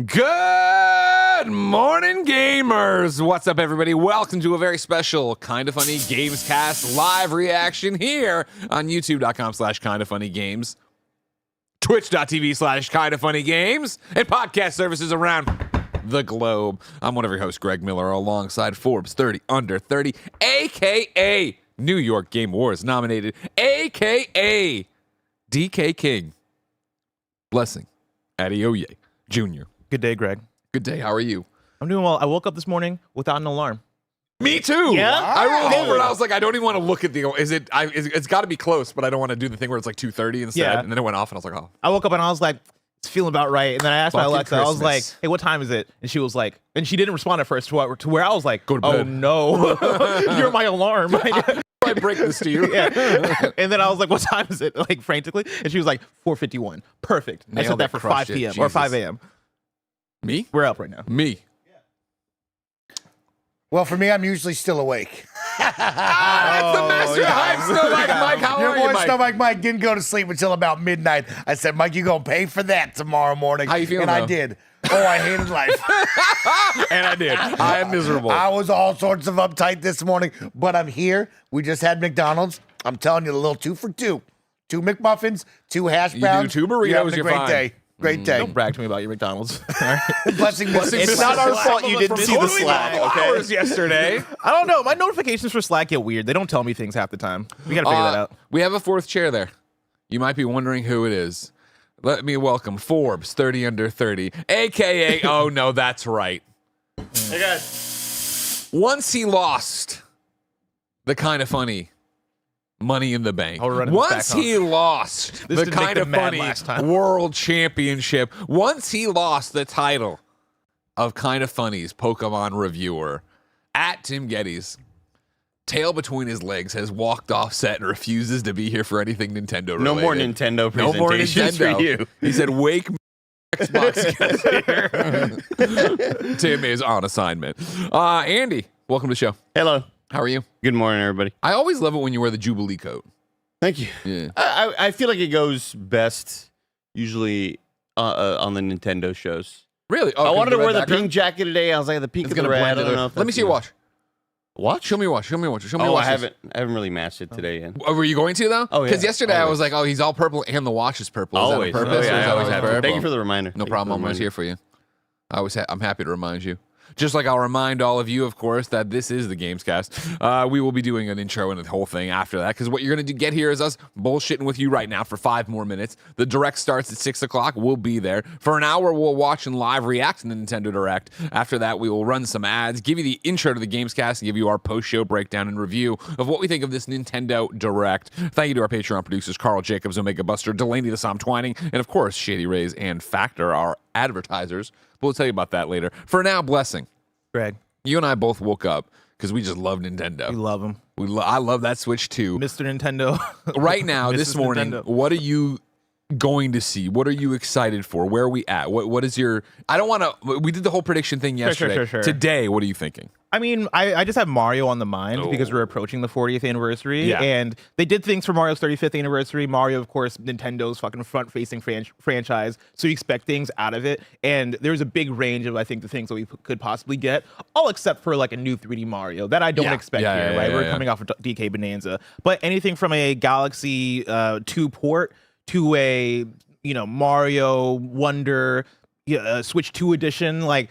Good morning, gamers. What's up, everybody? Welcome to a very special Kinda Funny Gamescast live reaction here on youtube.com/kindafunnygames, twitch.tv/kindafunnygames, and podcast services around the globe. I'm one of your hosts, Greg Miller, alongside Forbes 30 Under 30, a.k.a. New York Game Awards nominated, a.k.a. DK King, Blessing Adeoye Jr. Good day, Greg. Good day. How are you? I'm doing well. I woke up this morning without an alarm. Me too. Yeah? I rolled over and I was like, I don't even want to look at the. It's got to be close, but I don't want to do the thing where it's like 2:30 instead. Yeah. And then it went off, and I was like, oh. I woke up and I was like, it's feeling about right. And then I asked my Fucking Alexa, I was like, Christmas. hey, what time is it? And she was like, and she didn't respond at first to where I was like, Go to oh bed. no, you're my alarm. I break this to you. Yeah. And then I was like, what time is it? Like frantically. And she was like, 4:51. Perfect. I Nailed set that it, for crushed 5 it. p.m. or Jesus. 5 a.m. Me? We're up right now. Me. Well, for me, I'm usually still awake. That's the master hype. Snow Mike. How Your are you, boy Mike? Stomach Mike didn't go to sleep until about midnight. I said, Mike, you gonna pay for that tomorrow morning. How you feeling, And I though? did. Oh, I hated life. And I did. I am miserable. I was all sorts of uptight this morning, but I'm here. We just had McDonald's. I'm telling you, a little 2 for 2. 2 McMuffins, 2 hash You browns. do 2 burritos, You're having a you're great fine. day. Great day. Don't brag to me about your McDonald's. Blessing, It's not our fault you didn't see the Slack, okay? Hours yesterday. I don't know. My notifications for Slack get weird. They don't tell me things half the time. We got to figure that out. We have a fourth chair there. You might be wondering who it is. Let me welcome Forbes 30 Under 30, a.k.a. Oh, no, that's right. Hey guys. Once he lost the Kinda Funny Money in the Bank. Oh, we're running this Once back, huh? he lost This the didn't make Kinda them mad Funny last time. World Championship. Once he lost the title of Kinda Funny's Pokemon Reviewer at Tim Geddes, tail between his legs, has walked off set and refuses to be here for anything Nintendo related. No more Nintendo No more presentations Nintendo. for you. He said, "Wake me." Xbox gets here. Tim is on assignment. Andy, welcome to the show. Hello. How are you? Good morning, everybody. I always love it when you wear the Jubilee coat. Thank you. Yeah. I feel like it goes best usually on the Nintendo shows. Really? Oh, I 'cause wanted to red wear the background? pink jacket today. I was like, the pink It's and the gonna red. blend I it. don't know if Let me that's see your gonna- watch. Watch? Show me your watch. Show me your watch. Show me Oh, your I watches. haven't really matched it today yet. Oh, were you going to though? Oh, yeah. Because yesterday I Always. was like, oh, he's all purple and the watch is purple. Is Always. that on purpose? Oh, or is yeah, that I always on have purple? to. Thank you for the reminder. No Thank you problem. for I'm the always reminder. here for you. I'm happy to remind you. Just like I'll remind all of you, of course, that this is the Gamescast. We will be doing an intro and the whole thing after that, because what you're going to get here is us bullshitting with you right now for 5 more minutes. The Direct starts at 6 o'clock. We'll be there. For an hour, we'll watch and live react to the Nintendo Direct. After that, we will run some ads, give you the intro to the Gamescast, and give you our post-show breakdown and review of what we think of this Nintendo Direct. Thank you to our Patreon producers, Carl Jacobs, Omega Buster, Delaney the Psalm Twining, and of course, Shady Rays and Factor, our advertisers. But we'll tell you about that later. For now, Blessing. Greg, You and I both woke up because we just love Nintendo. we love them. I love that Switch too. Mr. Nintendo. Right now, this Mrs. morning, Nintendo. what are you going to see? What are you excited for? Where are we at? What is your? I don't want to. We did the whole prediction thing yesterday. Sure. Today, what are you thinking? I mean, I just have Mario on the mind because we're approaching the 40th anniversary. Yeah. And they did things for Mario's 35th anniversary. Mario, of course, Nintendo's fucking front-facing franchise. So you expect things out of it. And there's a big range of, I think, the things that we could possibly get, all except for like a new 3D Mario that I don't expect here, right? We're coming off of DK Bonanza. But anything from a Galaxy 2 port to a, Mario Wonder Switch 2 edition, like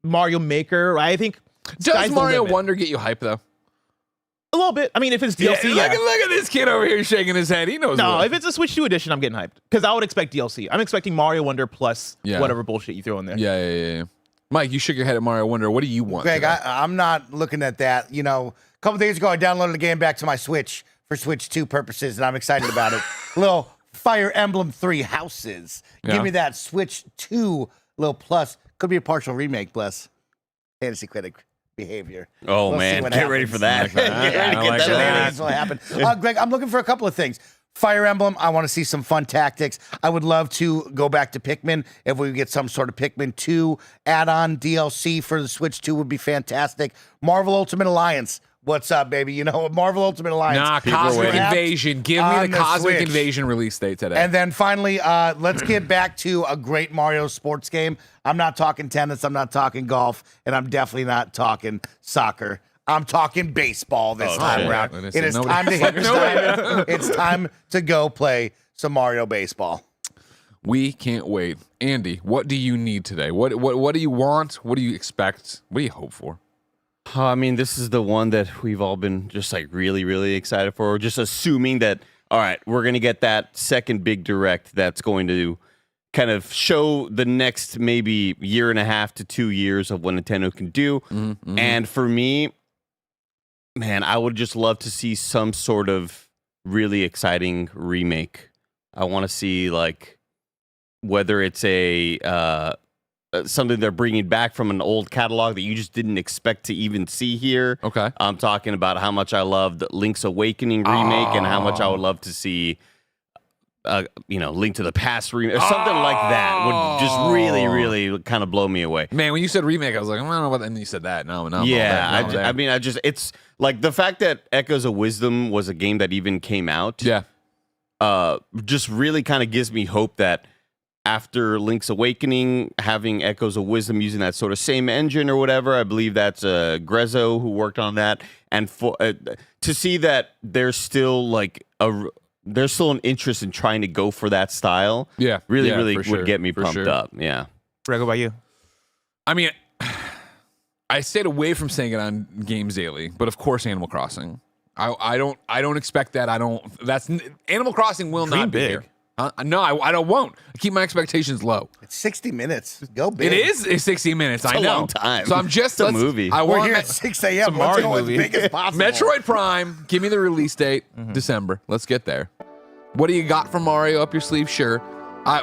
Mario Maker, right? I think Does sky's the Mario limit. Wonder get you hype though? A little bit. I mean, if it's DLC, Look at this kid over here shaking his head. He knows. No, what. if it's a Switch 2 edition, I'm getting hyped. Because I would expect DLC. I'm expecting Mario Wonder plus whatever bullshit you throw in there. Yeah. Mike, you shook your head at Mario Wonder. What do you want? Greg, today? I'm not looking at that. A couple days ago, I downloaded the game back to my Switch for Switch 2 purposes, and I'm excited about it. Little Fire Emblem 3 Houses. Yeah. Give me that Switch 2 little plus. Could be a partial remake, bless. Fantasy critic behavior. Oh, We'll see man. what Get ready happens. for that. that. Get ready to I get like that that. later. Shenanigans will happen. Greg, I'm looking for a couple of things. Fire Emblem, I want to see some fun tactics. I would love to go back to Pikmin. If we get some sort of Pikmin 2 add-on DLC for the Switch 2 would be fantastic. Marvel Ultimate Alliance. What's up, baby? You know, Marvel Ultimate Alliance. Nah, People are Cosmic waiting. Invasion. Give me On the the Cosmic Switch. Invasion release date today. And then finally, let's get back to a great Mario sports game. I'm not talking tennis. I'm not talking golf. And I'm definitely not talking soccer. I'm talking baseball this time shit. around. Goodness, It is nobody- time to hit it's time to go play some Mario baseball. We can't wait. Andy, what do you need today? What do you want? What do you expect? What do you hope for? I mean, this is the one that we've all been just like really, really excited for. Just assuming that, all right, we're going to get that second big direct that's going to kind of show the next maybe year and a half to 2 years of what Nintendo can do. Mm-hmm. And for me, man, I would just love to see some sort of really exciting remake. I want to see like whether it's a something they're bringing back from an old catalog that you just didn't expect to even see here. Okay. I'm talking about how much I loved Link's Awakening remake and how much I would love to see, Link to the Past remake or something like that would just really, really kind of blow me away. Man, when you said remake, I was like, I don't know what. And then you said that. No. Yeah, I mean, it's like the fact that Echoes of Wisdom was a game that even came out. Yeah. Just really kind of gives me hope that after Link's Awakening, having Echoes of Wisdom using that sort of same engine or whatever, I believe that's Grezzo who worked on that, and for to see that there's still like there's still an interest in trying to go for that style. Yeah. really, Yeah, really for would sure, get me for pumped sure. up. Yeah. Greg, what about you? I mean, I stayed away from saying it on Games Daily, but of course, Animal Crossing. I don't expect that. That's Animal Crossing will Dream not be big. here. No, I won't. I keep my expectations low. It's 60 minutes. Go big. It is 60 minutes. I a know. long time. So I'm just It's a movie. I We're want here at 6 a.m. It's a Let's Mario go as movie. big as possible. Metroid Prime. Give me the release date, December. Let's get there. What do you got from Mario up your sleeve? Sure.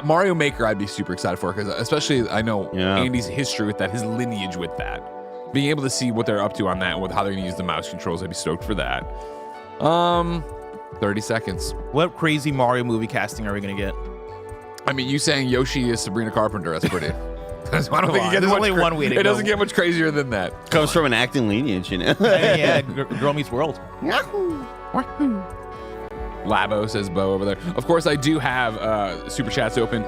Mario Maker, I'd be super excited for because especially I know Andy's history with that, his lineage with that. Being able to see what they're up to on that and with how they're going to use the mouse controls, I'd be stoked for that. 30 seconds. What crazy Mario movie casting are we gonna get? I mean, you saying Yoshi is Sabrina Carpenter, that's pretty. I don't Come think it on, gets there's much only one way to It go. doesn't get much crazier than that. Comes from an acting lineage, you know. Yeah, Girl Meets World. Labo, says Bo over there. Of course, I do have Super Chats open.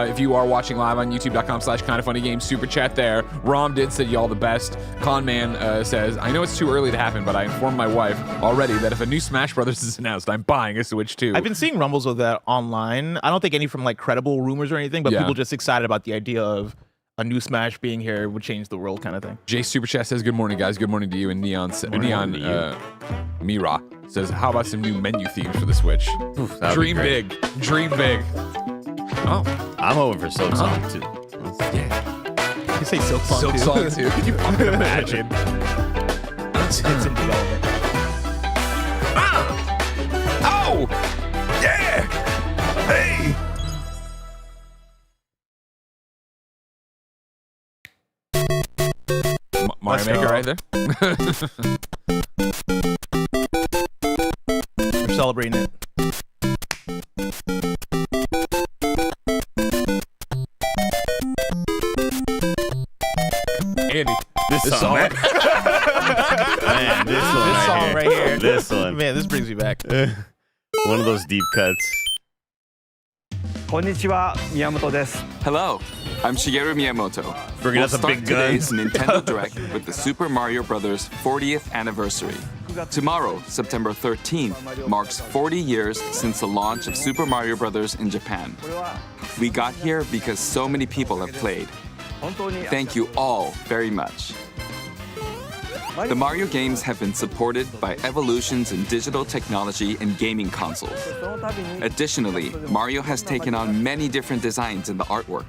If you are watching live on youtube.com/kindoffunnygames, Super Chat there. Rom did say y'all the best. Conman says, I know it's too early to happen, but I informed my wife already that if a new Smash Brothers is announced, I'm buying a Switch too. I've been seeing rumbles of that online. I don't think any from like credible rumors or anything, but Yeah. people just excited about the idea of a new Smash being here would change the world kind of thing. Jay Super Chat says, good morning, guys. Good morning to you. And Mira says, how about some new menu themes for the Switch? that'd Dream be great. big. Dream big. Oh, I'm hoping for Silk Song too. yeah. You say Silk Song Silk too. Song too. Can you fucking imagine? It's in development. Oh! Yeah! Hey! Mario Let's Maker go. right there. We're celebrating it. Andy, This song, man. Man, this one This song right here. This one. Man, this brings me back. One of those deep cuts. こんにちは、宮本です。 Hello, I'm Shigeru Miyamoto. Bringing We'll us a start big gun. today's Nintendo Direct with the Super Mario Bros. 40th anniversary. Tomorrow, September 13th, marks 40 years since the launch of Super Mario Bros. In Japan. We got here because so many people have played. Thank you all very much. The Mario games have been supported by evolutions in digital technology and gaming consoles. Additionally, Mario has taken on many different designs in the artwork.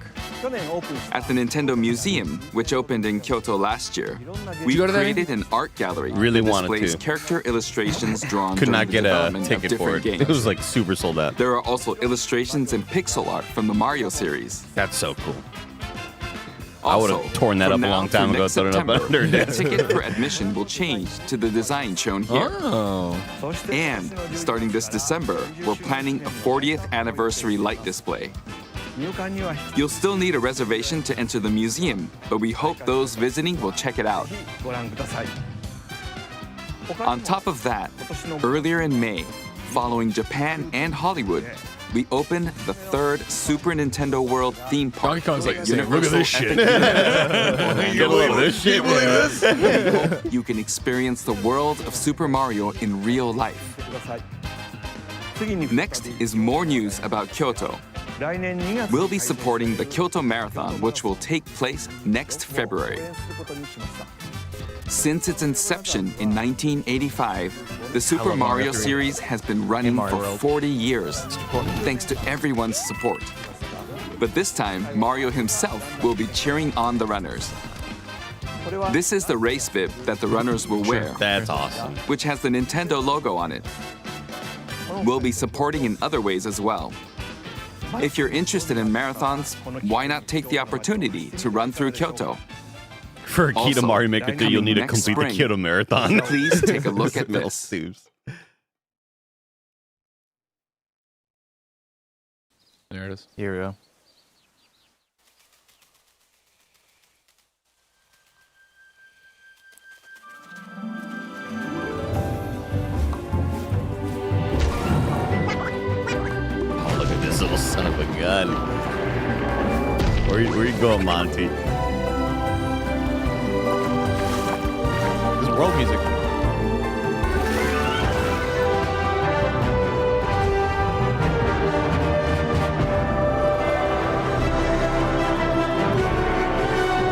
At the Nintendo Museum, which opened in Kyoto last year, we go to that? created an art gallery Really that wanted displays to. character illustrations drawn Could during not the get a development of ticket for different it. games. It was like super sold out. There are also illustrations and pixel art from the Mario series. That's so cool. Also, I would've torn that from up a now long through time ago, next thrown it up September, under a the desk. ticket for admission will change to the design shown here. Oh. And starting this December, we're planning a 40th anniversary light display. 入館には You'll still need a reservation to enter the museum, but we hope those visiting will check it out. ご覧ください。On top of that, earlier in May, following Japan and Hollywood, we opened the third Super Nintendo World theme park. Donkey Kong's like, at saying, look at this shit. Get a load of this shit, man. You can experience the world of Super Mario in real life. Next is more news about Kyoto. We'll be supporting the Kyoto Marathon, which will take place next February. Since its inception in 1985, the Super Mario series has been running for 40 years, thanks to everyone's support. But this time, Mario himself will be cheering on the runners. This is the race bib that the runners will wear, That's awesome. which has the Nintendo logo on it. We'll be supporting in other ways as well. If you're interested in marathons, why not take the opportunity to run through Kyoto? For a key to Also, Mario Maker 3, you'll need to next complete the spring. Kyoto Marathon. Please take a look at Little this. Steve's. There it is. Here we go. Oh, look at this little son of a gun. Where you going, Monty? This is world music.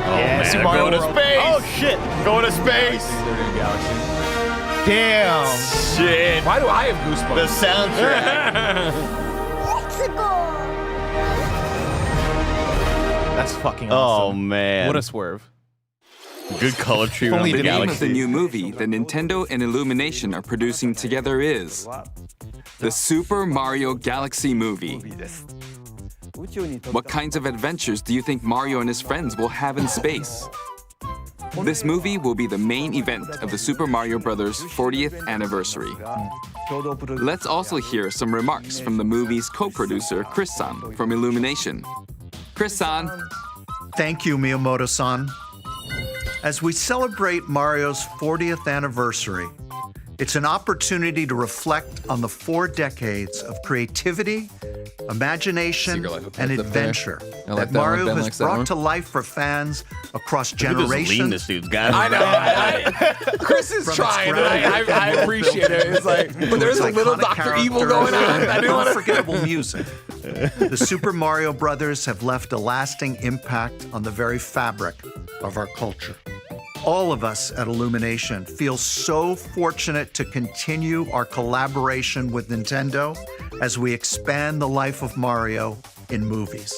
Oh, man, Super Mario going to World. space! Oh shit! Going to space! Galaxy. Damn. Shit! Why do I have The goosebumps? soundtrack. That's fucking Oh, awesome. man. What a swerve. Good color treatment on Only the The name of the galaxy. new movie that Nintendo and Illumination are producing together is the Super Mario Galaxy movie. What kinds of adventures do you think Mario and his friends will have in space? This movie will be the main event of the Super Mario Bros. 40th anniversary. Let's also hear some remarks from the movie's co-producer, Chris-san, from Illumination. Chris-san, Thank you, Miyamoto-san. As we celebrate Mario's 40th anniversary, it's an opportunity to reflect on the 4 decades of creativity, imagination, Secret Life of and Pets up there. adventure I like that that one. Mario Ben has likes that one. brought to life for fans across Look at this lean generations. this dude's got. I know. Chris is From its trying, and I appreciate it. It's like, but there's a Its little iconic Dr. Evil going characters on. I and didn't want to. unforgettable music. The Super Mario Brothers have left a lasting impact on the very fabric of our culture. All of us at Illumination feel so fortunate to continue our collaboration with Nintendo as we expand the life of Mario in movies.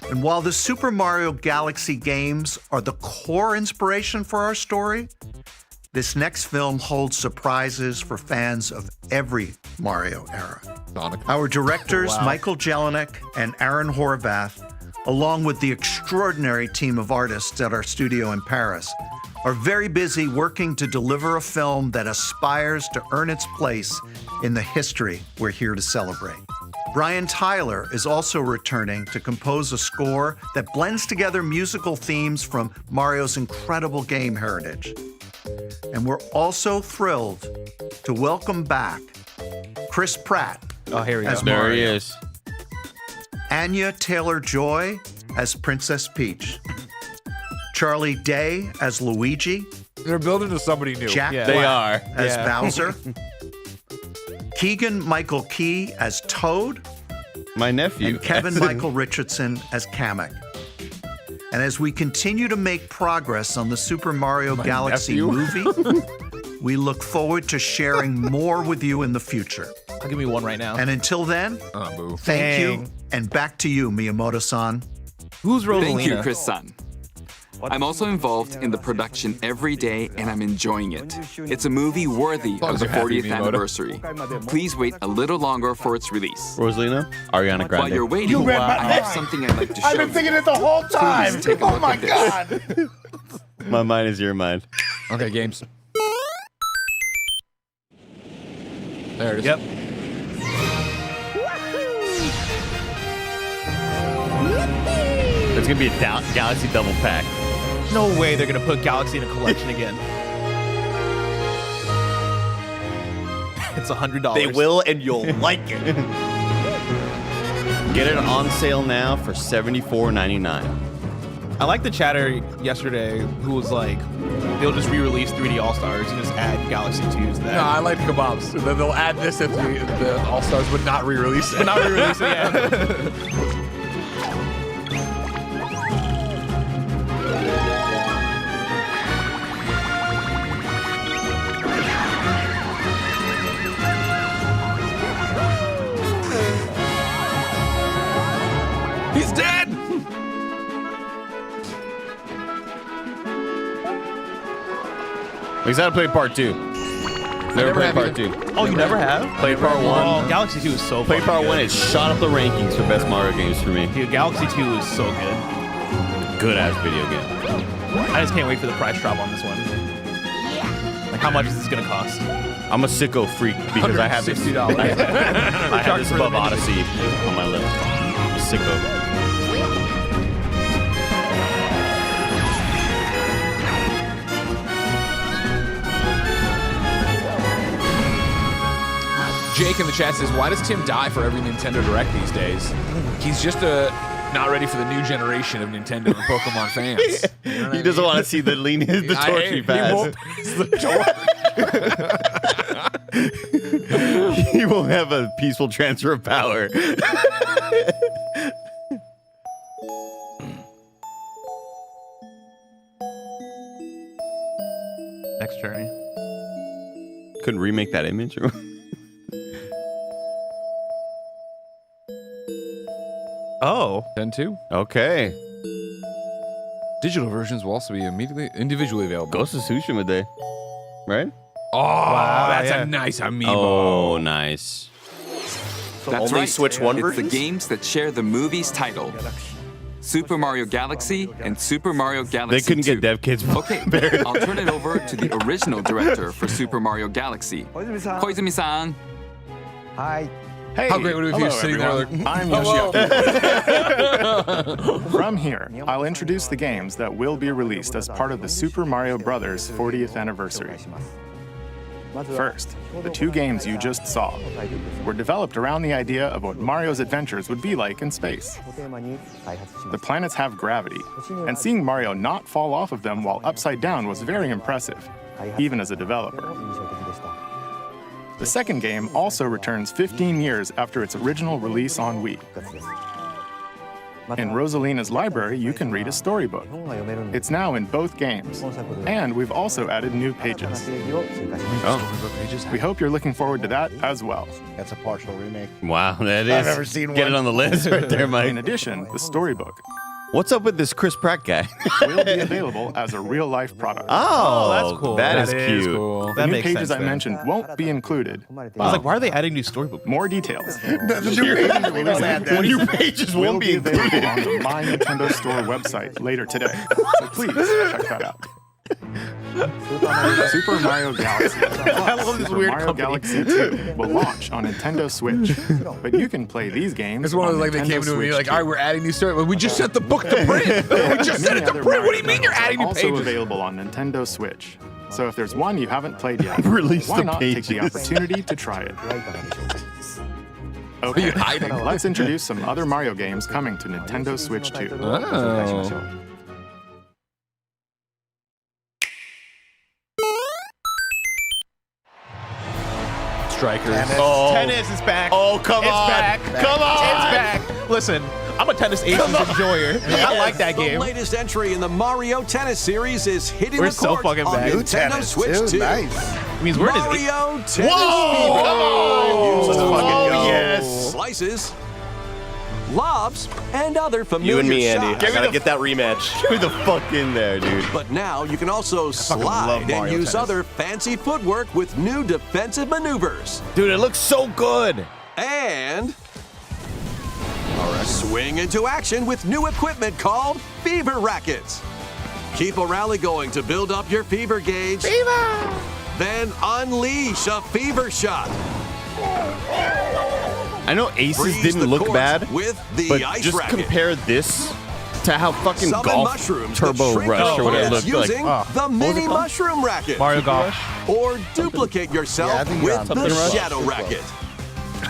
And while the Super Mario Galaxy games are the core inspiration for our story, this next film holds surprises for fans of every Mario era. Our directors, Michael Jelinek and Aaron Horvath, along with the extraordinary team of artists at our studio in Paris, are very busy working to deliver a film that aspires to earn its place in the history we're here to celebrate. Brian Tyler is also returning to compose a score that blends together musical themes from Mario's incredible game heritage. And we're also thrilled to welcome back Chris Pratt Oh, here we go. as There Mario, he is. Anya Taylor-Joy as Princess Peach, Charlie Day as Luigi, They're building to somebody new. Jack Yeah. They Black are. as Yeah. Bowser, Keegan-Michael Key as Toad, My nephew. and Kevin Michael Richardson as Kamek. And as we continue to make progress on the Super Mario Galaxy nephew? movie, we look forward to sharing more with you in the future. I'll give me one right now. And until then, Oh, boo. thank you, Dang. and back to you, Miyamoto-san. Who's Rosalina? thank you, Chris-san. I'm also involved in the production every day, and I'm enjoying it. It's a movie worthy long of as the you're happy, 40th Miyamoto. anniversary. Please wait a little longer for its release. Rosalina, Ariana While you're Grande. waiting, read my I have mind. something I'd like to show I've been you. thinking it the whole time. Please take a Oh look my at this. God. My mind is your mind. Okay, games. There it is. Yep. It's gonna be a Galaxy double pack. No way they're gonna put Galaxy in a collection again. It's $100. They will, and you'll like it. Get it on sale now for $74.99. I like the chatter yesterday who was like, they'll just re-release 3D All-Stars and just add Galaxy 2s to that. No, I like kebabs. Then they'll add this if the All Stars would not re-release it. But not re-release it, yeah. He's dead! We gotta play part 2. Never played part 2. Oh, you never have? Played part 1. Oh, Galaxy 2 is so Played part fucking 1. good. It shot up the rankings for best Mario games for me. Dude, Galaxy 2 is so good. Good ass video game. I just can't wait for the price drop on this one. Like, how much is this gonna cost? I'm a sicko freak because I have this. $60. I have this above Odyssey on my list. I'm a sicko. Jake in the chat says, why does Tim die for every Nintendo Direct these days? He's just not ready for the new generation of Nintendo and Pokemon fans. You know what I He doesn't mean? want to see the torch he He passed. won't pass the torch. He won't have a peaceful transfer of power. Next journey. Couldn't remake that image. Oh. 10-2. Okay. Digital versions will also be individually available. Ghost of Tsushima Day. Right? Oh, that's yeah. a nice amiibo. Oh, nice. That's Only right. Switch 1 It's the versions? games that share the movie's title. Super Mario Galaxy and Super Mario Galaxy They couldn't 2. get dev kids. Okay, I'll turn it over to the original director for Super Mario Galaxy, Koizumi-san. Hi. Hey, How great would it be if you were sitting there like, I'm hello. Yoshi. From here, I'll introduce the games that will be released as part of the Super Mario Bros. 40th anniversary. First, the 2 games you just saw were developed around the idea of what Mario's adventures would be like in space. The planets have gravity, and seeing Mario not fall off of them while upside down was very impressive, even as a developer. The second game also returns 15 years after its original release on Wii. In Rosalina's library, you can read a storybook. It's now in both games, and we've also added new pages. We hope you're looking forward to that as well. That's a partial remake. Wow, that is. I've never seen Get one. it on the list right there, In Mike. addition, the storybook What's up with this Chris Pratt guy? will be available as a real-life product. Oh, that's cool. That That is is cute. cool. The That new makes pages sense I then. mentioned won't be included. I was like, why are they adding new storybook? More details. The new pages we don't add that. New pages will won't be be available included. on the My Nintendo Store website later today. So please check that out. Super Mario Galaxy. I love this Super weird Mario company. Galaxy 2 will launch on Nintendo Switch, but you can play these games. It's one of on those, like, they Nintendo came to me Switch like, too. all right, we're adding new story. Well, we just sent the book to print. We just sent Many it to other print. What do you Mario mean you're titles adding are new also pages? available on Nintendo Switch. So if there's one you haven't played yet, Release why the not take the pages. opportunity to try it? Are Okay, you hiding? let's introduce some other Mario games coming to Nintendo Switch 2. Oh. Strikers. Oh. Tennis is back. Oh, come It's on. back. Come on. It's back. Listen, I'm a Tennis Aces enjoyer. I like that The game. latest entry in the Mario Tennis series is hitting We're the so court fucking on back. New Nintendo tennis, Switch too. 2. Nice. It means we're in his Mario Tennis Whoa! Fever. Come on. Use the Oh, fucking yes. slices, lobs, and other familiar You and me, Andy. shots. I gotta get that rematch. Get me the fuck in there, dude. But now you can also slide and Mario use Tennis. other fancy footwork with new defensive maneuvers. Dude, it looks so good. And swing into action with new equipment called Fever Rackets. Keep a rally going to build up your fever gauge. Fever! Then unleash a fever shot. I know Aces Freeze didn't the look court bad, with the but ice just racket. compare this to how fucking Summon golf mushrooms turbo to shrink rush or your whatever it opponents looked like. using the mini mushroom racket. Mario Golf. Or duplicate yourself Yeah, I think you're with on the something. shadow racket.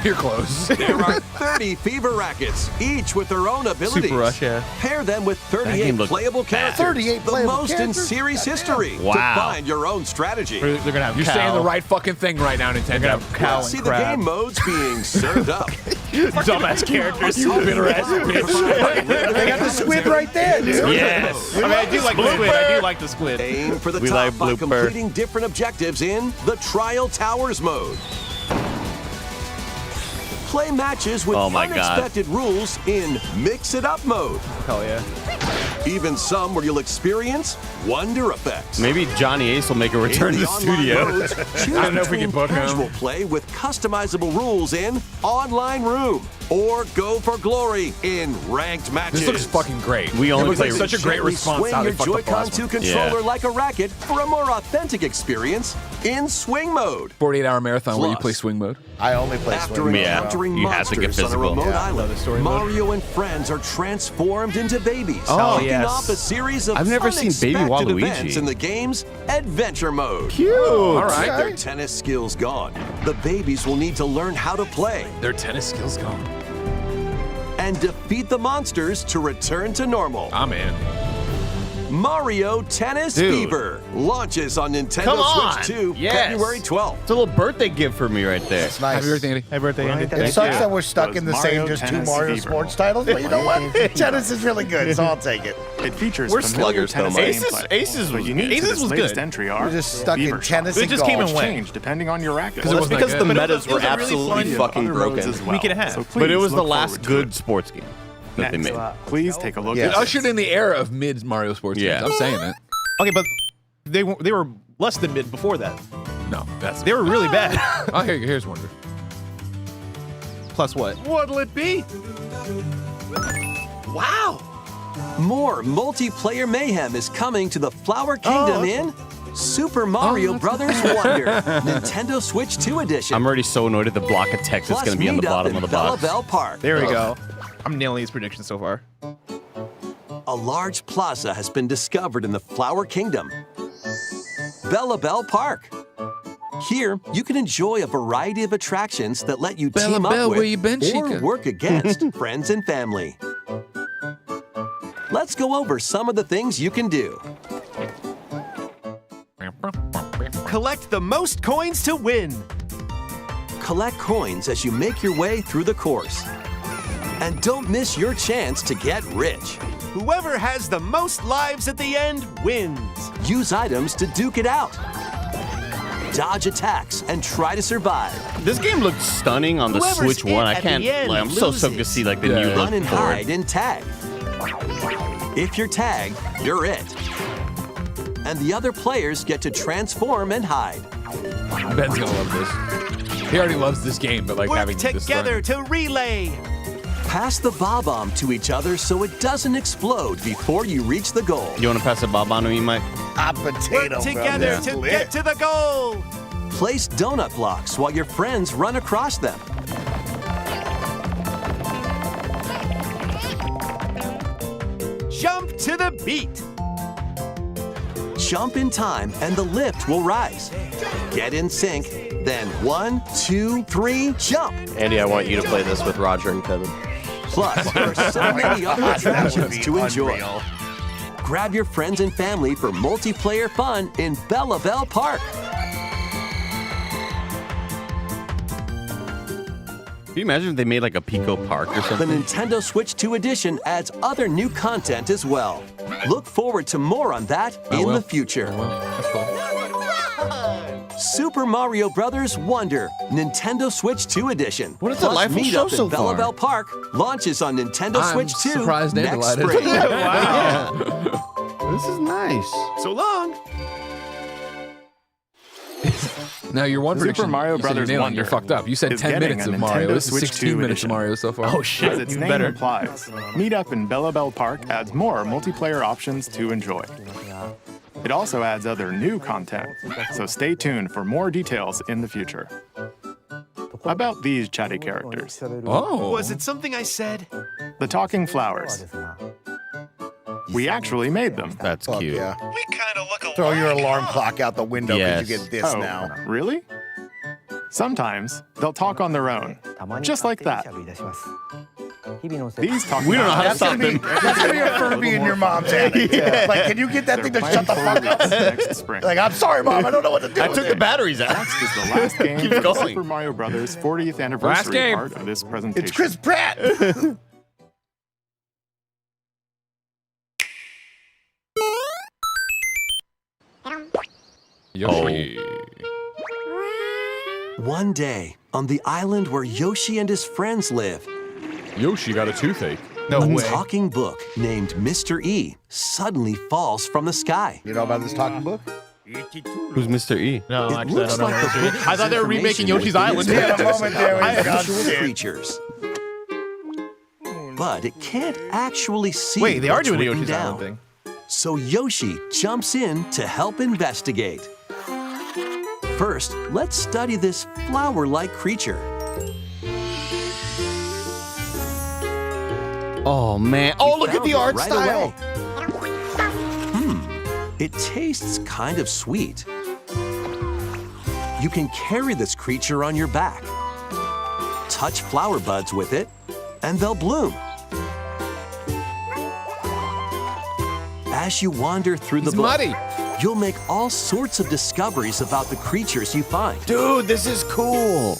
You're close. There are 30 fever rackets, each with their own abilities. Super Rush, yeah. Pair them with That 38 game looked playable bad. characters. 38 the playable most in characters? series history. Wow. To find your own strategy. They're gonna have You're Cal. saying the right fucking thing right now, They're Nintendo. gonna have Cal Let's see and the Crab. game modes being served up. Dumbass characters. They got the squid right there, dude. Yes. I mean, I do like the squid. I do like the squid. Aim for the We top like by blooper. completing different objectives in the Trial Towers mode. Play matches with Oh my God. unexpected rules in Mix It Up mode. Hell yeah. Even some where you'll experience wonder effects. Maybe Johnny Ace will make a return to In the online studio. modes, choose I don't know if we between can book him. casual play with customizable rules in Online Room, or go for glory in ranked matches. This looks fucking great. We it only looks like play- such a great Gently response. Swing How they your fucked up the Joy-Con last one. 2 controller Yeah. like a racket for a more authentic experience in swing mode. 48-hour marathon where you Plus, play swing mode. I only play After swing. Yeah, encountering you have to get monsters on a physical. remote Yeah, island, love the story mode. Mario and friends are transformed into babies, Oh, kicking yes. off a series of I've never seen Baby unexpected Waluigi. events in the game's adventure mode. Cute. All right. With their tennis skills gone, the babies will need to learn how to play Their tennis skills gone. and defeat the monsters to return to normal. I'm in. Mario Tennis Dude. Fever launches on Nintendo Come on. Switch 2 Yes. February 12th. It's a little birthday gift for me right there. It's nice. Happy birthday, Andy. Happy birthday, Andy. It sucks you. that we're stuck Was in the Mario same just two Tennis Mario Fever. sports titles, but you know what? Tennis is really good, so I'll take it. It features We're familiar sluggers, though, tennis Mike. gameplay. Aces But was unique Aces to this was latest good. entry are We're just stuck in Fever tennis It and just came golf. and went. change depending on your racket. Well, That's because the good. metas It was were a really absolutely fun fucking other modes broken. as well. Week and a half. So But it was please the look last forward to good it. sports game that they Next, made. please take a look Yeah. at It ushered in the era of mid Mario sports Yeah. games. I'm saying that. Okay, but they were less than mid before that. No, that's They were really bad. Oh, here's one. Plus what? What'll it be? Wow! More multiplayer mayhem is coming to the Flower Kingdom in Super Mario Brothers Wonder, Nintendo Switch 2 Edition. I'm already so annoyed at the block of text that's Plus, going to be on the meet up bottom in of the box. Bella Bell Park. There we go. I'm nailing these predictions so far. A large plaza has been discovered in the Flower Kingdom, Bella Bell Park. Here, you can enjoy a variety of attractions that let you Bella team up Bell, with where you been, or Chica? work against friends and family. Let's go over some of the things you can do. Collect the most coins to win. Collect coins as you make your way through the course. And don't miss your chance to get rich. Whoever has the most lives at the end wins. Use items to duke it out. Dodge attacks and try to survive. This game looked stunning on the Whoever's Switch it One. I at the can't. end Like, I'm so stoked to loses. see like the Yeah. new Run look and for it. hide and tag. If you're tagged, you're it. And the other players get to transform and hide. Ben's gonna love this. He already loves this game, but like Work having this together to relay. Pass the bob-omb to each other so it doesn't explode before you reach the goal. You want to pass the bob on to me, Mike? Hot potato, Work bro. together That's to lit. get to the goal. Place donut blocks while your friends run across them. Jump to the beat. Jump in time and the lift will rise. Get in sync, then 1, 2, 3, jump. Andy, I want you to play this with Roger and Kevin. Plus, there are so many other That would attractions be to enjoy. unreal. Grab your friends and family for multiplayer fun in Bella Bell Park. Can you imagine if they made like a Pico Park or The something? Nintendo Switch 2 edition adds other new content as well. Look forward to more on that in will. the future. Well, that's cool. Super Mario Brothers Wonder, Nintendo Switch 2 edition. What a Plus, delightful meet show up so in Bella far. Bell Park launches on Nintendo I'm Switch 2 surprised and next delighted. spring. This is nice. So long. Now your one Super prediction, Mario you said Brothers you're nailing, Wonder you're fucked up. You said is 10 getting minutes a of Mario. Nintendo This is Switch 16 2 minutes of edition. Mario so far. Oh shit, As its even name better. implies, Meet Up in Bella Bell Park adds more multiplayer options to enjoy. It also adds other new content, so stay tuned for more details in the future. About these chatty characters, Oh. Was it something I said? the talking flowers. We actually made them. That's Fuck cute. yeah. We kind of look alike. Throw your alarm clock out the window because Yes. you get this Oh, now. really? Sometimes they'll talk on their own, just like that. These talk. We don't know how to That's stop gonna be, them. that's gonna be a Furby in your mom's attic. Like, can you get that thing to shut the fuck up? Next spring. Like, I'm sorry, Mom. I don't know what to do. I with took it. the batteries out. Next is the last game Keep for the going. Super Mario Brothers 40th anniversary game. part of this presentation. It's Chris Pratt. Yoshi. One day, on the island where Yoshi and his friends live, Yoshi got a toothache. No a way. talking book named Mr. E suddenly falls from the sky. You know about this talking book? Who's Mr. E? No, It actually, I looks don't know. like the book I thought they were has remaking information Yoshi's within Island. its Yeah, a pages moment there where he's got unusual shit. creatures. But it can't actually see Wait, they are what's doing the written Yoshi's down. Island thing. So Yoshi jumps in to help investigate. First, let's study this flower-like creature. Oh, man. Oh, look at Found the it art right style. away. It tastes kind of sweet. You can carry this creature on your back. Touch flower buds with it, and they'll bloom. As you wander through the He's book, muddy. you'll make all sorts of discoveries about the creatures you find. Dude, this is cool.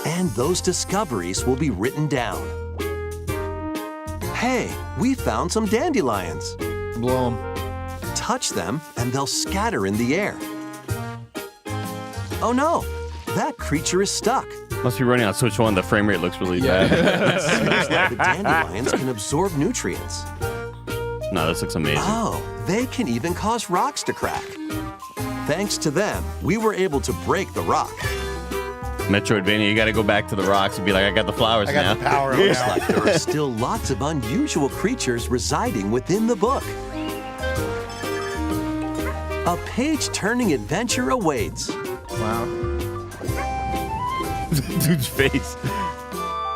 And those discoveries will be written down. Hey, we found some dandelions. Blow him. Touch them, and they'll scatter in the air. Oh no, that creature is stuck. Must be running on Switch 1. The frame rate looks really Yeah. bad. Seems like the dandelions can absorb nutrients. No, this looks amazing. Oh, they can even cause rocks to crack. Thanks to them, we were able to break the rock. Metroidvania, you got to go back to the rocks and be like, I got the flowers I now. got the power Looks now. like there are still lots of unusual creatures residing within the book. A page-turning adventure awaits. Wow. Dude's face.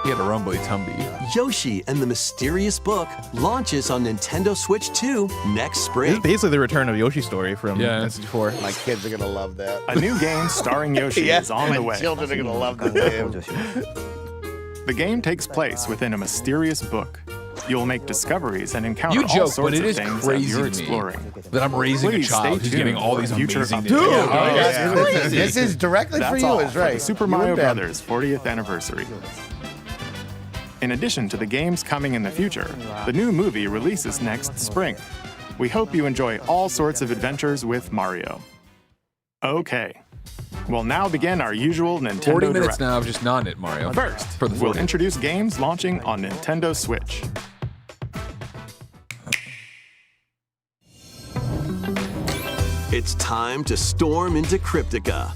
He had a rumbly tumby. Yoshi and the Mysterious Book launches on Nintendo Switch 2 next This is spring. basically the return of Yoshi story from Yeah. N64. My kids are gonna love that. A new game starring Yoshi Yes, is on my the way. children are gonna love this game. The game takes place within a mysterious book. You'll make discoveries and encounter You all joke, sorts but it of is things crazy as you're to me exploring. that I'm raising Please a child stay who's getting tuned all for these future amazing updates. Nintendo Oh, games. yeah. This is directly for That's you, all is for right. the Super You Mario and Ben. Brothers 40th anniversary. In addition to the games coming in the future, the new movie releases next spring. We hope you enjoy all sorts of adventures with Mario. Okay, we'll now begin our usual Nintendo 40 minutes Direct. now of just non-it Mario. First, for the we'll 40. introduce games launching on Nintendo Switch. It's time to storm into Cryptica.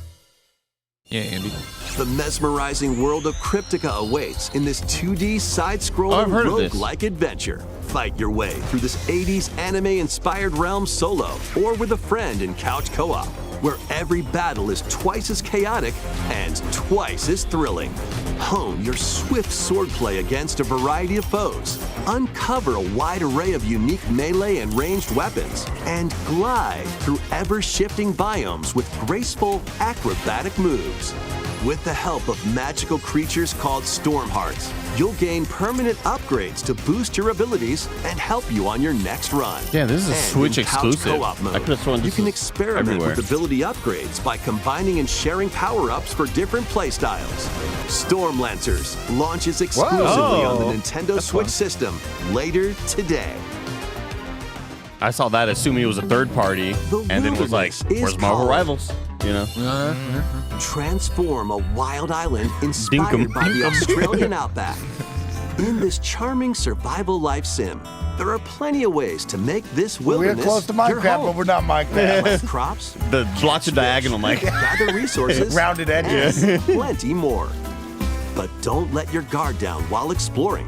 Yeah, Andy. The mesmerizing world of Cryptica awaits in this 2D Oh, side-scrolling I've heard of this. roguelike adventure. Fight your way through this 80s anime-inspired realm solo or with a friend in couch co-op, where every battle is twice as chaotic and twice as thrilling. Hone your swift swordplay against a variety of foes, uncover a wide array of unique melee and ranged weapons, and glide through ever-shifting biomes with graceful, acrobatic moves. With the help of magical creatures called Storm Hearts, you'll gain permanent upgrades to boost your abilities and help you on your next run. Yeah, this is a And Switch in couch exclusive. co-op I mode, could've sworn you this can was experiment everywhere. with ability upgrades by combining and sharing power-ups for different playstyles. Storm Lancers launches exclusively on the Nintendo Switch system later today. I saw that assuming it was a third party, The and then was like, wilderness is where's Marvel calling. Rivals? You know? Transform a wild island Dinkum. inspired by the Dinkum. Australian outback. In this charming survival life sim, there are plenty of ways to make this We're wilderness close to your Minecraft, home. but we're not Minecraft. Plant crops, The lots of diagonal, Mike. gather resources, Rounded edges. and plenty more. But don't let your guard down while exploring.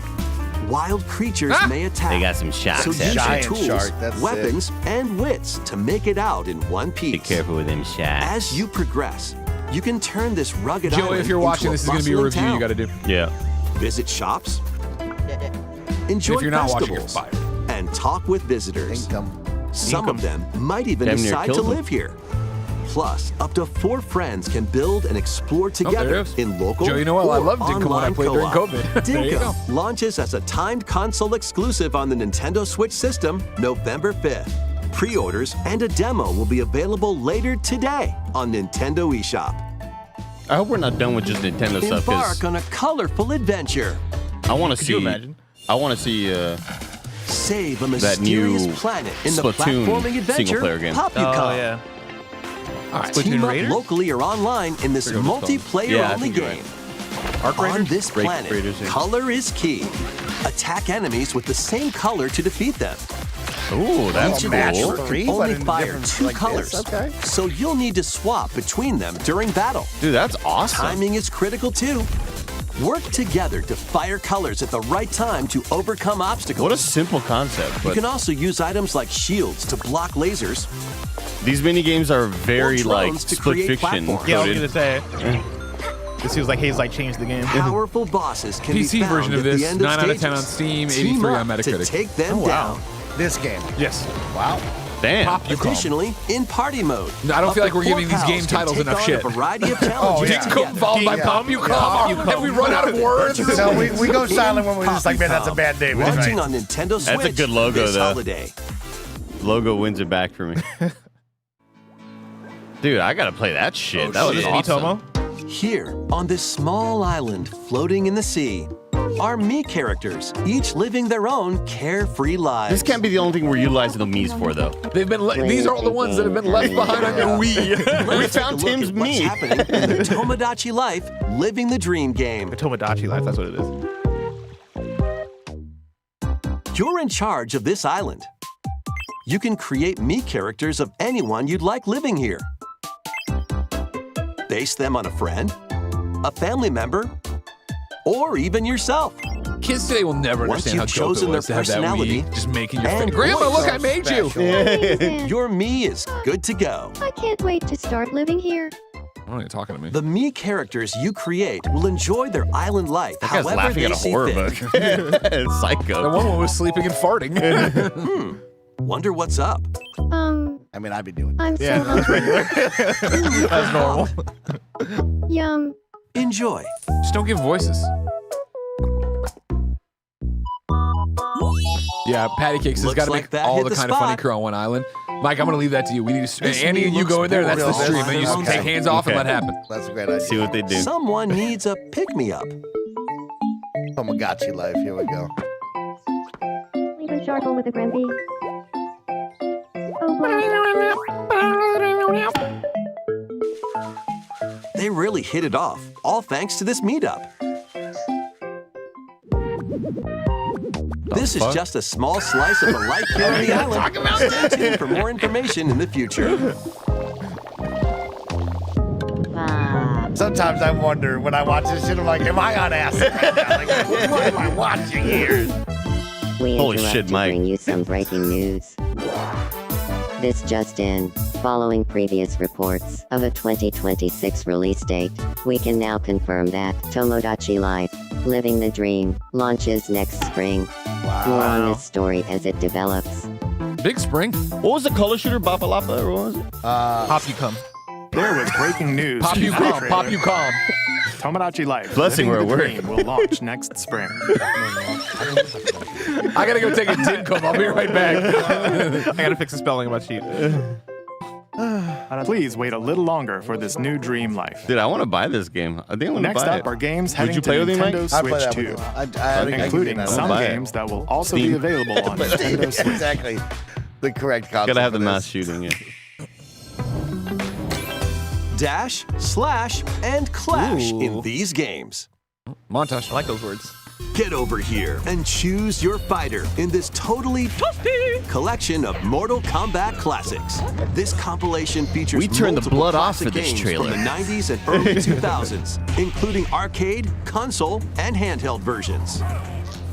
Wild creatures may attack. They got some sharks. So use your Giant tools, shark, that's weapons, and wits to make it out in one piece. Be careful with them sharks. As you progress, you can turn this rugged Joey, island if you're watching, into this is going to be a bustling review you town. got to do. Yeah. Visit shops, enjoy If you're not watching, you're festivals, fired. and and talk with visitors. Some of them might even Damn near decide to killed them. live here. Plus, up to 4 friends can build and explore together it is. in local Joe, you know what? I or loved Dinkum when I online played during co-op. COVID. There you Dinkum launches as a timed console exclusive on the Nintendo Switch system November 5th. Pre-orders and a demo will be available later today on Nintendo eShop. I hope we're not done with just Nintendo stuff, because Embark on a colorful adventure. I want to see. you imagine? I want to see Save a that new mysterious planet in the Splatoon platforming adventure single-player game. Papucom. yeah. Team Splatoon up Raiders? locally or online in this Forget what it's called. Yeah, I multiplayer-only think you're game. Arc On Raiders? this planet, Raiders, yeah. color is key. Attack enemies with the same color to defeat them. Ooh, that's Each match adventure for free, can only but in fire different 2 like this? colors, Okay. so you'll need to swap between them during battle. Dude, that's awesome. Timing is critical too. Work together to fire colors at the right time to overcome obstacles. What a simple concept. You But can also use items like shields to block lasers. these mini games are very Or like drones to split create fiction platforms. Yeah, I was coded. gonna say. This feels like Haze like changed the game. Powerful bosses can PC be found version of at this, the end of 9 out of 10 stages. on Steam, Team 83 up on Metacritic. to take them Oh, wow. down. This game. Yes. Wow. Damn. Papucom. Additionally, in party mode, I don't up feel like to we're 4 giving these pals game can titles take enough on shit. A variety of challenges yeah. together. Dinkum followed by Papucom. Have we run out of words? No, we go silent when we're just like, man, that's a bad day. But Launching right. on Nintendo Switch That's a good logo, this though. holiday. Logo wins it back for me. Dude, I gotta play that shit. That was shit. awesome. Here, on this small island floating in the sea, are Mii characters, each living their own carefree lives. This can't be the only thing we're utilizing the Mii's for, though. They've been. These are all the ones that have been left behind on your Wii. We Let's take found a look Tim's at what's Mii. happening in the Tomodachi Life, Living the Dream game. The Tomodachi life, that's what it is. You're in charge of this island. You can create Mii characters of anyone you'd like living here. Base them on a friend, a family member, or even yourself. Kids today will never Once understand how you've dope chosen it was to their have that personality Wii. Just making your and face. Grandma, voice. look, I made you. Your Mii is good to go. I can't wait to start living here. Why are you talking to me? The Mii characters you create will enjoy their island life That guy's however laughing they at a see horror fit. book. The Psycho. one was sleeping and farting. Wonder what's up. I mean, I'd be doing I'm Yeah, so that's regular. That's normal. yum. Enjoy. Just don't give voices. Yeah, Patty Cakes has Looks got to like make that all hit the the kind of funny spot. crew on one island. Mike, I'm going to leave that to you. We need to. This Andy, Mii you go looks in there. That's the bored. stream. Then you just Okay. take hands off and let Okay. happen. That's a great idea. See what they do. Someone needs a pick-me-up. Tamagotchi life. Here we go. Leave a charcoal with a Gramby. Oh boy. They really hit it off, all thanks to this meetup. This is fuck? just a small slice of the life here on the island. Stay tuned for more information in the future. Sometimes I wonder when I watch this shit, I'm like, am I on acid right now? Like, what am I watching here? We Holy interrupt shit, to Mike. bring you some breaking news. This just in. Following previous reports of a 2026 release date, we can now confirm that Tomodachi Life, Living the Dream, launches next spring. More on this story as it develops. Big spring. What was the color shooter? Bapalapa? Or what was it? Pop you come. There was breaking news. Pop you from the calm. trailer. Pop you calm. Tomodachi Life. Blessing Living where the it Dream will launch next spring. I got to go take a Dinkum. I'll be right back. I gotta fix the spelling on my sheet. Please wait a little longer for this new dream life. Dude, I want to buy this game. I think I'm going to Next buy up it. are games Would heading you to play with me, Mike? Nintendo I'd play Switch that with 2, you. I think I can including do that. some buy it. games that will also Steam. be available on Nintendo Switch. Exactly. The correct concept. Gotta have the for mass this. shooting, yeah. Dash, slash, and clash in these games. Montage. I like those words. Get over here and choose your fighter in this totally toasty collection of Mortal Kombat classics. This compilation features We turned the multiple blood off classic for this games trailer. from the 90s and early 2000s, including arcade, console, and handheld versions.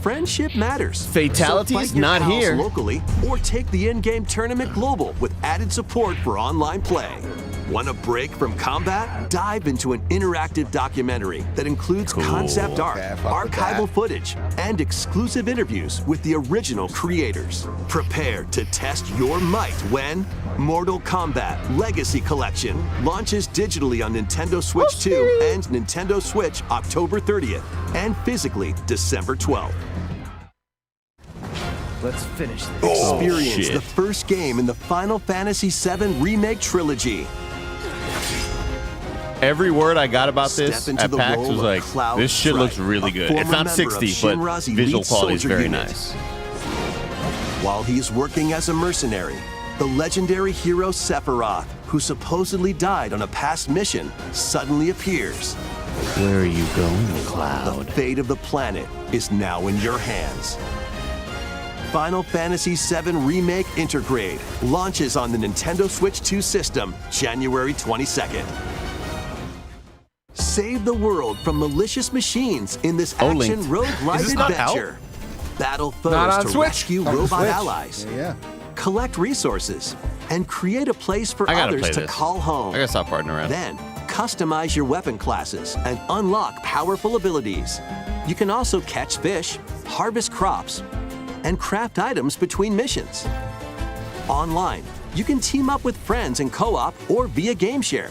Friendship matters. Fatalities? So fight your Not pals here. locally or take the in-game tournament global with added support for online play. Want a break from combat? Dive into an interactive documentary that includes concept art, archival footage, and exclusive interviews with the original creators. Prepare to test your might when Mortal Kombat Legacy Collection launches digitally on Nintendo Switch 2 and Nintendo Switch October 30th and physically December 12th. Let's finish this. Experience the first game in the Final Fantasy VII Remake Trilogy. Every word I got about this Step into at the PAX role was of like, Cloud this shit looks Strife, really a good. It's former not member 60, of but Shinra's visual elite quality is soldier very unit. nice. While he's working as a mercenary, the legendary hero Sephiroth, who supposedly died on a past mission, suddenly appears. Where are you going, The Cloud? fate of the planet is now in your hands. Final Fantasy VII Remake Intergrade launches on the Nintendo Switch 2 system January 22nd. Save the world from malicious machines in this action roguelike Is this not out? adventure. Battle Not on foes to Switch. rescue On the robot Switch. allies. Yeah. Collect resources and create a place for I gotta others play to this. call home. I gotta stop farting around. Then, customize your weapon classes and unlock powerful abilities. You can also catch fish, harvest crops, and craft items between missions. Online, you can team up with friends in co-op or via game share.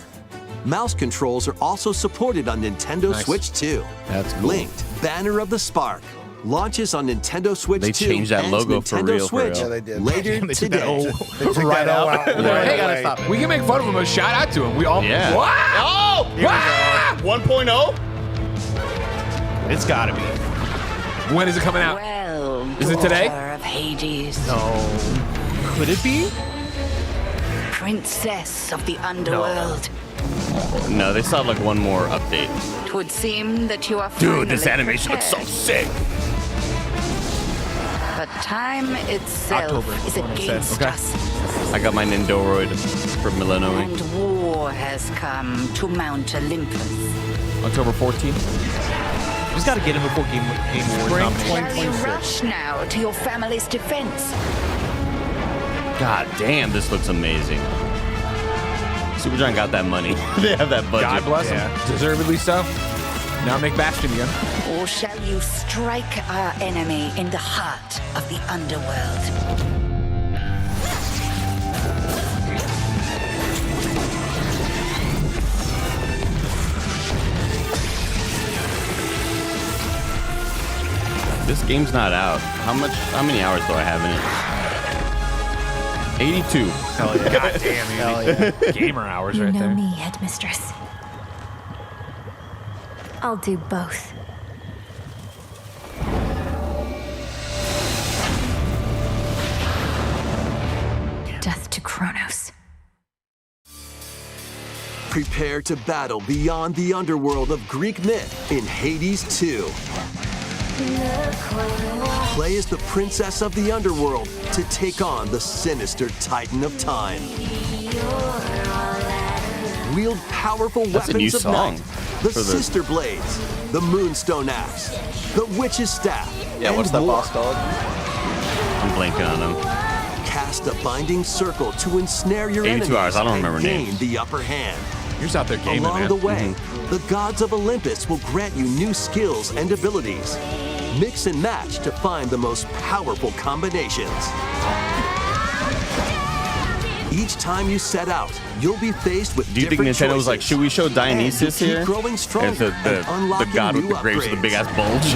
Mouse controls are also supported on Nintendo Nice. Switch 2. That's cool. Linked Banner of the Spark launches on Nintendo Switch They 2 changed that and logo Nintendo for real, for Switch real. Yeah, they did. later They took that today. They took right that all out. out. They Right gotta away. stop it. We can make fun of him, but shout out to him. We all. Yeah. Wow! Here we Wow! go. 1.0? It's gotta be. When is it coming out? Well, Is it today? daughter of Hades, No. Could it be? princess of the underworld. No, they still have like one more update. It would seem that you are Dude, this finally animation looks so prepared. sick. But time itself October, is what it said. against Okay. us, I got my Nindoroid for Millennium. and war has come to Mount Olympus. October 14th. Just gotta get him before Game Awards nomination. Shall you rush now to your family's defense? God damn, this looks amazing. Supergiant got that money. They have that budget. God bless him. Deservedly so. Now make Bastion again. Or shall you strike our enemy in the heart of the underworld? This game's not out. How many hours do I have in it? 82. Hell yeah. God damn, Hell yeah. Gamer hours You right know there. me, headmistress. I'll do both. Death to Kronos. Prepare to battle beyond the underworld of Greek myth in Hades 2. Play as the princess of the underworld to take on the sinister titan of time. Wield powerful That's a new weapons of song night, the for the- sister blades, the moonstone axe, the witch's staff, Yeah, and what's that more. boss called? I'm blanking on them. Cast a binding circle to ensnare your 82 enemies hours, I don't and remember gain names. the upper hand. You're just out there gaming, Along man. the way, the gods of Olympus will grant you new skills and abilities. Mix and match to find the most powerful combinations. Each time you set out, you'll be faced with Do you think different Nintendo was like, choices. should we show Dionysus And you keep here? growing stronger It's the and unlocking god with new the grapes with the upgrades. big ass bulge.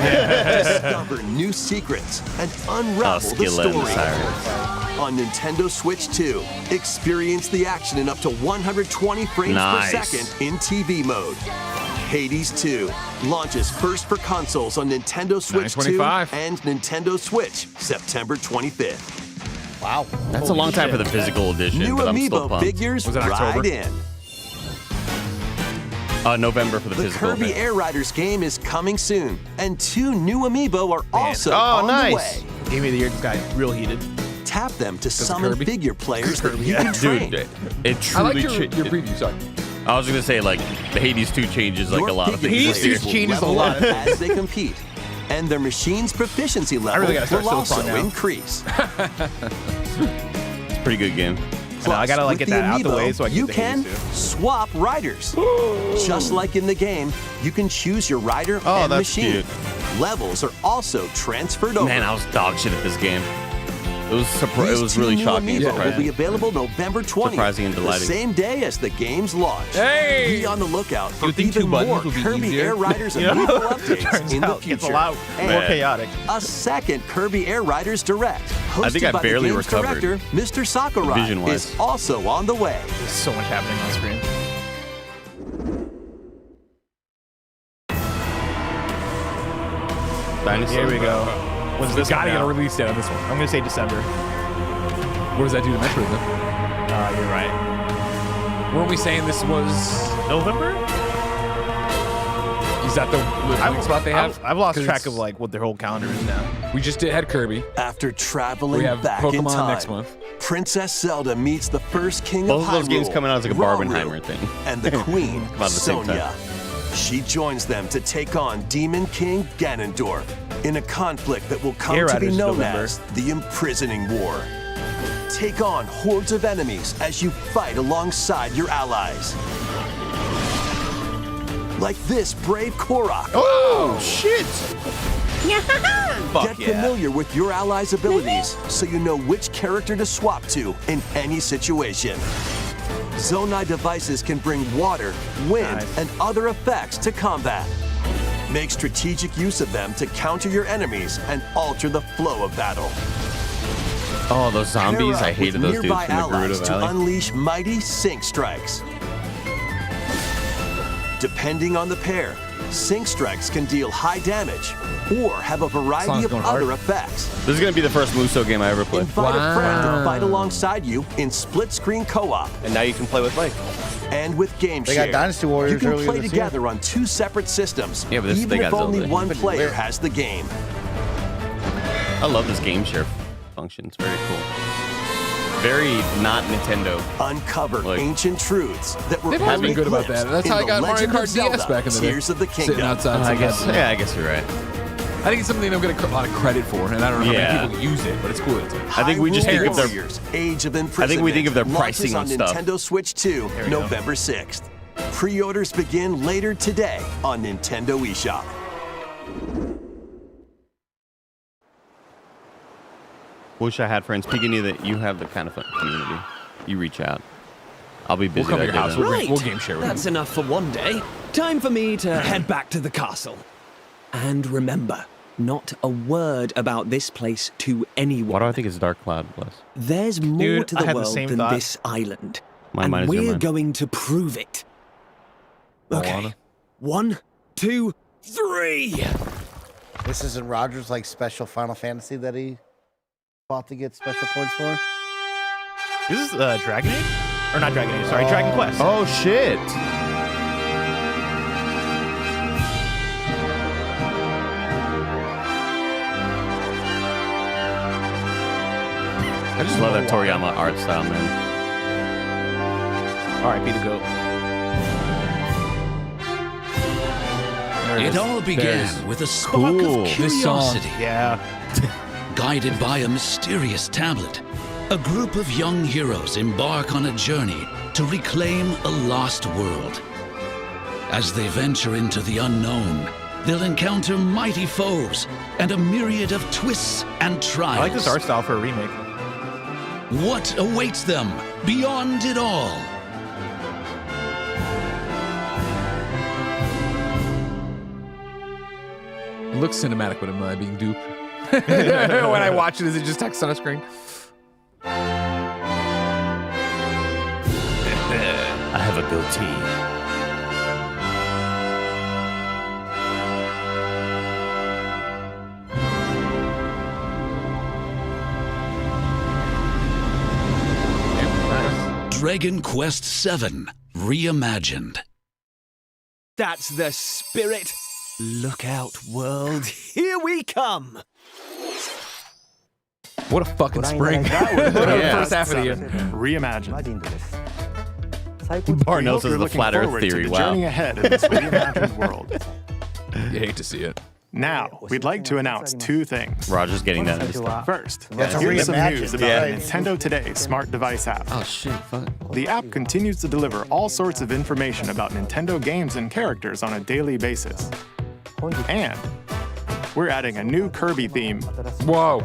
Discover new secrets and unravel the Skilla and story. Cyrus. On Nintendo Switch 2, experience the action in up to 120 frames Nice. per second in TV mode. Hades 2 launches first for consoles on Nintendo Switch 2 $9.25. and Nintendo Switch September 25th. Wow. That's a long time for the physical edition, New but I'm still Amiibo pumped. figures Was it October? right in. November for the The physical. Kirby Air Riders game is coming soon, and 2 new Amiibo are also Oh, on nice. the way. Game of the year just got real heated. Tap them to summon Kirby? figure players that you yeah. can train. Dude, it I truly like your cha- preview, sorry. I was gonna say like the Hades 2 changes like Your a lot of figure things. Hades this 2 year. players will changes a level lot up of as they compete, and their machine's proficiency level really gotta start will Silver Song also now. increase. It's a pretty good game. So I gotta like with get that out the amiibo, way so I can you get the can Hades too. swap riders. Just like in the game, you can choose your rider Oh, and that's machine. cute. Levels are also transferred over. Man, I was dog shit at this game. It was These it was two really new shocking. and amiibo will be surprising. available November 20th, Surprising and the delighting. same day as the game's launch. Hey! Be on the lookout for You think even two buttons more would be Kirby easier? Air Riders You know? amiibo updates Turns in the out future. it's a lot more And chaotic. a second Kirby Air Riders Direct, hosted I think I by barely the game's recovered, director, Mr. Sakurai, vision-wise. is also on the way. There's so much happening on screen. Dynasty. Here we go. When's this Gotta one get a out? release date on this one. I'm gonna say December. What does that do to Metroid then? You're right. Weren't we saying this was? November? Is that the link spot they have? I've lost 'Cause track of like what their whole calendar is now. We just had Kirby. After traveling We have back in Pokemon time, next month. Princess Zelda meets the first king Both of of those games Hyrule, coming out as like a Rauru, Barbenheimer thing. and the queen, About the same Sonia. time. She joins them to take on Demon King Ganondorf in a conflict that will come Air to be Riders known November. as the Imprisoning War. Take on hordes of enemies as you fight alongside your allies. Like this brave Korok. Oh shit! Get familiar with your allies' abilities so you know which character to swap to in any situation. Zonai devices can bring water, wind, Nice. and other effects to combat. Make strategic use of them to counter your enemies and alter the flow of battle. Oh, those zombies! Pair I up hated with those dudes nearby from the allies Gerudo to Valley. unleash mighty sync strikes. Depending on the pair, sync strikes can deal high damage or have a variety Song's of going other hard. effects. This is gonna be the first Muso game I ever played. Invite a friend to fight alongside you in split-screen co-op. And now you can play with Mike. And with Game They got Share, Dynasty Warriors you can earlier play this together on two separate systems, Yeah, but this- even they if got only Zelda. one Even player weird. has the game. I love this game share function. It's very cool. Very not Nintendo. Uncover Like- ancient truths that were They've always been only good about glimpsed that. That's in how I the got Mario Legend of Kart Zelda, DS back in the day. Tears of the Sitting Kingdom. outside. I some guess. goddamn- Yeah, I guess you're right. I think it's something they don't get a lot of credit for, and I don't know Yeah. how many people use it, but it's cool. It's I think we just think of their. Warriors, Age of I think we think of their Imprisonment pricing on launches stuff. Nintendo Switch 2, we go. November 6th. Pre-orders begin later today on Nintendo eShop. Wish I had friends. Speaking of that, you have the kind of fun community. You reach out. I'll be busy. We'll come to that your day house. then. We'll game share with That's you. enough for one day. Time for me to head back to the castle. And remember, not a word about this place to anyone. Why do I think it's Dark Cloud Plus? There's more Dude, to I the had the world same than thought. this island. My and mind is your we're mind. going to prove it. Okay. Moana. 1, 2, 3. This isn't Roger's like special Final Fantasy that he fought to get special points for. This is Dragon Age? Or not Dragon Age, sorry, Dragon Quest. Oh shit! I just love that Toriyama art style, man. R.I.P. the GOAT. There It is. all There it began is. with a spark Cool. of This song. curiosity. Yeah. Guided by a mysterious tablet, a group of young heroes embark on a journey to reclaim a lost world. As they venture into the unknown, they'll encounter mighty foes and a myriad of twists and trials. I like this art style for a remake. What awaits them beyond it all? It looks cinematic, but am I being duped? When I watch it, is it just text on a screen? I have a goatee. Dragon Quest VII Reimagined. That's the spirit. Look out, world. Here we come. What a fucking spring. Yeah. First half of the year. Reimagined. Barnell's is You're the looking flat Earth forward to theory. the Wow. journey ahead in this reimagined world. You hate to see it. Now, we'd like to announce 2 things. Roger's getting that. First, That's a here's some reimagine. news about Yeah. the Nintendo Today smart device app. Oh shit, fuck. The app continues to deliver all sorts of information about Nintendo games and characters on a daily basis. And we're adding a new Kirby theme. Whoa.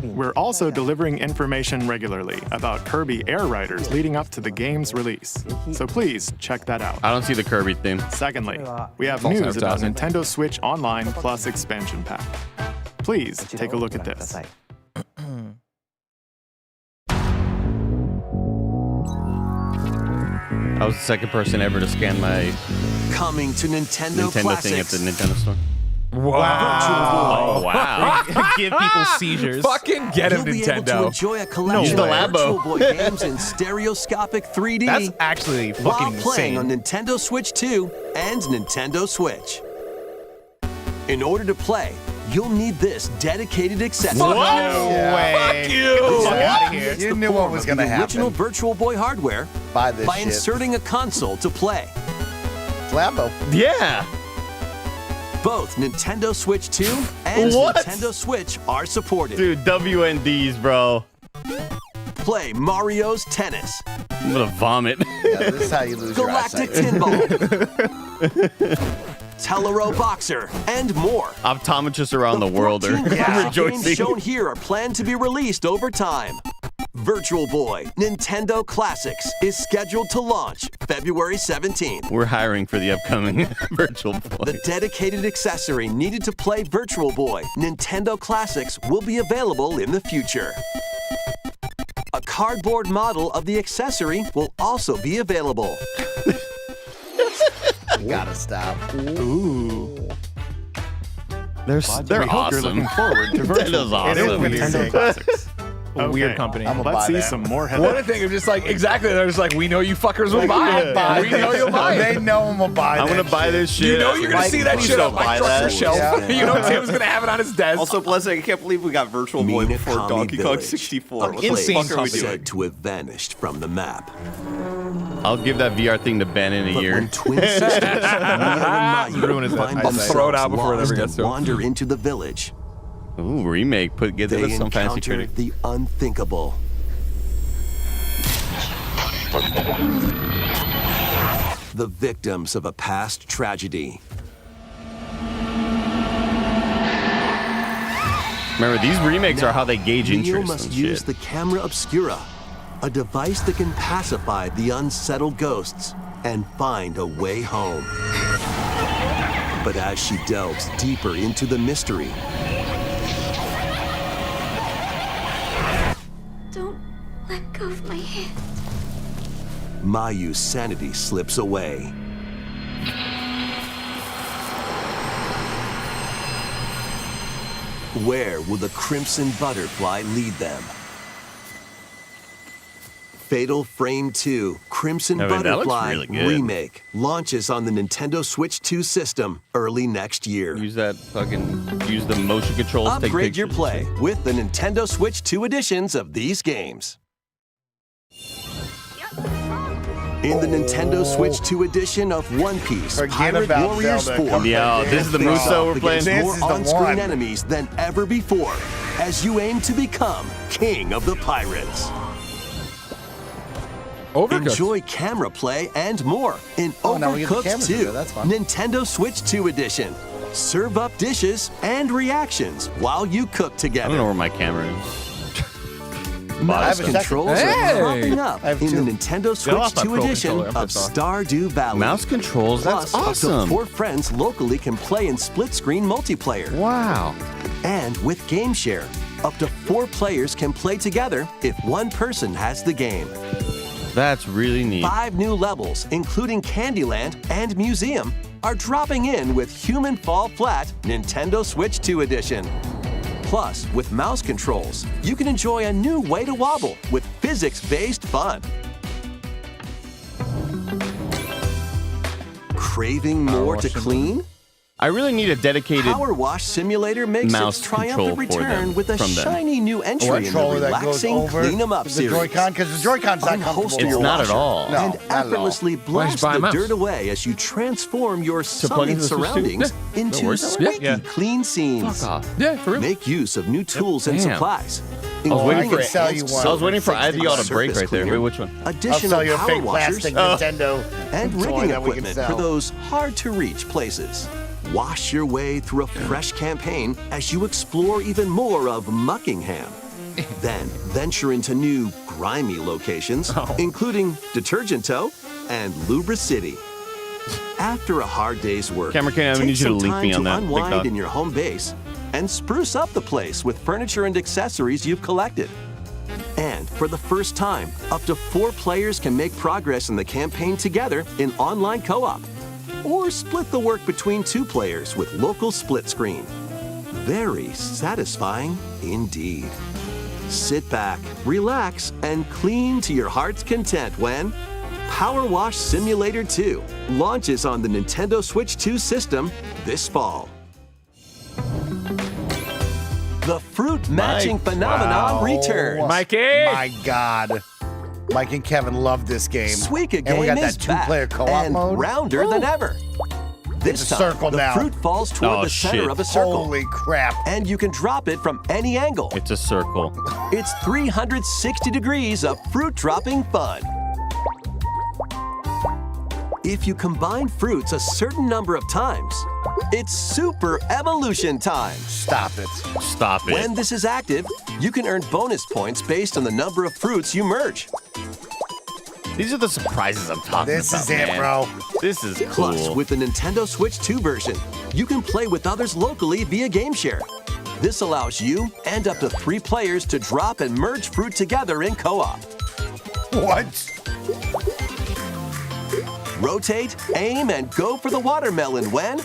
We're also delivering information regularly about Kirby Air Riders leading up to the game's release. So please check that out. I don't see the Kirby theme. Secondly, we have False news about advertising. Nintendo Switch Online Plus expansion pack. Please take a look at this. I was the second person ever to scan my Coming to Nintendo Nintendo Classics. thing at the Nintendo store. Wow. Oh wow. Give people seizures. Fucking get him, You'll be able to Nintendo. enjoy a collection No of way. Virtual Boy games in stereoscopic 3D That's actually while fucking playing insane. on Nintendo Switch 2 and Nintendo Switch. In order to play, you'll need this dedicated accessory. No way. Fuck you. Fuck outta here. You knew what was going to happen. Original Virtual Boy hardware Buy this by shit. inserting a console to play. Lambo. Yeah. Both Nintendo Switch 2 and What? Nintendo Switch are supported. Dude, WNDs, bro. Play Mario's Tennis, I'm gonna vomit. Yeah, this is how you lose your Galactic eyesight. Pinball, Telero Boxer, and more. Optometrists around the world are 14 classic rejoicing. games shown here are planned to be released over time. Virtual Boy Nintendo Classics is scheduled to launch February 17th. We're hiring for the upcoming Virtual Boy. The dedicated accessory needed to play Virtual Boy Nintendo Classics will be available in the future. A cardboard model of the accessory will also be available. Gotta stop. Ooh. They're We hope you're awesome. looking forward to Virtual Nintendo's Boy awesome. Nintendo Classics. Weird Okay, company. I'm gonna Let's buy see that. some more What a headlines. thing of just like, exactly. They're just like, we know you fuckers will buy it. Buy We know you'll buy They it. know I'm gonna buy I'm that gonna buy shit. this shit. You know you're gonna see that Please shit don't on my buy dresser that. shelf. Yeah. You know Tim's gonna have it on his desk. Also, Blessing, I can't believe we got Virtual Boy before Minakami Donkey Kong Village, 64. a What the place fuck are we doing? said to have vanished from the map. I'll give that VR thing to Ben in a But year. when twin sisters Mia and Mayu Ruin his find eyesight. I'll throw it out themselves before it ever lost gets and to him. wander into the village, Ooh, remake. Give they us some fancy encounter critic. the unthinkable. The victims of a past tragedy. Remember, these remakes are how they gauge Neo interest must and use shit. the camera obscura, a device that can pacify the unsettled ghosts and find a way home. But as she delves deeper into the mystery, Don't let go of my hand. Mayu's sanity slips away. Where will the Crimson Butterfly lead them? Fatal Frame 2 Crimson I mean, that looks Butterfly really good. Remake launches on the Nintendo Switch 2 system early next year. Use the motion controls. Take Upgrade your pictures. play with the Nintendo Switch 2 editions of these games. In the Nintendo Switch 2 edition of One Piece, Forget Pirate about Warriors Zelda. 4. Yo, this is the Muso we're playing. This More is the on-screen one. enemies than ever before as you aim to become King of the Pirates. Overcooked. Enjoy camera play and more in Oh, now we get the Overcooked camera to 2, do it. That's fun. Nintendo Switch 2 edition. Serve up dishes and reactions while you cook I together. don't know where my camera is. Mouse have a controls second. are Hey! popping up I have in two. the Nintendo Get off Switch my 2 Pro edition controller, I'm of pissed off. Stardew Valley. Mouse controls. That's Plus, up awesome. to 4 friends locally can play in split-screen multiplayer. Wow. And with Game Share, up to 4 players can play together if one person has the game. That's really neat. 5 new levels, including Candyland and Museum, are dropping in with Human Fall Flat Nintendo Switch 2 edition. Plus, with mouse controls, you can enjoy a new way to wobble with physics-based fun. Craving more to clean? I really need a dedicated Power Wash Simulator makes mouse its control triumphant for return them, with a from them. shiny new entry in the Controller that goes relaxing over Clean 'em Up the series. Joy-Con, because the Joy-Con's not comfortable. Unholster It's your not at washer all. No, and not at all. effortlessly Why don't you blast buy a the mouse? dirt away as you transform your plug into sullied the Switch 2? surroundings Yeah. into That works? squeaky Yeah. clean scenes. Fuck off. Yeah, for real. Make use of new tools and Damn. supplies. I was waiting I for can sell you one. I was waiting for $60 Ivy to break right there. Wait, which one? I'll Additional sell you a power fake washers plastic Nintendo and toy rigging that we can equipment sell. for those hard-to-reach places. Wash your way through a fresh campaign as you explore even more of Muckingham. Then venture into new, grimy locations, including Detergent Toe and Lubra City. After a hard day's work, Camera King, I take need you to some link time me on to that, big unwind dog. in your home base and spruce up the place with furniture and accessories you've collected. And for the first time, up to 4 players can make progress in the campaign together in online co-op. Or split the work between 2 players with local split screen. Very satisfying indeed. Sit back, relax, and clean to your heart's content when Power Wash Simulator 2 launches on the Nintendo Switch 2 system this fall. The fruit matching phenomenon returns. Mikey! My God. Mike and Kevin love this game. Suika And we game got is that 2-player back co-op and mode. rounder than ever. This It's a time, circle the now. fruit falls toward Oh, the center shit. of a circle. Holy crap. And you can drop it from any angle. It's a circle. It's 360 degrees of fruit dropping fun. If you combine fruits a certain number of times, it's super evolution time. Stop it. Stop it. When this is active, you can earn bonus points based on the number of fruits you merge. These are the surprises I'm talking This about, is it, man. bro. This is cool. Plus, with the Nintendo Switch 2 version, you can play with others locally via GameShare. This allows you and up to 3 players to drop and merge fruit together in co-op. What? Rotate, aim, and go for the watermelon when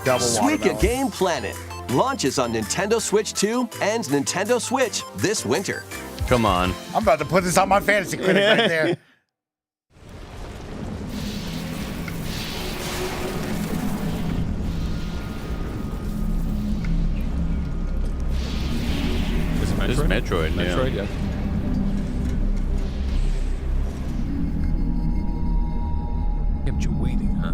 Double Suika watermelon. Game Planet launches on Nintendo Switch 2 and Nintendo Switch this winter. Come on. I'm about to put this on my fantasy critic right there. Is it This is Metroid, yeah. Metroid, yeah. Kept you waiting, huh?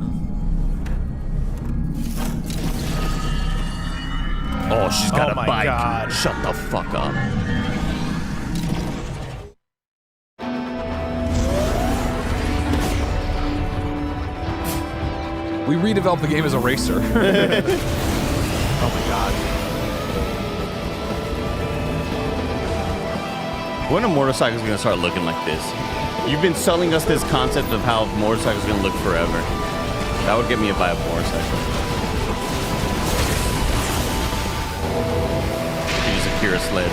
Oh, she's got Oh a my bike. God. Shut the fuck up. We redeveloped the game as a racer. Oh my God. When are motorcycles gonna start looking like this? You've been selling us this concept of how motorcycles are gonna look forever. That would get me to buy a motorcycle. Use a Kira sled.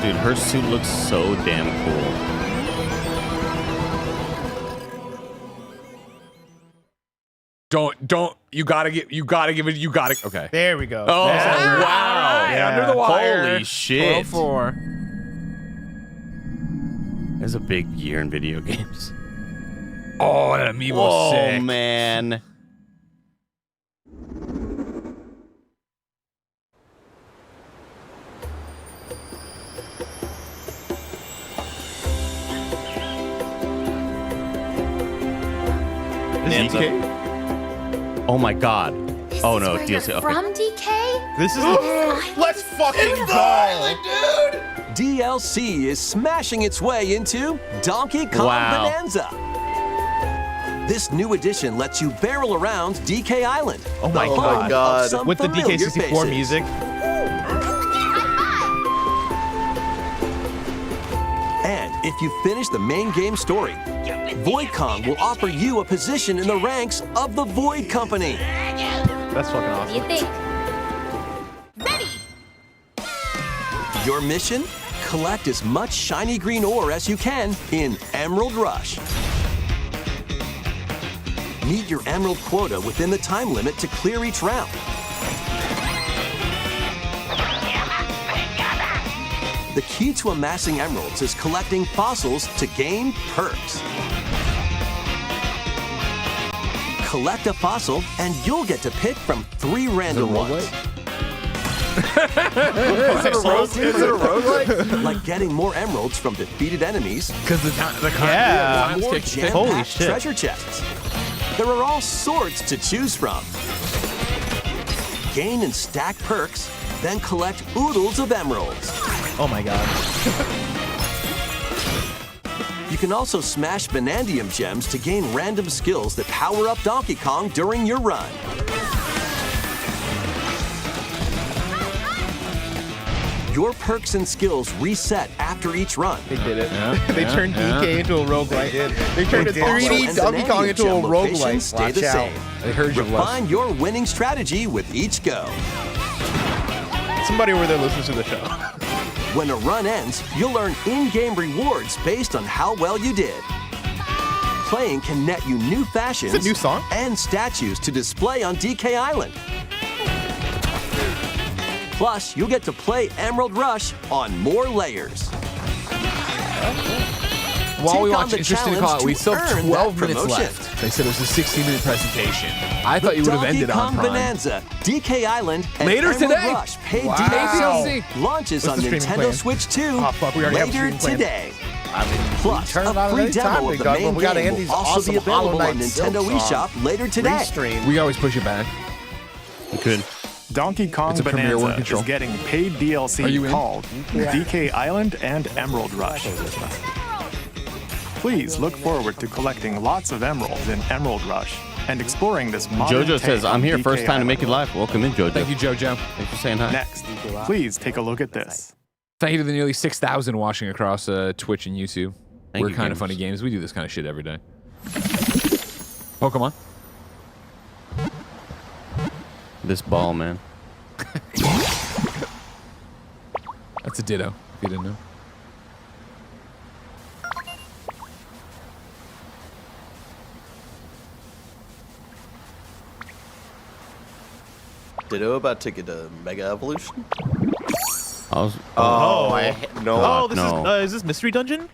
Dude, her suit looks so damn cool. You gotta give it, okay. There we go. Oh, Yeah. wow. Yeah. Under the wire. Holy shit. 404. It's a big year in video games. Oh, that amiibo's Oh, sick. man. DK? Oh my god. Oh no, DLC. Okay. From DK? This is let's fucking go. DLC is smashing its way into Donkey Kong Wow. Bonanza. This new edition lets you barrel around DK Island. Oh my the home God. of some With the familiar DK64 faces. music. And if you finish the main game story, Void Kong will offer you a position in the ranks of the Void Company. That's fucking What do you awesome. think? Your mission? Collect as much shiny green ore as you can in Emerald Rush. Meet your emerald quota within the time limit to clear each round. The key to amassing emeralds is collecting fossils to gain perks. Collect a fossil and you'll get to pick from 3 random ones. Is it a roguelike? Like getting more emeralds from defeated enemies. Because the Yeah. Or Holy jam-packed shit. treasure chests. There are all sorts to choose from. Gain and stack perks, then collect oodles of emeralds. Oh my god. You can also smash Vanadium gems to gain random skills that power up Donkey Kong during your run. Your perks and skills reset after each run. They did it. They turned DK into a roguelike. They turned a 3D And Donkey Kong Vanadium into a gem locations roguelike. stay the Watch out. same. I heard your Refine your winning strategy with each go. Somebody over there listens to the show. When a run ends, you'll earn in-game rewards based on how well you did. Playing can net you new fashions It's a new song? and statues to display on DK Island. Plus, you'll get to play Emerald Rush on more layers. While we Take on watch the Interesting challenge Call, we to still have earn 12 that minutes promotion. left. They said it was a 60-minute presentation. I thought you would have Donkey ended Kong on Prime. Bonanza, DK Island, and Later Emerald today. Rush paid Wow. DLC launches What's on the streaming Nintendo plan? Switch 2 Oh, fuck, we already have a later streaming plan. today. I mean, Plus, turn it on a free any time demo we of the got, main but we got game Andy's will also be awesome Hollow available on Knight Nintendo Silk eShop song. later today. Restream. We always push it back. You could. Donkey Kong It's a Premiere One Bonanza control. is getting paid Are you DLC in? called DK Island and Emerald Rush. Please look forward to collecting lots of emeralds in Emerald Rush and exploring this modern Jojo take says, I'm on here, DK first time to Island. make it live. Welcome in, Jojo. Thank you, JoJo. Thanks for saying hi. Next, please take a look at this. Thank you to the nearly 6,000 watching across Twitch and YouTube. Thank We're you, kind of gamers. funny games. We do this kind of shit every day. Pokemon. This ball, man. That's a Ditto, if you didn't know. Ditto about to get a Mega Evolution? I was, Oh, this no. is this Mystery Dungeon?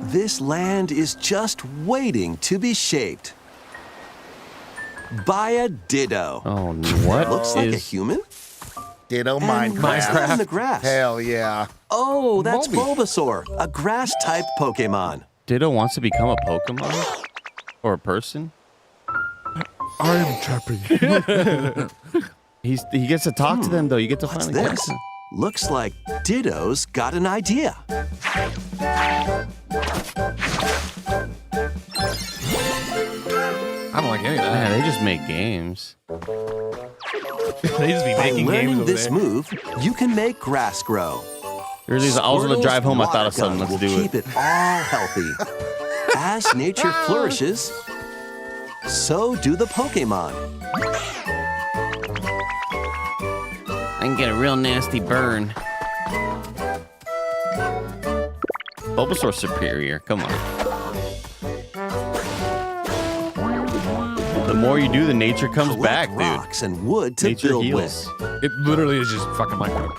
This land is just waiting to be shaped by a Ditto. Oh, what Looks like a is... human. Ditto And what's that in the Minecraft. grass? Hell yeah. Oh, that's Bulby. Bulbasaur, a grass-type Pokemon. Ditto wants to become a Pokemon? Or a person? I'm Chappie. He gets to talk to them, though. You get to What's finally talk this? to them. Looks like Ditto's got an idea. I don't like any of that. Man, they just make games. They just be By making games learning over this there. move, you can make grass grow. I was on the drive home. I thought of something. Water gun Let's will do keep it. it all healthy. As nature flourishes, so do the Pokemon. I can get a real nasty burn. Bulbasaur's superior. Come on. The more you do, the nature comes Collect back, dude. rocks and wood to Nature build heals. with. It literally is just fucking Minecraft.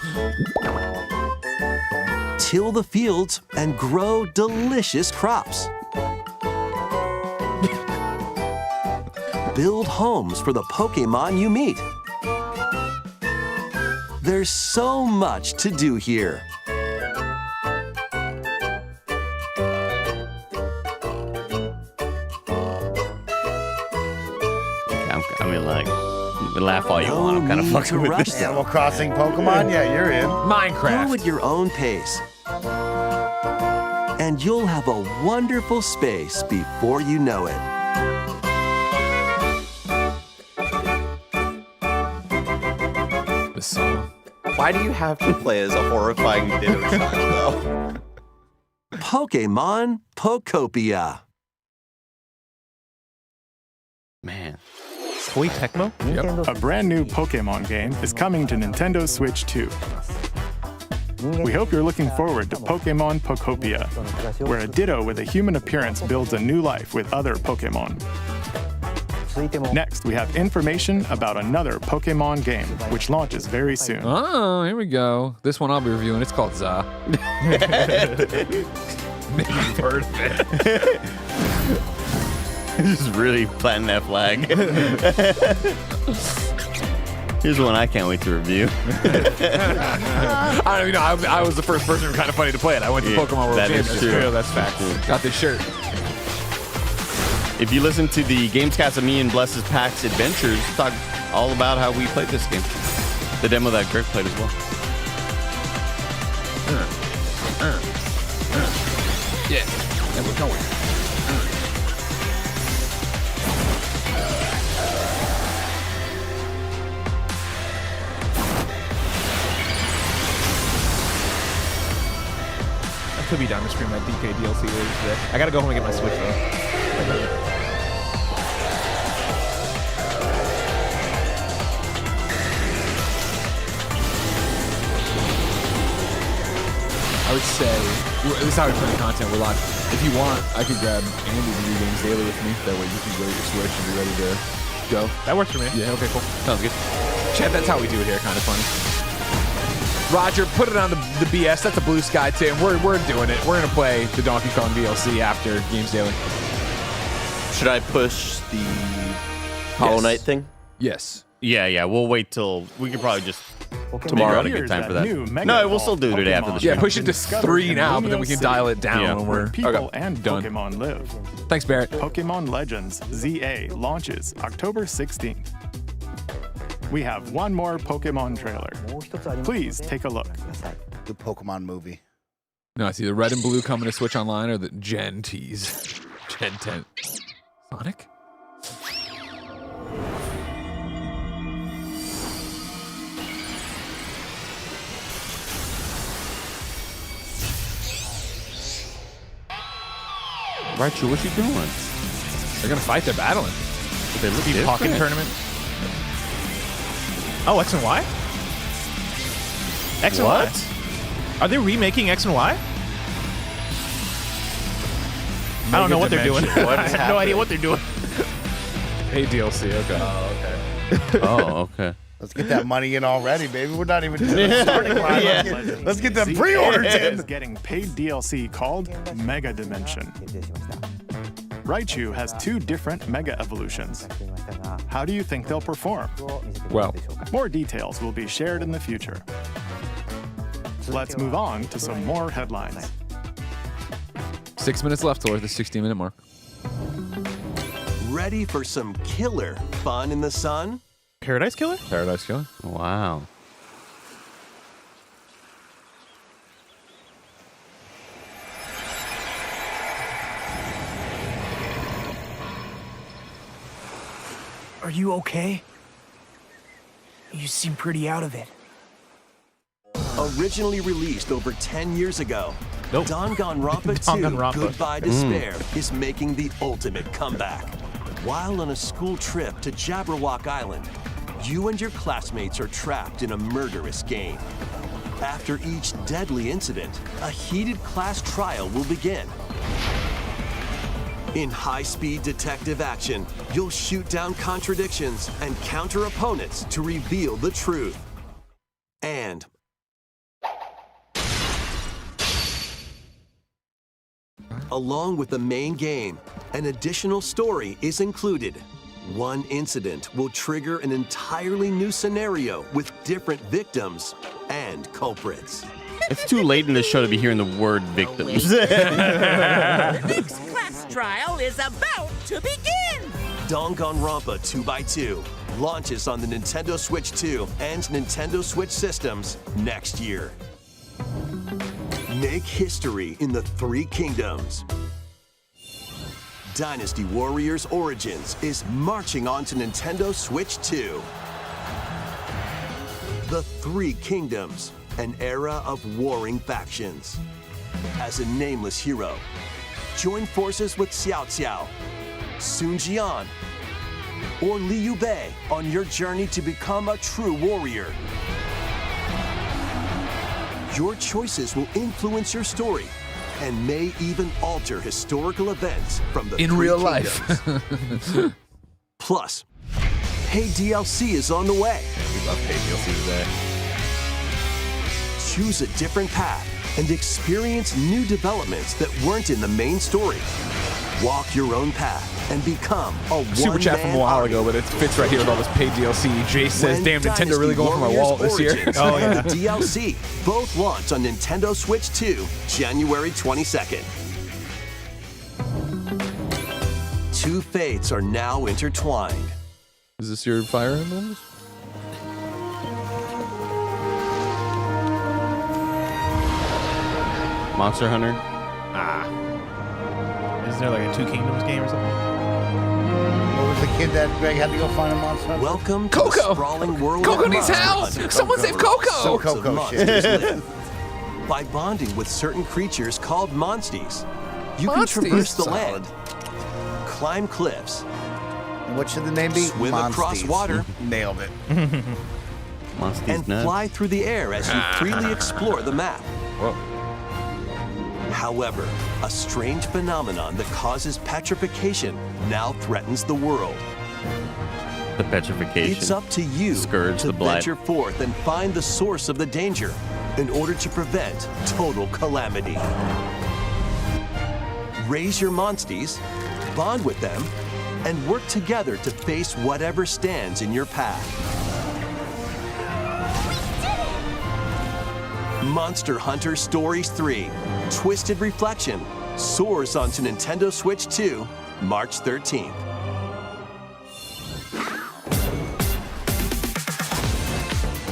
Till the fields and grow delicious crops. Build homes for the Pokemon you meet. There's so much to do here. I mean, like, laugh all you No want. I'm kind of need fucking to with rush this. them. Animal Crossing Pokemon? Yeah, you're in. Go Minecraft. at your own pace. And you'll have a wonderful space before you know it. This song. Why do you have to play as a horrifying Ditto child, though? Pokemon Pokopia. Man. Toy Tecmo? Yep. A brand new Pokemon game is coming to Nintendo Switch 2. We hope you're looking forward to Pokemon Pokopia, where a Ditto with a human appearance builds a new life with other Pokemon. Next, we have information about another Pokemon game, which launches very soon. Oh, here we go. This one I'll be reviewing. It's called Za. Maybe you've heard of it. Just really planting that flag. Here's one I can't wait to review. I don't even know. I was the first person who kind of funny to play it. I went to Pokemon World that is Championships. true. That's fact. Got this shirt. If you listen to the Gamescast of me and Bless's PAX Adventures, talk all about how we played this game. The demo that Greg played as well. Yeah, and we're going. I could be down to stream that DK DLC later today. I gotta go home and get my Switch though. I would say, this is how we play the content. We're live. If you want, I could grab Andy to do Games Daily with me. That way you can go to your Switch and be ready to go. That works for me. Yeah, okay, cool. Sounds good. Chat, that's how we do it here. Kind of funny. Roger, put it on the BS. That's a blue sky, too. We're doing it. We're going to play the Donkey Kong DLC after Games Daily. Should I push the Hollow Knight thing? Yes. Yeah. We'll wait till we can probably just Tomorrow. figure out a good time for that. Mega No, we'll Evolved still do it today after the Pokemon show. Yeah, push it to discovered 3 in now, but then Lumio we can City, dial it down when where we're people and done. Pokemon live. Thanks, Barrett. Pokemon Legends ZA launches October 16th. We have one more Pokemon trailer. Please take a look. The Pokemon movie. No, it's either red and blue coming to Switch Online or the Gen T's. Gen 10. Sonic? Raichu, what you doing? They're going to fight. They're battling. They look Deep Pocket different. Tournament. Oh, X and Y? X and What? Y? Are they remaking X and Y? I don't know what they're doing. Dimension. What I is have no idea what they're doing. Hey, DLC. Okay. Oh, okay. Let's get that money in already, baby. We're not even to the starting line. Let's get them pre-orders ZA in. is getting paid DLC called Mega Dimension. Raichu has 2 different Mega Evolutions. How do you think they'll perform? Well, More details will be shared in the future. Let's move on to some more headlines. 6 minutes left toward the 60-minute mark. Ready for some killer fun in the sun? Paradise Killer? Paradise Killer. Wow. Are you okay? You seem pretty out of it. Originally released over 10 years ago, Nope. Danganronpa 2 Danganronpa. Goodbye Despair is making the ultimate comeback. While on a school trip to Jabberwock Island, you and your classmates are trapped in a murderous game. After each deadly incident, a heated class trial will begin. In high-speed detective action, you'll shoot down contradictions and counter opponents to reveal the truth. And along with the main game, an additional story is included. One incident will trigger an entirely new scenario with different victims and culprits. It's too late in this show to be hearing the word victims. The next class trial is about to begin! Danganronpa 2x2 launches on the Nintendo Switch 2 and Nintendo Switch systems next year. Make history in the 3 kingdoms. Dynasty Warriors Origins is marching on to Nintendo Switch 2. The 3 Kingdoms, an era of warring factions. As a nameless hero, join forces with Xiao Xiao, Sun Jian, or Liu Bei on your journey to become a true warrior. Your choices will influence your story and may even alter historical events from the In Three real life. Kingdoms. Plus, paid DLC is on the way. We love paid DLC today. Choose a different path and experience new developments that weren't in the main story. Walk your own path and become a Super chat from a while ago, but it fits right here with all this paid DLC. Jace says, "Damn, Nintendo really going for my wallet this year." Oh yeah. DLC both launch on Nintendo Switch 2, January 22nd. Two fates are now intertwined. Is this your Fire Emblems? Monster Hunter. Is there like a Two Kingdoms game or something? What was the kid that Greg had to go find a monster? Hunter? Welcome to Coco. the sprawling world Coco of needs Monster help. Hunter. Someone save Coco. So Sorts of Coco monsters shit. live. By bonding with certain creatures called monsties, you can Monsties. traverse the Solid. land, climb cliffs, And what should the name be? swim across Monsties. water, Nailed it. Monsters and nuts. fly through the air as you freely explore the map. Whoa. However, a strange phenomenon that causes petrification now threatens the world. The petrification. It's up to you Scourge to the blight. venture forth and find the source of the danger in order to prevent total calamity. Raise your monsties, bond with them, and work together to face whatever stands in your path. Monster Hunter Stories 3, Twisted Reflection, soars onto Nintendo Switch 2, March 13th.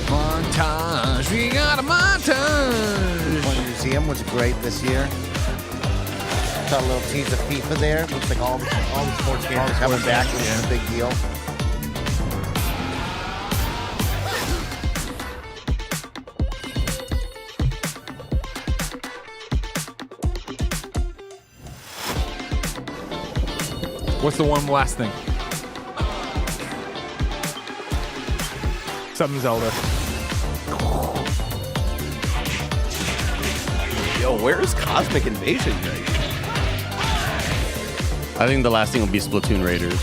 Montage. We got a montage. One Museum was great this year. Saw a little tease of FIFA there. Looks like all the sports games are coming back, which is a big deal. What's the one last thing? Something Zelda. Yo, where is Cosmic Invasion? I think the last thing will be Splatoon Raiders.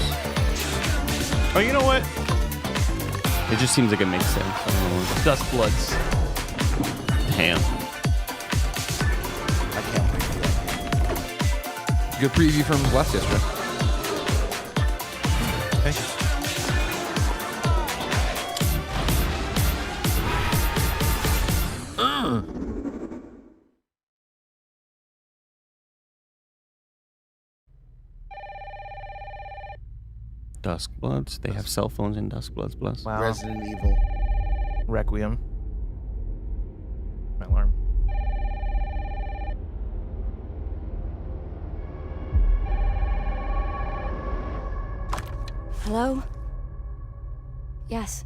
Oh, you know what? It just seems like it makes sense. I don't know. Dust Bloods. Damn. Good preview from Blast yesterday. Duskbloods. They have cell phones in Duskbloods. Bless. Wow. Resident Evil. Requiem. My alarm. Hello? Yes.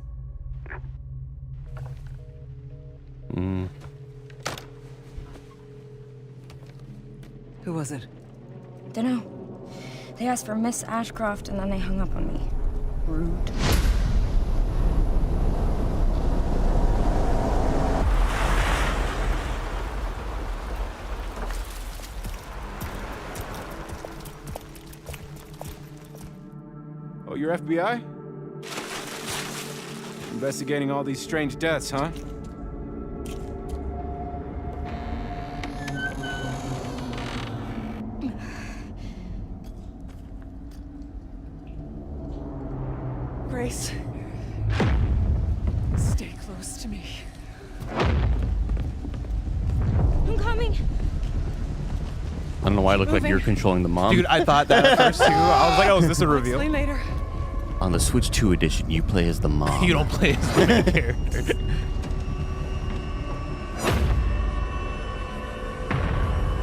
Mm. Who was it? Dunno. They asked for Miss Ashcroft and then they hung up on me. Rude. Oh, you're FBI? Investigating all these strange deaths, huh? Grace. Stay close to me. I'm coming. I don't know why I look like you're controlling the mom. Dude, I thought that at first too. I was like, oh, is this a reveal? Explain later. On the Switch 2 edition, you play as the mom. You don't play as the main character.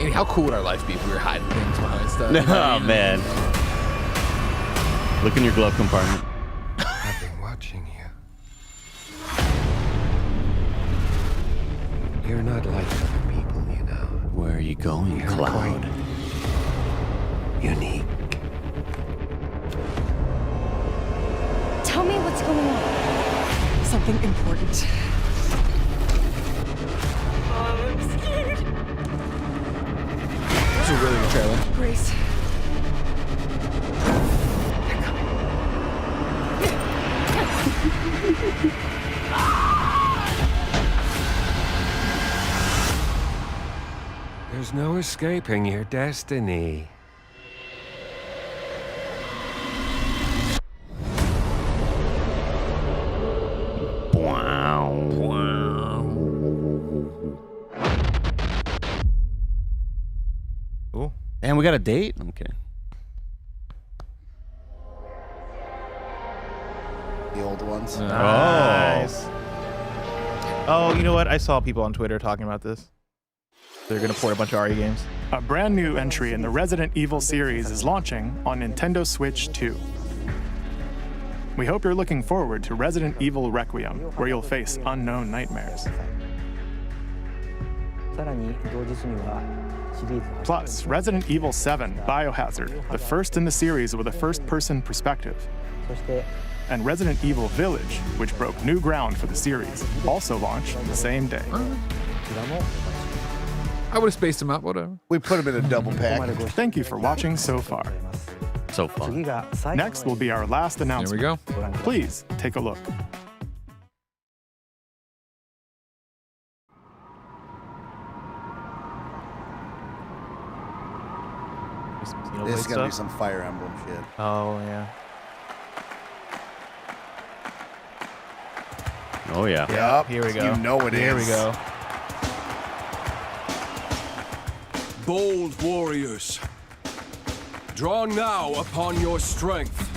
Andy, how cool would our life be if we were hiding things behind stuff? Oh, man. Look in your glove compartment. I've been watching you. You're not like other people, you know. Where are you going, You're Cloud? quite unique. What's going on? Something important. I'm scared. This is a really good trailer. Grace. There's no escaping your destiny. Cool. And we got a date? Okay. The old ones. Nice. Oh, you know what? I saw people on Twitter talking about this. They're going to port a bunch of RE games. A brand new entry in the Resident Evil series is launching on Nintendo Switch 2. We hope you're looking forward to Resident Evil Requiem, where you'll face unknown nightmares. Plus, Resident Evil 7 Biohazard, the first in the series with a first-person perspective. And Resident Evil Village, which broke new ground for the series, also launched the same day. I would have spaced them out, whatever. We put them in a double pack. Thank you for watching so far. So far. Next will be our last announcement. There we go. Please take a look. This is going to be some Fire Emblem shit. Oh, yeah. Oh, yeah. Yep. Here we go. You know it is. Here we go. Bold warriors, draw now upon your strength.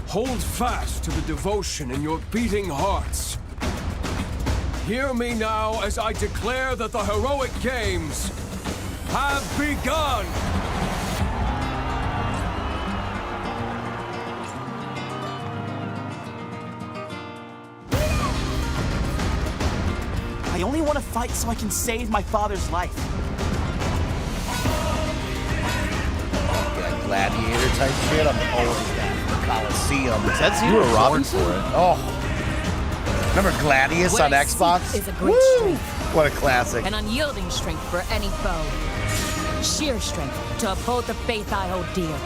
Hold fast to the devotion in your beating hearts. Hear me now as I declare that the heroic games have begun! I only want to fight so I can save my father's life. Yeah, gladiator type shit. I'm always down for Coliseum. You were robbing for it. Oh. Remember Gladius on Xbox? Is a great strength. What a classic. An unyielding strength for any foe. Sheer strength to uphold the faith I hold dear.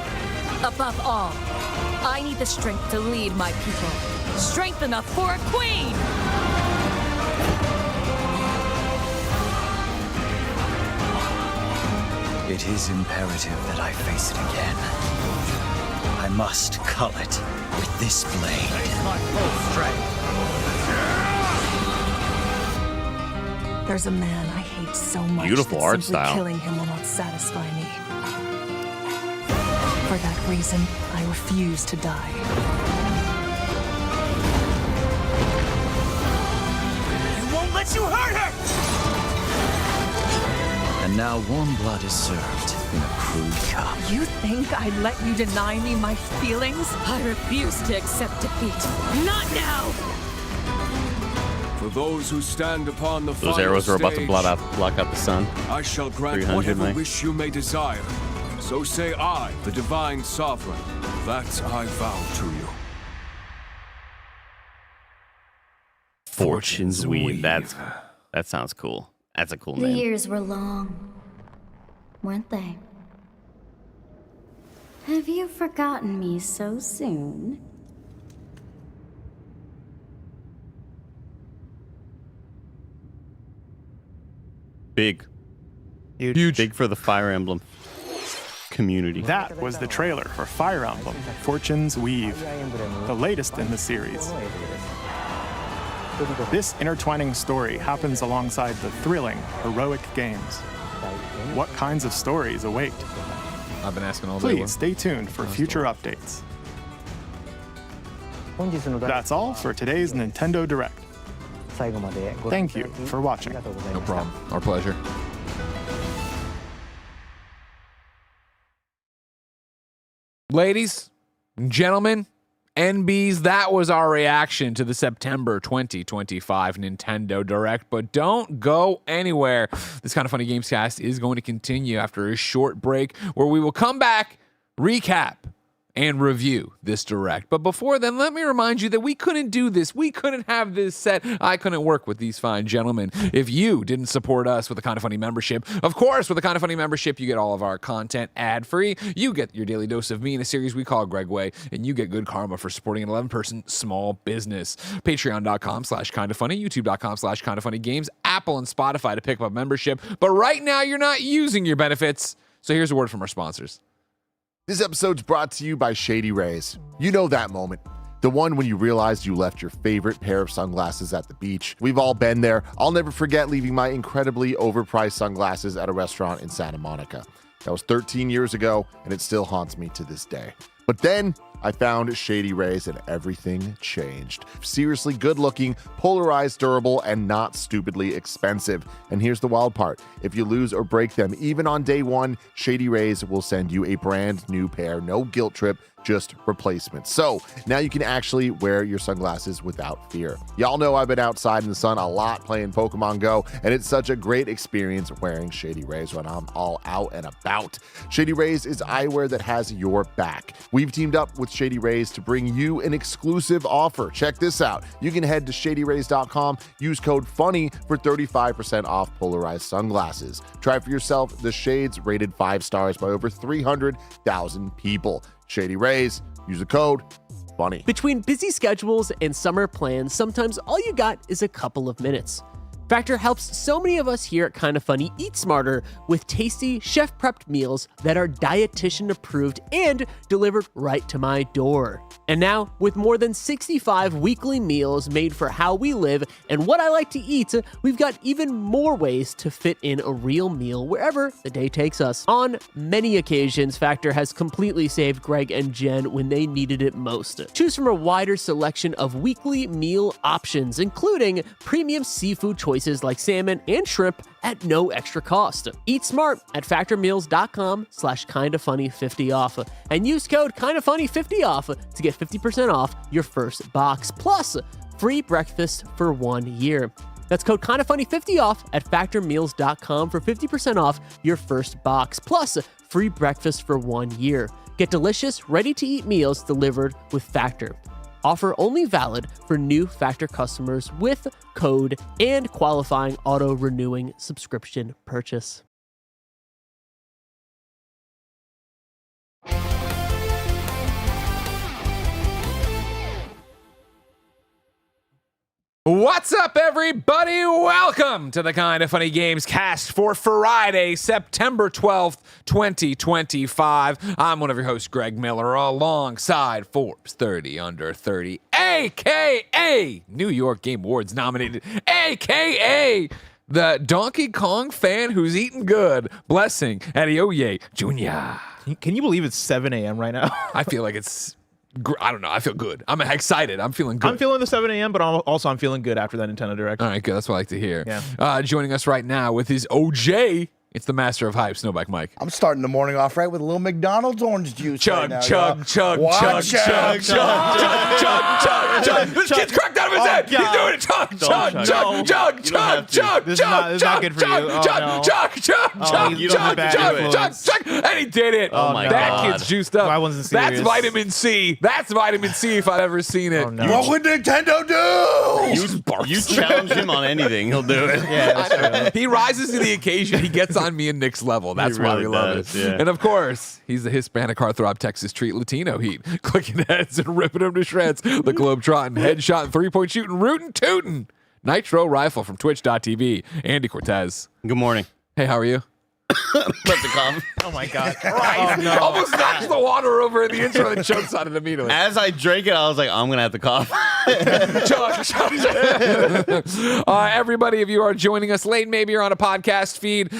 Above all, I need the strength to lead my people. Strength enough for a queen! It is imperative that I face it again. I must cull it with this blade. My full strength. There's a man I hate so much Beautiful that art simply style. killing him will not satisfy me. For that reason, I refuse to die. I won't let you hurt her! And now warm blood is served in a crude cup. You think I'd let you deny me my feelings? I refuse to accept defeat. Not now! For those who stand upon the Those final arrows are about to stage, block out the sun. I shall grant 300 whatever Mike. wish you may desire. So say I, the divine sovereign, that I vow to you. Fortune's Weave. That sounds cool. That's a cool The name. years were long, weren't they? Have you forgotten me so soon? Big. Huge. Big for the Fire Emblem community. That was the trailer for Fire Emblem Fortune's Weave, the latest in the series. This intertwining story happens alongside the thrilling, heroic games. What kinds of stories await? I've been asking all day. Please stay tuned for future updates. That's all for today's Nintendo Direct. Thank you for watching. No problem. Our pleasure. Ladies and gentlemen, NBs, that was our reaction to the September 2025 Nintendo Direct. But don't go anywhere. This Kind of Funny Gamescast is going to continue after a short break where we will come back, recap, and review this direct. But before then, let me remind you that we couldn't do this. We couldn't have this set. I couldn't work with these fine gentlemen if you didn't support us with a Kinda Funny membership. Of course, with a Kinda Funny membership, you get all of our content ad-free. You get your daily dose of me in a series we call Greg Way, and you get good karma for supporting an 11-person small business. Patreon.com/kindafunny, YouTube.com/kindafunnygames, Apple and Spotify to pick up a membership. But right now, you're not using your benefits. So here's a word from our sponsors. This episode's brought to you by Shady Rays. You know that moment. The one when you realized you left your favorite pair of sunglasses at the beach. We've all been there. I'll never forget leaving my incredibly overpriced sunglasses at a restaurant in Santa Monica. That was 13 years ago, and it still haunts me to this day. But then I found Shady Rays and everything changed. Seriously good looking, polarized, durable, and not stupidly expensive. And here's the wild part. If you lose or break them, even on day one, Shady Rays will send you a brand new pair. No guilt trip, just replacements. So now you can actually wear your sunglasses without fear. Y'all know I've been outside in the sun a lot playing Pokemon Go, and it's such a great experience wearing Shady Rays when I'm all out and about. Shady Rays is eyewear that has your back. We've teamed up with Shady Rays to bring you an exclusive offer. Check this out. You can head to shadyrays.com, use code FUNNY for 35% off polarized sunglasses. Try for yourself the shades rated 5 stars by over 300,000 people. Shady Rays, use the code FUNNY. Between busy schedules and summer plans, sometimes all you got is a couple of minutes. Factor helps so many of us here at Kinda Funny eat smarter with tasty, chef-prepped meals that are dietitian-approved and delivered right to my door. And now, with more than 65 weekly meals made for how we live and what I like to eat, we've got even more ways to fit in a real meal wherever the day takes us. On many occasions, Factor has completely saved Greg and Jen when they needed it most. Choose from a wider selection of weekly meal options, including premium seafood choices like salmon and shrimp at no extra cost. Eat smart at factormeals.com/kindafunny50 off and use code kindafunny50 off to get 50% off your first box, plus free breakfast for 1 year. That's code kindafunny50 off at factormeals.com for 50% off your first box, plus free breakfast for 1 year. Get delicious, ready-to-eat meals delivered with Factor. Offer only valid for new Factor customers with code and qualifying auto-renewing subscription purchase. What's up, everybody? Welcome to the Kinda Funny Gamescast for Friday, September 12th, 2025. I'm one of your hosts, Greg Miller, alongside Forbes 30 Under 30, a.k.a. New York Game Awards nominated, a.k.a. the Donkey Kong fan who's eating good, Blessing Adeoye Jr. Can you believe it's 7 a.m. right now? I feel like it's... I don't know. I feel good. I'm excited. I'm feeling good. I'm feeling the 7 a.m., but I'm feeling good after that Nintendo Direct. All right, good. That's what I like to hear. Yeah. Joining us right now with his OJ, it's the master of hype, Snowback Mike. I'm starting the morning off right with a little McDonald's orange juice. Chug, right now, chug, y'all. chug, Watch chug, out. chug, chug, chug, chug, chug. This kid's cracked out of his head. He's doing it. Chug, chug, chug, chug, chug, chug, This is not good for you. chug, chug, chug. And he did it. Oh my that God. kid's juiced up. I wasn't serious. That's vitamin C. That's vitamin C if I've ever seen it. Oh, no. What would Nintendo do? You challenge him on anything, he'll do it. Yeah, that's true. He rises to the occasion. He gets on me and Nick's level. That's why we love it. Yeah. And of course, he's the Hispanic heartthrob Texas treat Latino heat, clicking heads and ripping them to shreds. The globe-trotting, headshot and three-point shooting, rootin' tootin'. Nitro Rifle from Twitch.tv. Andy Cortez. Good morning. Hey, how are you? Let the cough. Oh my God. Right. Oh, no. Almost knocks the water over in the intro and chokes on it immediately. As I drank it, I was like, I'm going to have to cough. Everybody, if you are joining us late, maybe you're on a podcast feed.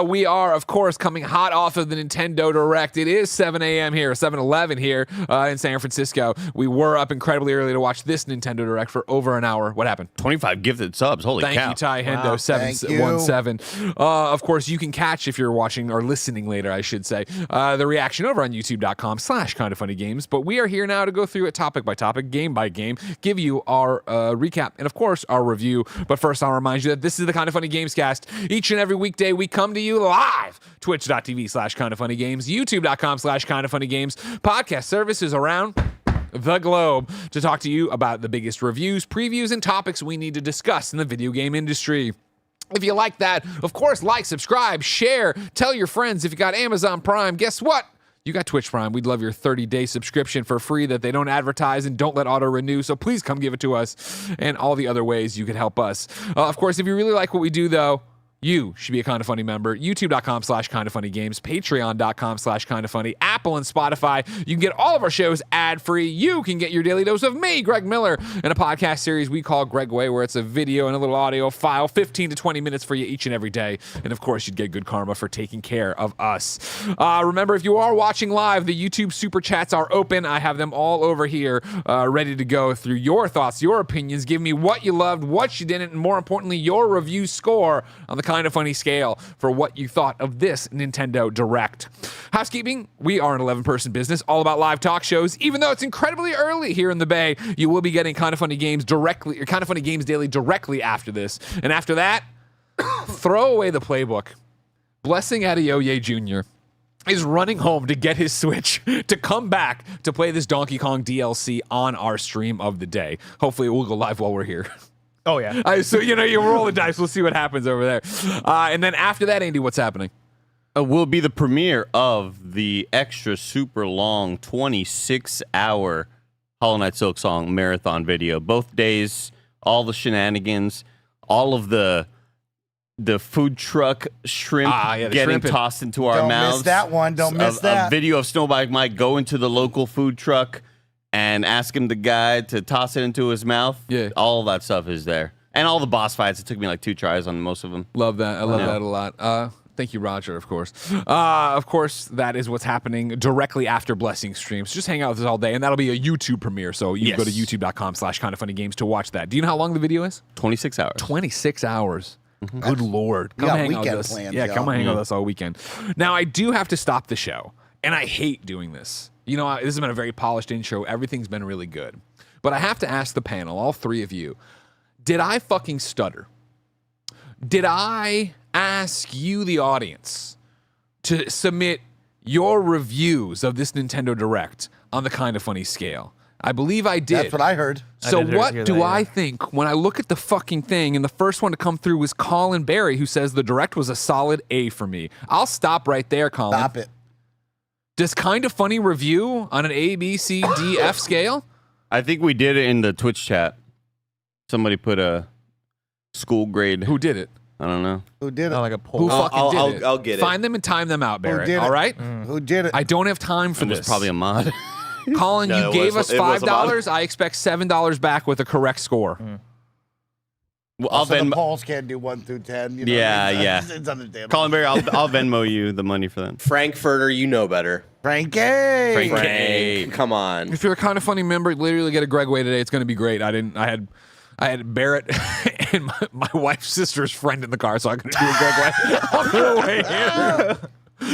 We are, of course, coming hot off of the Nintendo Direct. It is 7 a.m. here, 7:11 here in San Francisco. We were up incredibly early to watch this Nintendo Direct for over an hour. What happened? 25 gifted subs. Holy Thank cow. you, Ty Hendo, Wow, 717. Of course, you can catch, if you're you're watching or listening later, I should say, the reaction over on youtube.com/kindafunnygames. But we are here now to go through it topic by topic, game by game, give you our recap and, of course, our review. But first, I'll remind you that this is the Kinda Funny Gamescast. Each and every weekday, we come to you live. Twitch.tv/kindafunnygames, youtube.com/kindafunnygames, podcast services around the globe to talk to you about the biggest reviews, previews, and topics we need to discuss in the video game industry. If you like that, of course, like, subscribe, share, tell your friends. If you got Amazon Prime, guess what? You got Twitch Prime. We'd love your 30-day subscription for free that they don't advertise and don't let auto-renew, so please come give it to us, and all the other ways you can help us. Of course, if you really like what we do, though, you should be a Kinda Funny member. YouTube.com/KindaFunnyGames, Patreon.com/KindaFunny, Apple and Spotify. You can get all of our shows ad-free. You can get your daily dose of me, Greg Miller, and a podcast series we call Greg Way, where it's a video and a little audio file, 15 to 20 minutes for you each and every day. And of course, you'd get good karma for taking care of us. Remember, if you are watching live, the YouTube Super Chats are open. I have them all over here ready to go through your thoughts, your opinions. Give me what you loved, what you didn't, and more importantly, your review score on the Kinda Funny scale for what you thought of this Nintendo Direct. Housekeeping, we are an 11-person business all about live talk shows. Even though it's incredibly early here in the Bay, you will be getting Kinda Funny Games directly, or Kinda Funny Games Daily directly after this. And after that, throw away the playbook. Blessing Adeoye Jr. is running home to get his Switch to come back to play this Donkey Kong DLC on our stream of the day. Hopefully it will go live while we're here. Oh, yeah. So, you roll the dice. We'll see what happens over there. And then after that, Andy, what's happening? Will be the premiere of the extra super long 26-hour Hollow Knight Silk Song marathon video. Both days, all the shenanigans, all of the food truck shrimp getting tossed into our mouths. Don't miss that one. Don't miss that. A video of Snowbike Mike going to the local food truck and asking the guy to toss it into his mouth. Yeah. All that stuff is there. And all the boss fights. It took me like 2 tries on most of them. Love that. I love that a lot. Thank you, Roger, of course. Of course, that is what's happening directly after Blessing streams. Just hang out with us all day, and that'll be a YouTube premiere. So you go to youtube.com/KindaFunnyGames to watch that. Do you know how long the video is? 26 hours. 26 hours. Mm-hmm. Good Lord. Come hang out with us. Plans, come hang out with us all weekend. Now, I do have to stop the show, and I hate doing this. This has been a very polished intro. Everything's been really good. But I have to ask the panel, all three of you, did I fucking stutter? Did I ask you, the audience, to submit your reviews of this Nintendo Direct on the Kinda Funny scale? I believe I did. That's what I heard. So what do I think when I look at the fucking thing, and the first one to come through was Colin Berry, who says the Direct was a solid A for me. I'll stop right there, Colin. Stop it. Does Kinda Funny review on an A, B, C, D, F scale? I think we did it in the Twitch chat. Somebody put a school grade. Who did it? I don't know. Who did it? Like a poll. Who fucking did it? I'll get it. Find them and time them out, Barrett. did it? All right? Who did it? I don't have time for It was this. probably a mod. Colin, No, you it gave was- us it was a mod. $5. I expect $7 back with a correct score. Well, Also, the polls can't do 1 through 10. Yeah. It's understandable. Colin Berry, I'll Venmo you the money for that. Frankfurter, you know better. Frankie. Frank, come on. If you're a Kinda Funny member, literally get a Greg Way today. It's going to be great. I had Barrett and my wife's sister's friend in the car, so I could do a Greg Way on the way here.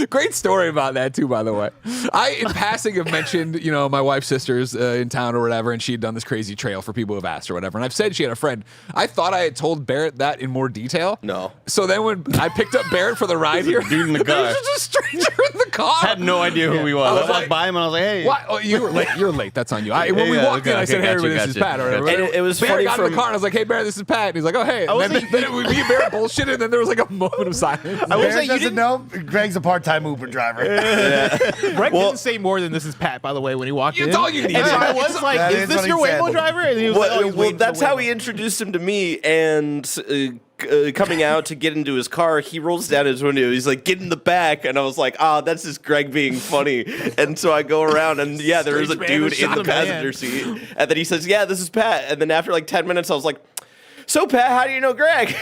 Great story about that too, by the way. I, in passing, have mentioned, my wife's sister's in town or whatever, and she had done this crazy trail for people who've asked or whatever. And I've said she had a friend. I thought I had told Barrett that in more detail. No. So then when I picked up Barrett for the ride here, dude in the car. there was just a stranger in the car. I had no idea who he was. I walked by him and I was like, hey. What? Oh, you were late. You're late. That's on you. When we walked in, I said, hey, everybody, this is Pat. Or whatever. And it was Barrett funny got in the from- car and I was like, hey, Barrett, this is Pat. And he's like, oh, hey. And then it was me and Barrett bullshitted, and then there was like a moment of silence. Barrett doesn't know Greg's a part-time Uber driver. Greg didn't say more than "this is Pat," by the way, when he walked in. It's all you need. And so I was like, That "Is is this what he your said. Waymo driver?" And he was like, "Oh, he's waiting for that's the how Waymo." he introduced him to me. And coming out to get into his car, he rolls down his window. He's like, "Get in the back," and I was like, that's just Greg being funny. And so I go around, and there was a dude in the passenger seat, and then he says, "Yeah, this is Pat." And then after like 10 minutes, I was like, "So Pat, how do you know Greg?"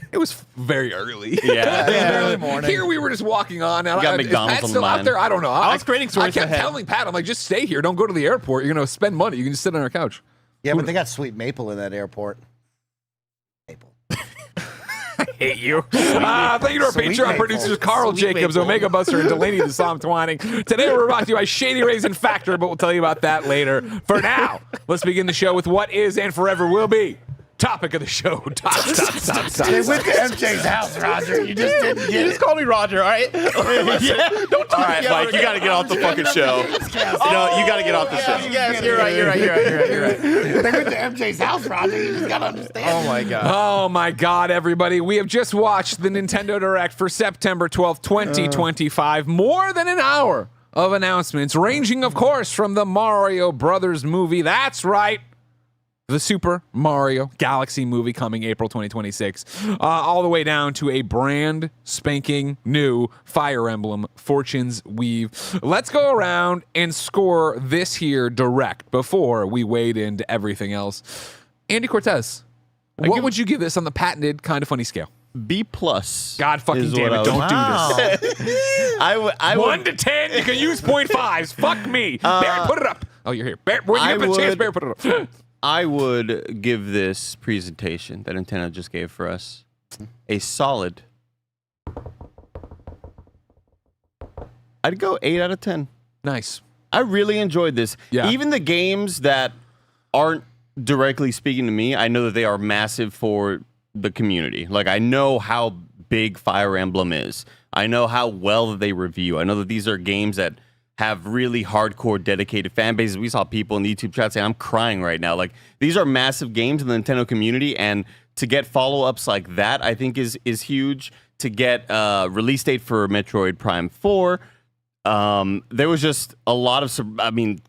It was very early. Yeah, early morning. Here we were just walking on. We got Is McDonald's Pat on still the out line. there? I don't know. I was creating stories I kept ahead. telling Pat, I'm like, just stay here. Don't go to the airport. You're going to spend money. You can just sit on our couch. Yeah, but they got sweet maple in that airport. Maple. hate you. Thank you to our Sweet Patreon maple. producers, Carl Sweet Jacobs, maple. Omega Buster, and Delaney the Psalm Twining. Today we're brought to you by Shady Rays and Factor, but we'll tell you about that later. For now, let's begin the show with what is and forever will be topic of the show. They went to MJ's house, Roger. You just didn't get You just call me Roger, all right? Don't All right, Mike, you got to get off the fucking show. You got to get off the show. Yes, you're right. They went to MJ's house, Roger. You just gotta understand. Oh my God, everybody. We have just watched the Nintendo Direct for September 12th, 2025. More than an hour of announcements, ranging, of course, from the Mario Brothers movie. That's right. The Super Mario Galaxy movie coming April 2026, all the way down to a brand spanking new Fire Emblem Fortune's Weave. Let's go around and score this here direct before we wade into everything else. Andy Cortez, what would you give this on the patented kind of funny scale? B plus. God fucking damn it! Don't do this. I would 1 to 10. You can use 0.5s. Fuck me. Barrett, put it up. Oh, you're here. Barrett, when you give it a chance, Barrett, put it up. I would give this presentation that Nintendo just gave for us a solid. I'd go 8 out of 10. Nice. I really enjoyed this. Yeah. Even the games that aren't directly speaking to me, I know that they are massive for the community. Like, I know how big Fire Emblem is. I know how well that they review. I know that these are games that have really hardcore, dedicated fan bases. We saw people in the YouTube chat saying, I'm crying right now. Like, these are massive games in the Nintendo community, and to get follow-ups like that, I think is huge. To get release date for Metroid Prime 4, there was just a lot of,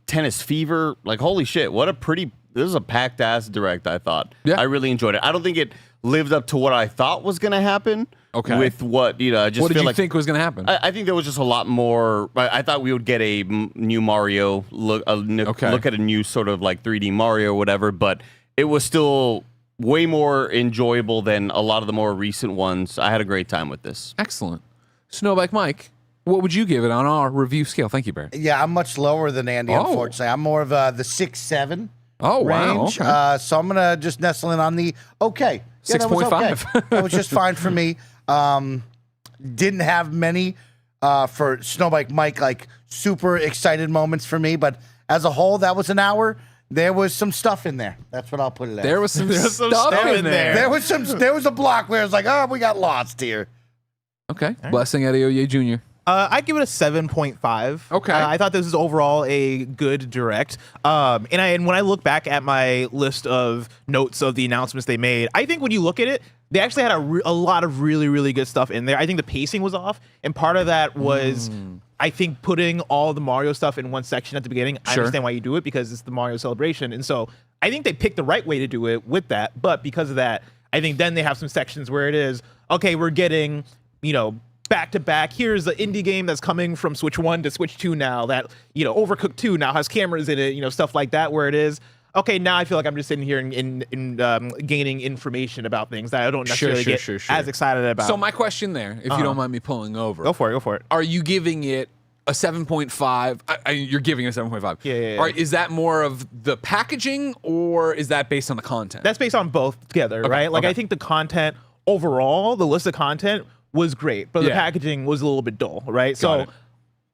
Tennis Fever. Like, holy shit, this is a packed-ass direct, I thought. Yeah. I really enjoyed it. I don't think it lived up to what I thought was going to happen. Okay. With what, I just what did feel you like think was going to happen? I think there was just a lot more. I thought we would get a new Mario look at a new sort of like 3D Mario or whatever, but it was still way more enjoyable than a lot of the more recent ones. I had a great time with this. Excellent. Snowbike Mike, what would you give it on our review scale? Thank you, Barry. Yeah, I'm much lower than Andy, unfortunately. I'm more of the 6-7 range. Okay. So I'm going to just nestle in on the okay. Yeah, 6.5. That was just fine for me. Didn't have many for Snowbike Mike, like super excited moments for me, but as a whole, that was an hour. There was some stuff in there. That's what I'll put it at. There was some stuff in there. There was a block where it was like, oh, we got lost here. Okay. Blessing Adeoye Jr. I'd give it a 7.5. Okay. I thought this was overall a good direct. And when I look back at my list of notes of the announcements they made, I think when you look at it, they actually had a lot of really, really good stuff in there. I think the pacing was off, and part of that was, I think, putting all the Mario stuff in one section at the beginning. I understand why you do it, because it's the Mario celebration, and so I think they picked the right way to do it with that, but because of that, I think then they have some sections where it is, okay, we're getting, back to back. Here's the indie game that's coming from Switch 1 to Switch 2 now that, Overcooked 2 now has cameras in it, stuff like that, where it is, okay, now I feel like I'm just sitting here and gaining information about things that I don't necessarily get as excited about. So my question there, if you don't mind me pulling over. Go for it. Are you giving it a 7.5? You're giving it a 7.5. Yeah. All right, is that more of the packaging, or is that based on the content? That's based on both together, right? Like, I think the content overall, the list of content was great, but the packaging was a little bit dull, right? So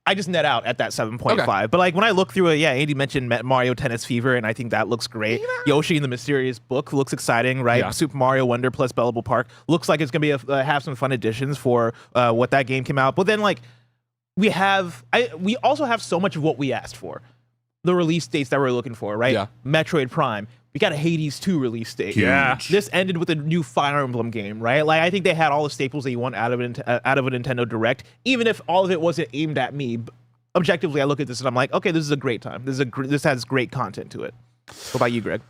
I just net out at that 7.5. Okay. But like when I look through it, Andy mentioned Mario Tennis Fever, and I think that looks great. Yoshi and the Mysterious Book looks exciting, right? Yeah. Super Mario Wonder plus Bellable Park looks like it's going to be have some fun additions for what that game came out. But then like we also have so much of what we asked for. The release dates that we're looking for, right? Yeah. Metroid Prime. We got a Hades 2 release date. Yeah. This ended with a new Fire Emblem game, right? Like, I think they had all the staples that you want out of a Nintendo Direct, even if all of it wasn't aimed at me. Objectively, I look at this and I'm like, okay, this is a great time. This has great content to it. What about you, Greg?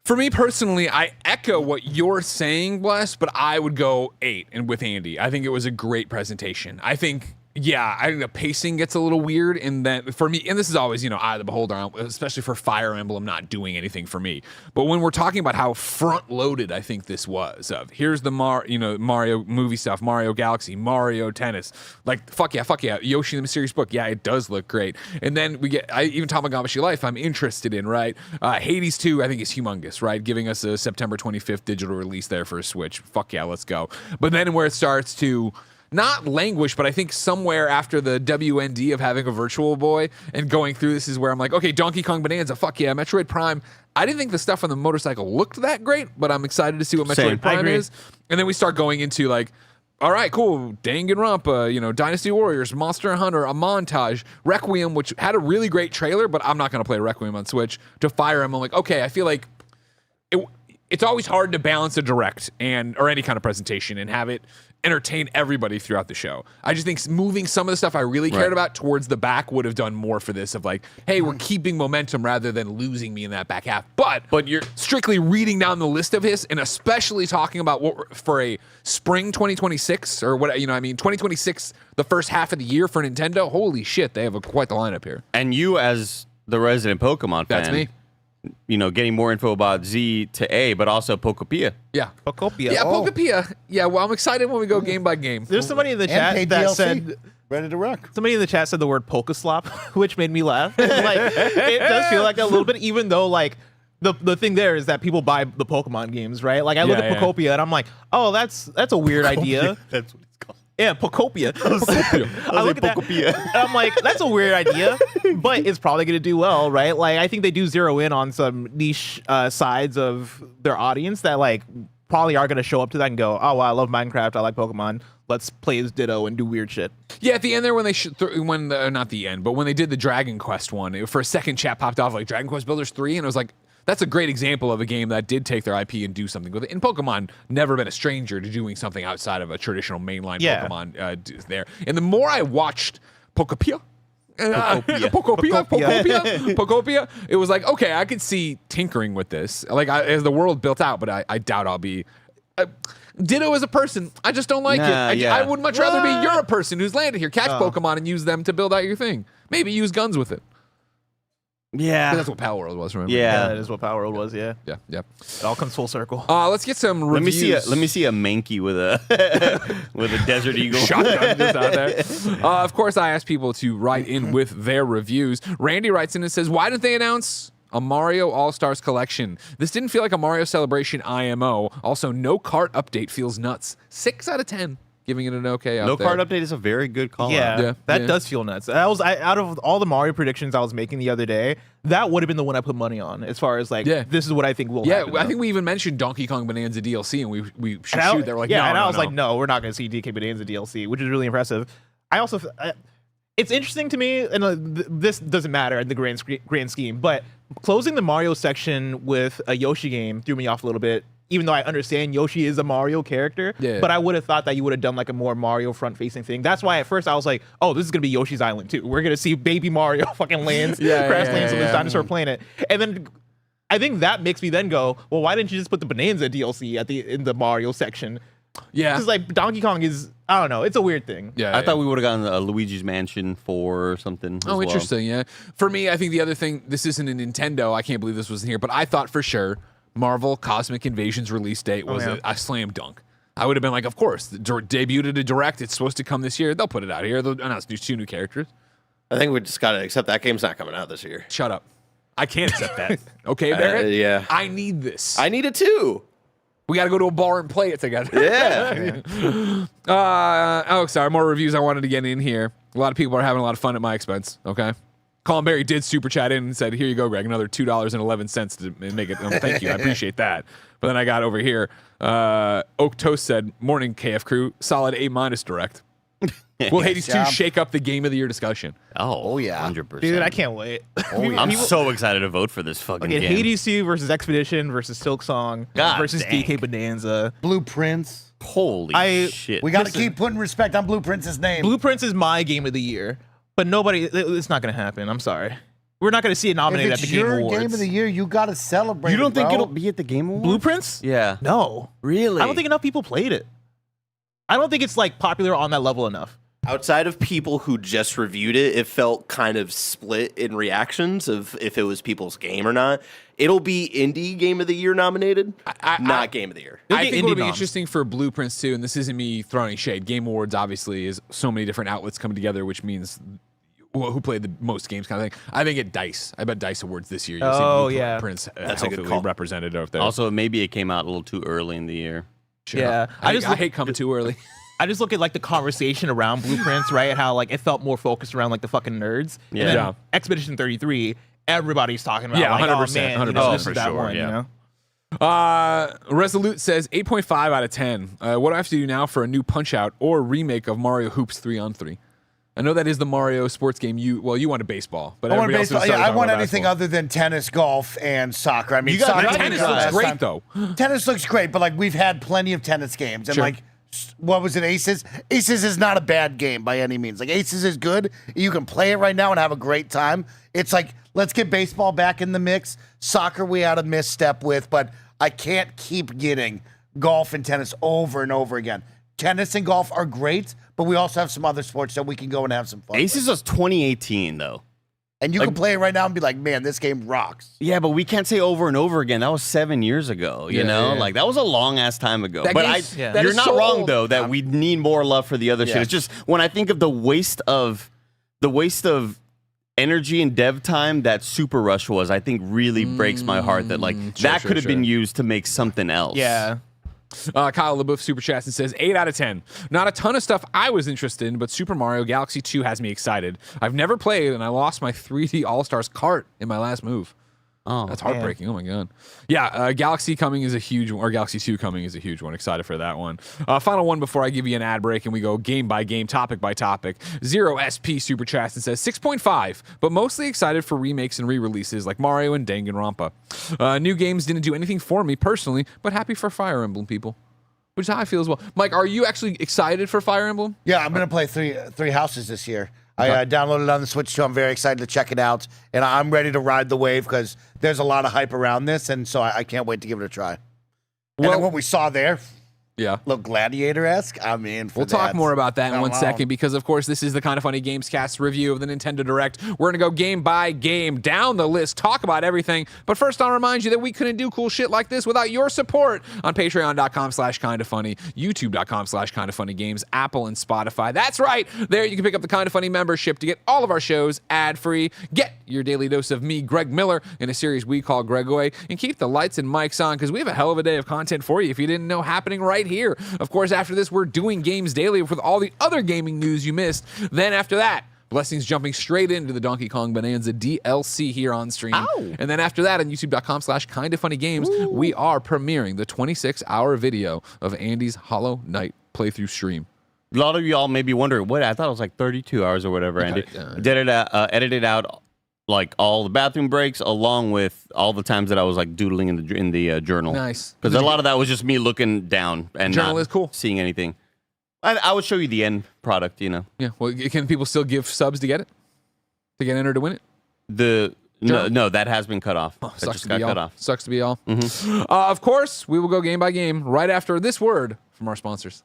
For me personally, I echo what you're saying, Bless, but I would go 8 and with Andy. I think it was a great presentation. I think Yeah, I think the pacing gets a little weird, and then for me, and this is always, eye of the beholder, especially for Fire Emblem not doing anything for me. But when we're talking about how front-loaded I think this was, of here's the Mario movie stuff, Mario Galaxy, Mario Tennis, like fuck yeah, Yoshi the Mysterious Book, yeah, it does look great. And then we get even Tamagotchi Life, I'm interested in, right? Hades 2, I think is humongous, right? Giving us a September 25th digital release there for a Switch. Fuck yeah, let's go. But then where it starts to not languish, but I think somewhere after the WND of having a Virtual Boy and going through this is where I'm like, okay, Donkey Kong Bonanza, fuck yeah, Metroid Prime. I didn't think the stuff on the motorcycle looked that great, but I'm excited to see what Metroid Prime is. And then we start going into like, all right, cool, Danganronpa, Dynasty Warriors, Monster Hunter, a montage, Requiem, which had a really great trailer, but I'm not going to play Requiem on Switch, to Fire Emblem. Like, okay, I feel like it's always hard to balance a direct or any kind of presentation and have it entertain everybody throughout the show. I just think moving some of the stuff I really cared about towards the back would have done more for this, of like, hey, we're keeping momentum rather than losing me in that back half. But you're strictly reading down the list of his, and especially talking about what for a spring 2026 or what, 2026, the first half of the year for Nintendo. Holy shit, they have quite the lineup here. And you, as the resident Pokemon fan, that's me. Getting more info about Z to A, but also Pokopia. Yeah. Pokopia. Yeah, Pokopia. Yeah, well, I'm excited when we go game by game. There's somebody in the chat that said, ready to rock. Somebody in the chat said the word Pokeslop, which made me laugh. It does feel like a little bit, even though like the thing there is that people buy the Pokemon games, right? Like I look at Pokopia and I'm like, oh, that's a weird idea. That's what it's called. Yeah, Pokopia. I look at that, and I'm like, that's a weird idea, but it's probably going to do well, right? Like, I think they do zero in on some niche sides of their audience that, like, probably are going to show up to that and go, oh, wow, I love Minecraft, I like Pokemon, let's play as Ditto and do weird shit. Yeah, at the end there, when they not the end, but when they did the Dragon Quest one, for a second chat popped off like Dragon Quest Builders 3, and it was like, that's a great example of a game that did take their IP and do something with it. And Pokemon never been a stranger to doing something outside of a traditional mainline Pokemon there. And the more I watched Pokopia, it was like, okay, I could see tinkering with this. Like as the world built out, but I doubt I'll be. Ditto as a person, I just don't like it. I would much rather be you're a person who's landed here, catch Pokemon and use them to build out your thing. Maybe use guns with it. Yeah, that's what Power World was. Remember? Yeah, that is what Power World was. Yeah. It all comes full circle. Let's get some reviews. Let me see a Mankey with a Desert Eagle shotgun just out there. Of course, I asked people to write in with their reviews. Randy writes in and says, "Why didn't they announce a Mario All-Stars collection? This didn't feel like a Mario Celebration IMO. Also, no cart update feels nuts. 6 out of 10." Giving it an okay out No there. card update is a very good call. That does feel nuts. Out of all the Mario predictions I was making the other day, that would have been the one I put money on as far as like, this is what I think will happen. I think we even mentioned Donkey Kong Bonanza DLC, and we should shoot. They were like, no, I was like, no, we're not going to see DK Bonanza DLC, which is really impressive. I also, it's interesting to me, and this doesn't matter in the grand scheme, but closing the Mario section with a Yoshi game threw me off a little bit. Even though I understand Yoshi is a Mario character, but I would have thought that you would have done like a more Mario front-facing thing. That's why at first I was like, oh, this is going to be Yoshi's Island too. We're going to see baby Mario fucking lands, crash lands on this dinosaur planet. And then I think that makes me then go, well, why didn't you just put the Bonanza DLC in the Mario section? Yeah. Because like Donkey Kong is, I don't know, it's a weird thing. I thought we would have gotten a Luigi's Mansion 4 or something. Oh, interesting, yeah. For me, I think the other thing, this isn't a Nintendo, I can't believe this wasn't here, but I thought for sure Marvel Cosmic Invasion's release date was a slam dunk. I would have been like, of course, debuted at a direct. It's supposed to come this year. They'll put it out here. They'll announce 2 new characters. I think we just got to accept that game's not coming out this year. Shut up. I can't accept that. Okay, Barrett? Yeah. I need this. I need it too. We got to go to a bar and play it together. Yeah. Sorry. More reviews I wanted to get in here. A lot of people are having a lot of fun at my expense. Okay. Colin Berry did super chat in and said, here you go, Greg, another $2.11 to make it. Thank you. I appreciate that. But then I got over here. Oak Toast said, morning, KF crew. Solid A- direct. Will Hades 2 shake up the game of the year discussion? Oh yeah. 100%. Dude, I can't wait. I'm so excited to vote for this fucking game. Hades 2 versus Expedition versus Silk Song versus DK Bonanza. Blueprints. Holy shit. We got to keep putting respect on Blueprints' name. Blueprints is my game of the year. But it's not going to happen. I'm sorry. We're not going to see it nominated at the Game Awards. If it's your game of the year, you got to celebrate. You don't think bro. it'll be at the Game Awards? Blueprints? Yeah. No. Really? I don't think enough people played it. I don't think it's like popular on that level enough. Outside of people who just reviewed it, it felt kind of split in reactions of if it was people's game or not. It'll be Indie Game of the Year nominated, not Game of the Year. I think it'll be interesting for Blueprints too, and this isn't me throwing shade. Game Awards obviously is so many different outlets coming together, which means who played the most games kind of thing. I think at DICE. I bet DICE Awards this year. You'll see Blueprints That's a good call. represented over there. Also, maybe it came out a little too early in the year. Sure. Yeah, I hate coming too early. I just look at like the conversation around Blueprints, right? How like it felt more focused around like the fucking nerds. Yeah. And then Expedition 33, everybody's talking about. Yeah, like, 100%. Oh, man, 100%. you know, this For is that sure, one, yeah. you know? Resolute says 8.5 out of 10. What do I have to do now for a new Punch-Out or remake of Mario Hoops 3-on-3? I know that is the Mario sports game. You wanted baseball, but I want everybody else baseball. started Yeah, I talking want about anything basketball. other than tennis, golf, and soccer. I mean, You got soccer tennis was looks last great time. though. Tennis looks great, but like we've had plenty of tennis games, and Sure. like, what was it? Aces. Aces is not a bad game by any means. Like Aces is good. You can play it right now and have a great time. It's like let's get baseball back in the mix. Soccer we had a misstep with, but I can't keep getting golf and tennis over and over again. Tennis and golf are great, but we also have some other sports that we can go and have some fun. Aces was 2018 though. And you can play it right now and be like, man, this game rocks. Yeah, but we can't say over and over again. That was 7 years ago, you know? yeah. Like, that was a long-ass time ago. That But game's- that you're is not so wrong, old. though, that we need more love for the other shit. Yeah. It's just, when I think of the waste of energy and dev time that Super Rush was, I think really breaks my heart that, like, that could have been used to make something else. Yeah. Kyle LaBeouf super chats and says 8 out of 10. Not a ton of stuff I was interested in, but Super Mario Galaxy 2 has me excited. I've never played, and I lost my 3D All Stars cart in my last move. Oh, that's heartbreaking. Oh my god. Yeah, Galaxy coming is a huge one, or Galaxy 2 coming is a huge one. Excited for that one. Final one before I give you an ad break and we go game by game, topic by topic. 0SP super chats and says 6.5, but mostly excited for remakes and re-releases like Mario and Danganronpa. New games didn't do anything for me personally, but happy for Fire Emblem people. Which is how I feel as well. Mike, are you actually excited for Fire Emblem? Yeah, I'm gonna play three houses this year. I downloaded it on the Switch too. I'm very excited to check it out, and I'm ready to ride the wave because there's a lot of hype around this, and so I can't wait to give it a try. Well, and then what we saw there, yeah, look Gladiator-esque. I'm in for We'll that. talk more about that in Come 1 on. second because, of course, this is the Kind of Funny Gamescast review of the Nintendo Direct. We're going to go game by game, down the list, talk about everything. But first, I'll remind you that we couldn't do cool shit like this without your support on patreon.com/kindoffunny, youtube.com/kindoffunnygames, Apple and Spotify. That's right. There you can pick up the Kind of Funny membership to get all of our shows ad-free. Get your daily dose of me, Greg Miller, in a series we call Gregway, and keep the lights and mics on because we have a hell of a day of content for you if you didn't know happening right here. Of course, after this, we're doing games daily with all the other gaming news you missed. Then after that, Blessings jumping straight into the Donkey Kong Bonanza DLC here on stream. Ow. And then after that, on youtube.com/kindoffunnygames, we are premiering the 26-hour video of Andy's Hollow Knight playthrough stream. A lot of y'all may be wondering, what? I thought it was like 32 hours or whatever, Andy. Edited out like all the bathroom breaks along with all the times that I was like doodling in the journal. Nice. Because a lot of that was just me looking down and Journal not is cool. seeing anything. I would show you the end product, you know. Yeah. Well, can people still give subs to get it? To get entered to win it? No, that has been cut off. That Sucks just to got be cut all. off. Sucks to be all. Mhm. Of course, we will go game by game right after this word from our sponsors.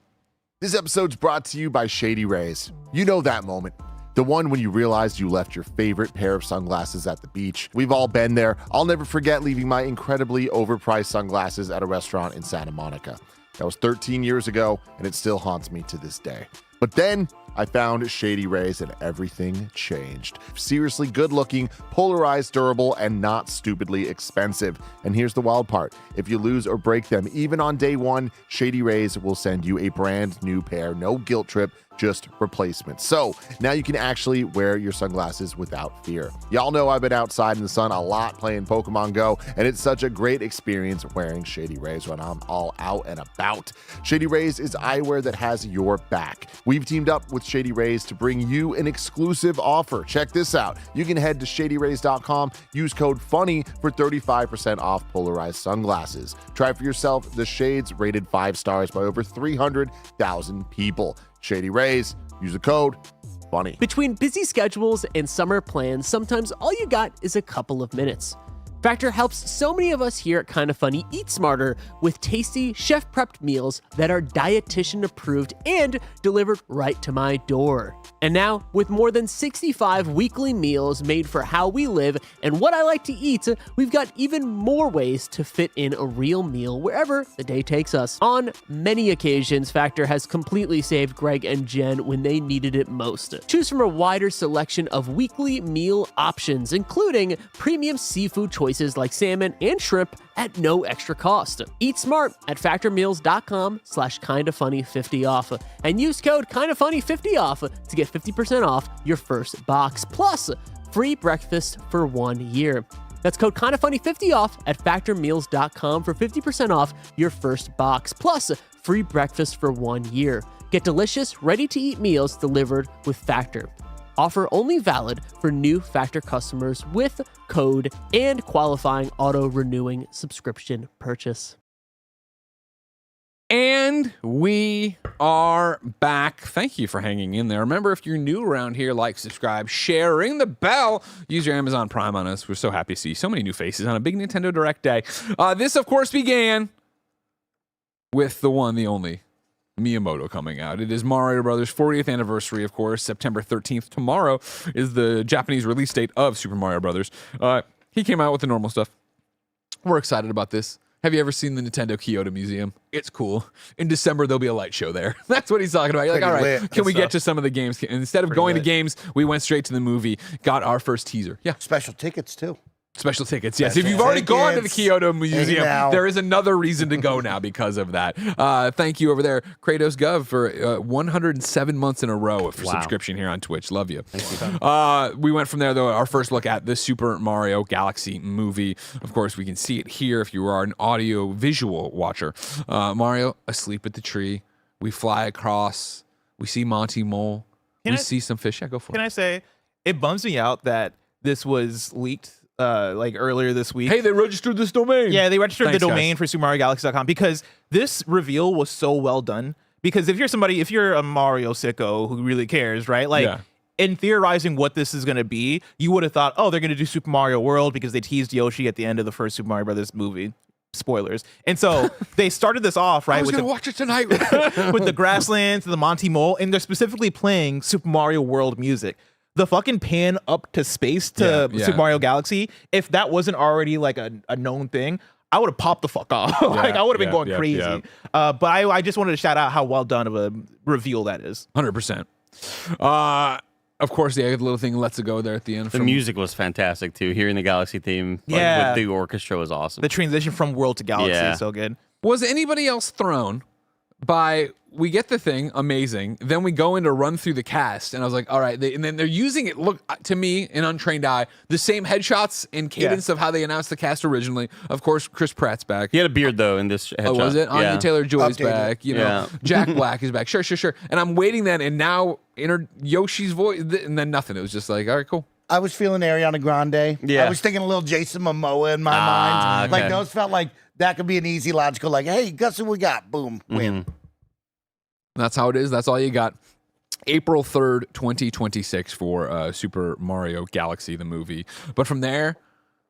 This episode's brought to you by Shady Rays. You know that moment. The one when you realized you left your favorite pair of sunglasses at the beach. We've all been there. I'll never forget leaving my incredibly overpriced sunglasses at a restaurant in Santa Monica. That was 13 years ago, and it still haunts me to this day. But then I found Shady Rays and everything changed. Seriously good looking, polarized, durable, and not stupidly expensive. And here's the wild part. If you lose or break them, even on day one, Shady Rays will send you a brand new pair. No guilt trip, just replacements. So now you can actually wear your sunglasses without fear. Y'all know I've been outside in the sun a lot playing Pokemon Go, and it's such a great experience wearing Shady Rays when I'm all out and about. Shady Rays is eyewear that has your back. We've teamed up with Shady Rays to bring you an exclusive offer. Check this out. You can head to shadyrays.com, use code FUNNY for 35% off polarized sunglasses. Try for yourself the shades rated 5 stars by over 300,000 people. Shady Rays, use the code FUNNY. Between busy schedules and summer plans, sometimes all you got is a couple of minutes. Factor helps so many of us here at Kinda Funny eat smarter with tasty, chef-prepped meals that are dietitian-approved and delivered right to my door. And now, with more than 65 weekly meals made for how we live and what I like to eat, we've got even more ways to fit in a real meal wherever the day takes us. On many occasions, Factor has completely saved Greg and Jen when they needed it most. Choose from a wider selection of weekly meal options, including premium seafood choices like salmon and shrimp at no extra cost. Eat smart at factormeals.com/kindafunny50 off and use code kindafunny50 off to get 50% off your first box plus free breakfast for 1 year. That's code kindafunny50 off at factormeals.com for 50% off your first box plus free breakfast for 1 year. Get delicious, ready-to-eat meals delivered with Factor. Offer only valid for new Factor customers with code and qualifying auto-renewing subscription purchase. And we are back. Thank you for hanging in there. Remember, if you're new around here, like, subscribe, share, ring the bell, use your Amazon Prime on us. We're so happy to see so many new faces on a big Nintendo Direct day. This, of course, began with the one, the only Miyamoto coming out. It is Mario Brothers' 40th anniversary, of course. September 13th. Tomorrow is the Japanese release date of Super Mario Brothers. He came out with the normal stuff. We're excited about this. Have you ever seen the Nintendo Kyoto Museum? It's cool. In December, there'll be a light show there. That's what he's talking about. You're like, all right, can we get to some of the games? And instead of going to games, we went straight to the movie, got our first teaser. Yeah. Special tickets, too. Special tickets, yes. If you've already gone to the Kyoto Museum, there is another reason to go now because of that. Thank you over there, Kratos Gov, for 107 months in a row for subscription here on Twitch. Love you. We went from there, though, our first look at the Super Mario Galaxy movie. Of course, we can see it here if you are an audio-visual watcher. Mario asleep at the tree. We fly across. We see Monty Mole. We see some fish. Yeah, go for it. Can I say, it bums me out that this was leaked like earlier this week. Hey, they registered this domain. Yeah, they registered the domain for SuperMarioGalaxy.com because this reveal was so well done. Because if you're a Mario sicko who really cares, right? Like, in theorizing what this is going to be, you would have thought, oh, they're going to do Super Mario World because they teased Yoshi at the end of the first Super Mario Brothers movie. Spoilers. And so they started this off, right? I was going to watch it tonight. With the grasslands and the Monty Mole, and they're specifically playing Super Mario World music. The fucking pan up to space to Super Mario Galaxy, if that wasn't already like a known thing, I would have popped the fuck off. Like, I would have been going crazy. But I just wanted to shout out how well done of a reveal that is. 100%. Of course, the little thing lets it go there at the end. The music was fantastic too. Hearing the Galaxy theme with the orchestra was awesome. The transition from world to galaxy is so good. Was anybody else thrown by, we get the thing, amazing, then we go into run through the cast, and I was like, all right, and then they're using it, look, to me, an untrained eye, the same headshots and cadence of how they announced the cast originally. Of course, Chris Pratt's back. He had a beard, though, in this headshot. Oh, was it? Anya Taylor-Joy's Updated. back, you know, Jack Black is back. Sure. And I'm waiting then, and now enter Yoshi's voice, and then nothing. It was just like, all right, cool. I was feeling Ariana Grande. Yeah. I was thinking a little Jason Momoa in my mind. Okay. Like, those felt like that could be an easy logical, like, hey, guess who we got? Boom, win. That's how it is. That's all you got. April 3rd, 2026 for Super Mario Galaxy, the movie. But from there,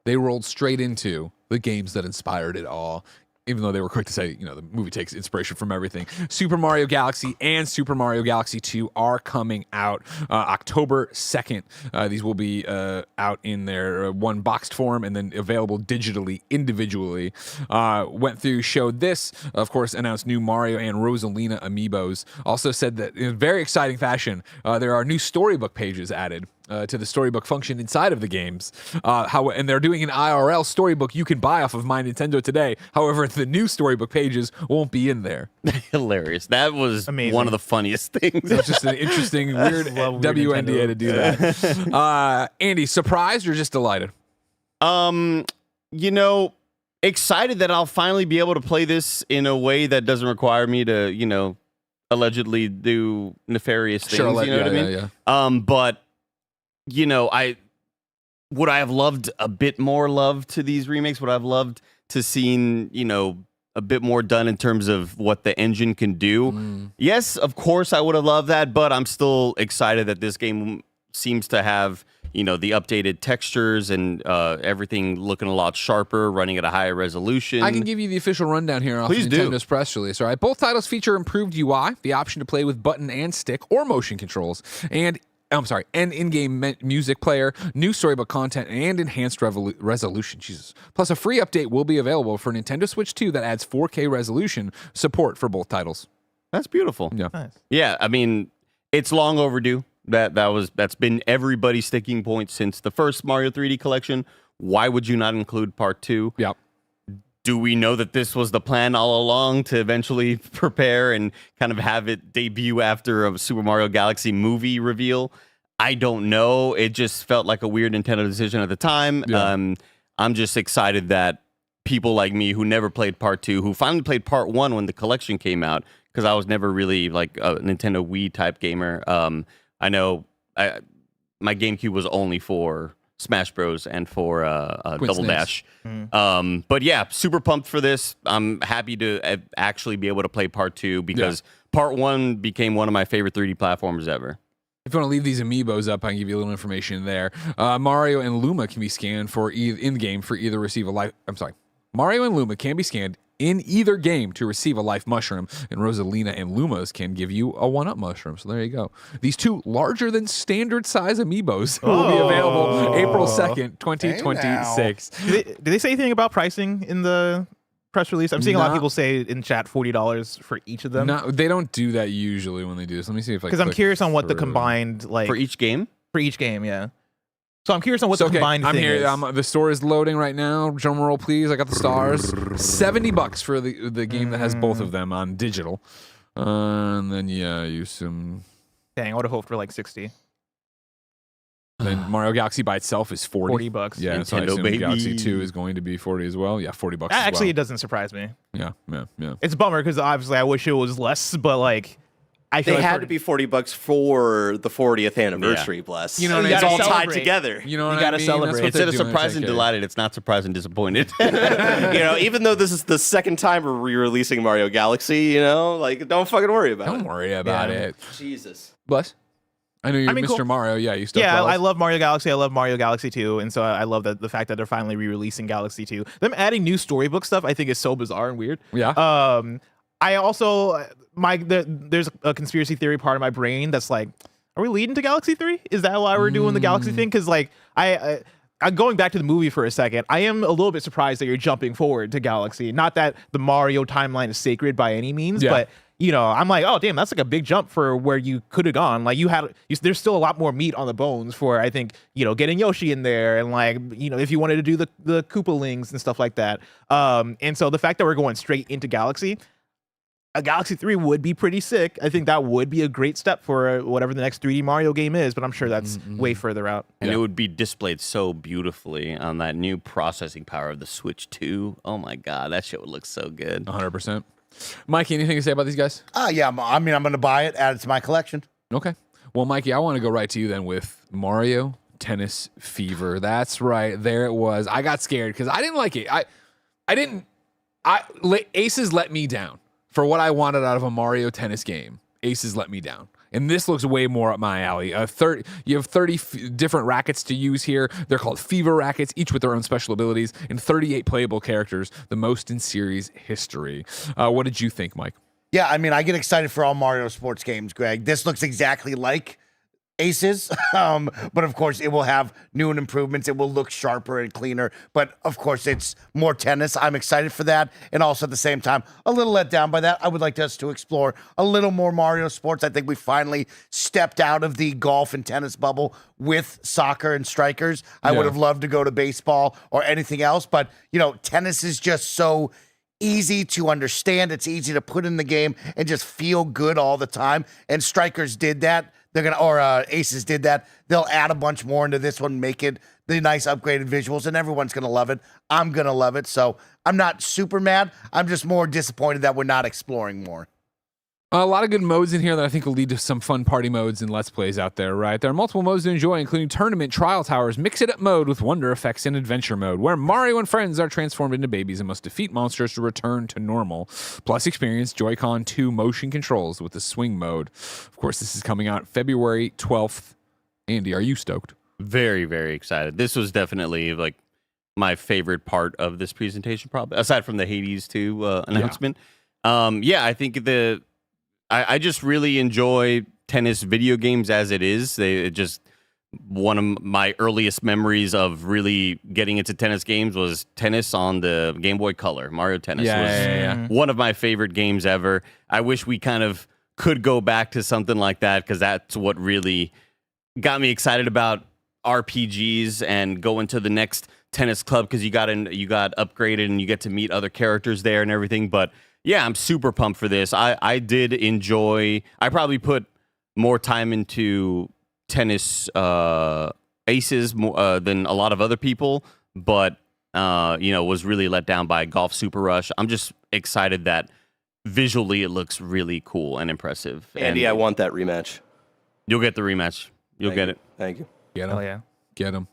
they rolled straight into the games that inspired it all. Even though they were quick to say, you know, the movie takes inspiration from everything. Super Mario Galaxy and Super Mario Galaxy 2 are coming out October 2nd. These will be out in their one boxed form and then available digitally, individually. Went through, showed this, of course, announced new Mario and Rosalina amiibos. Also said that in very exciting fashion, there are new storybook pages added to the storybook function inside of the games. And they're doing an IRL storybook you can buy off of My Nintendo today. However, the new storybook pages won't be in there. Hilarious. That was one of the funniest things. It's just an interesting, weird WNDA to do that. Andy, surprised or just delighted? You know, excited that I'll finally be able to play this in a way that doesn't require me to, you know, allegedly do nefarious things. You know what I mean? Yeah. But you know, would I have loved a bit more love to these remakes? Would I have loved to seen, you know, a bit more done in terms of what the engine can do? Yes, of course I would have loved that, but I'm still excited that this game seems to have, the updated textures and everything looking a lot sharper, running at a higher resolution. I can give you the official rundown here off Please do. Nintendo's press release. All right, both titles feature improved UI, the option to play with button and stick or motion controls, and in-game music player, new storybook content, and enhanced resolution. Jesus. Plus, a free update will be available for Nintendo Switch 2 that adds 4K resolution support for both titles. That's beautiful. Yeah. Nice. Yeah, I mean, it's long overdue. That's been everybody's sticking point since the first Mario 3D collection. Why would you not include part 2? Yep. Do we know that this was the plan all along to eventually prepare and kind of have it debut after a Super Mario Galaxy movie reveal? I don't know. It just felt like a weird Nintendo decision at the time. Yeah. I'm just excited that people like me who never played part 2, who finally played part 1 when the collection came out, because I was never really like a Nintendo Wii type gamer. I know my GameCube was only for Smash Bros. And for Double Dash. But yeah, super pumped for this. I'm happy to actually be able to play part 2 because part 1 became one of my favorite 3D platformers ever. If you want to leave these amiibos up, I can give you a little information there. Mario and Luma can be scanned for in-game for either receive a life. I'm sorry. Mario and Luma can be scanned in either game to receive a life mushroom, and Rosalina and Lumas can give you a 1-up mushroom. So there you go. These two larger than standard size amiibos will be available April 2nd, 2026. Did they say anything about pricing in the press release? I'm seeing a lot of people say in chat $40 for each of them. No, they don't do that usually when they do this. Let me see if I because I'm curious on what the combined for each game. For each game, yeah. So I'm curious on what the combined I'm thing here. is. The store is loading right now. Drum roll, please. I got the stars. $70 for the game that has both of them on digital. And then use some. Dang, I would have hoped for like 60. Then Mario Galaxy by itself is $40. $40. Yeah, so I Nintendo, assume baby. Galaxy 2 is going to be 40 as well. Yeah, $40 Actually, it doesn't surprise me. Yeah. It's a bummer because obviously I wish it was less, but like I feel They like had to be $40 for the 40th anniversary. Bless. You know what I mean? It's all tied celebrate. together. You know what You I gotta mean? celebrate. That's what Instead they're of doing, surprised and it's okay. delighted, it's not surprised and disappointed. Even though this is the second time we're re-releasing Mario Galaxy, like don't fucking worry about it. Don't worry about it. Jesus. Bless. I know you're Mr. cool. Mario. Yeah, you still. I love Mario Galaxy. I love Mario Galaxy 2, and so I love the fact that they're finally re-releasing Galaxy 2. Them adding new storybook stuff, I think, is so bizarre and weird. Yeah. I also there's a conspiracy theory part of my brain that's like, are we leading to Galaxy 3? Is that why we're doing the Galaxy thing? Because like I going back to the movie for a second, I am a little bit surprised that you're jumping forward to Galaxy. Not that the Mario timeline is sacred by any means, but I'm like, oh damn, that's like a big jump for where you could have gone. Like there's still a lot more meat on the bones for I think getting Yoshi in there and like if you wanted to do the Koopalings and stuff like that. And so the fact that we're going straight into Galaxy. A Galaxy 3 would be pretty sick. I think that would be a great step for whatever the next 3D Mario game is, but I'm sure that's way further out. And it would be displayed so beautifully on that new processing power of the Switch 2. Oh my God, that shit would look so good. 100%. Mikey, anything to say about these guys? Yeah. I mean, I'm going to buy it, add it to my collection. Okay. Well, Mikey, I want to go right to you then with Mario Tennis Fever. That's right. There it was. I got scared because I didn't like it. Aces let me down. For what I wanted out of a Mario Tennis game, Aces let me down. And this looks way more up my alley. You have 30 different rackets to use here. They're called Fever rackets, each with their own special abilities, and 38 playable characters, the most in series history. What did you think, Mike? Yeah, I mean, I get excited for all Mario sports games, Greg. This looks exactly like Aces, but of course it will have new improvements. It will look sharper and cleaner, but of course it's more tennis. I'm excited for that, and also at the same time a little let down by that. I would like us to explore a little more Mario sports. I think we finally stepped out of the golf and tennis bubble with soccer and strikers. I would have loved to go to baseball or anything else, but tennis is just so easy to understand. It's easy to put in the game and just feel good all the time, and strikers did that. Aces did that. They'll add a bunch more into this one, make it the nice upgraded visuals, and everyone's going to love it. I'm going to love it. So I'm not super mad. I'm just more disappointed that we're not exploring more. A lot of good modes in here that I think will lead to some fun party modes and Let's Plays out there, right? There are multiple modes to enjoy, including Tournament, Trial Towers, Mix-It-Up mode with Wonder Effects, and Adventure mode, where Mario and friends are transformed into babies and must defeat monsters to return to normal. Plus, experience Joy-Con 2 motion controls with the Swing mode. Of course, this is coming out February 12th. Andy, are you stoked? Very, very excited. This was definitely like my favorite part of this presentation, probably aside from the Hades 2 announcement. I think I just really enjoy tennis video games as it is. One of my earliest memories of really getting into tennis games was tennis on the Game Boy Color. Mario Tennis was one of my favorite games ever. I wish we kind of could go back to something like that, because that's what really got me excited about RPGs and going to the next tennis club, because you got upgraded and you get to meet other characters there and everything. But yeah, I'm super pumped for this. I did enjoy. I probably put more time into tennis aces than a lot of other people, but was really let down by Golf Super Rush. I'm just excited that visually it looks really cool and impressive. Andy, I want that rematch. You'll get the rematch. You'll get it. Thank you. Get him. Oh yeah. Get him.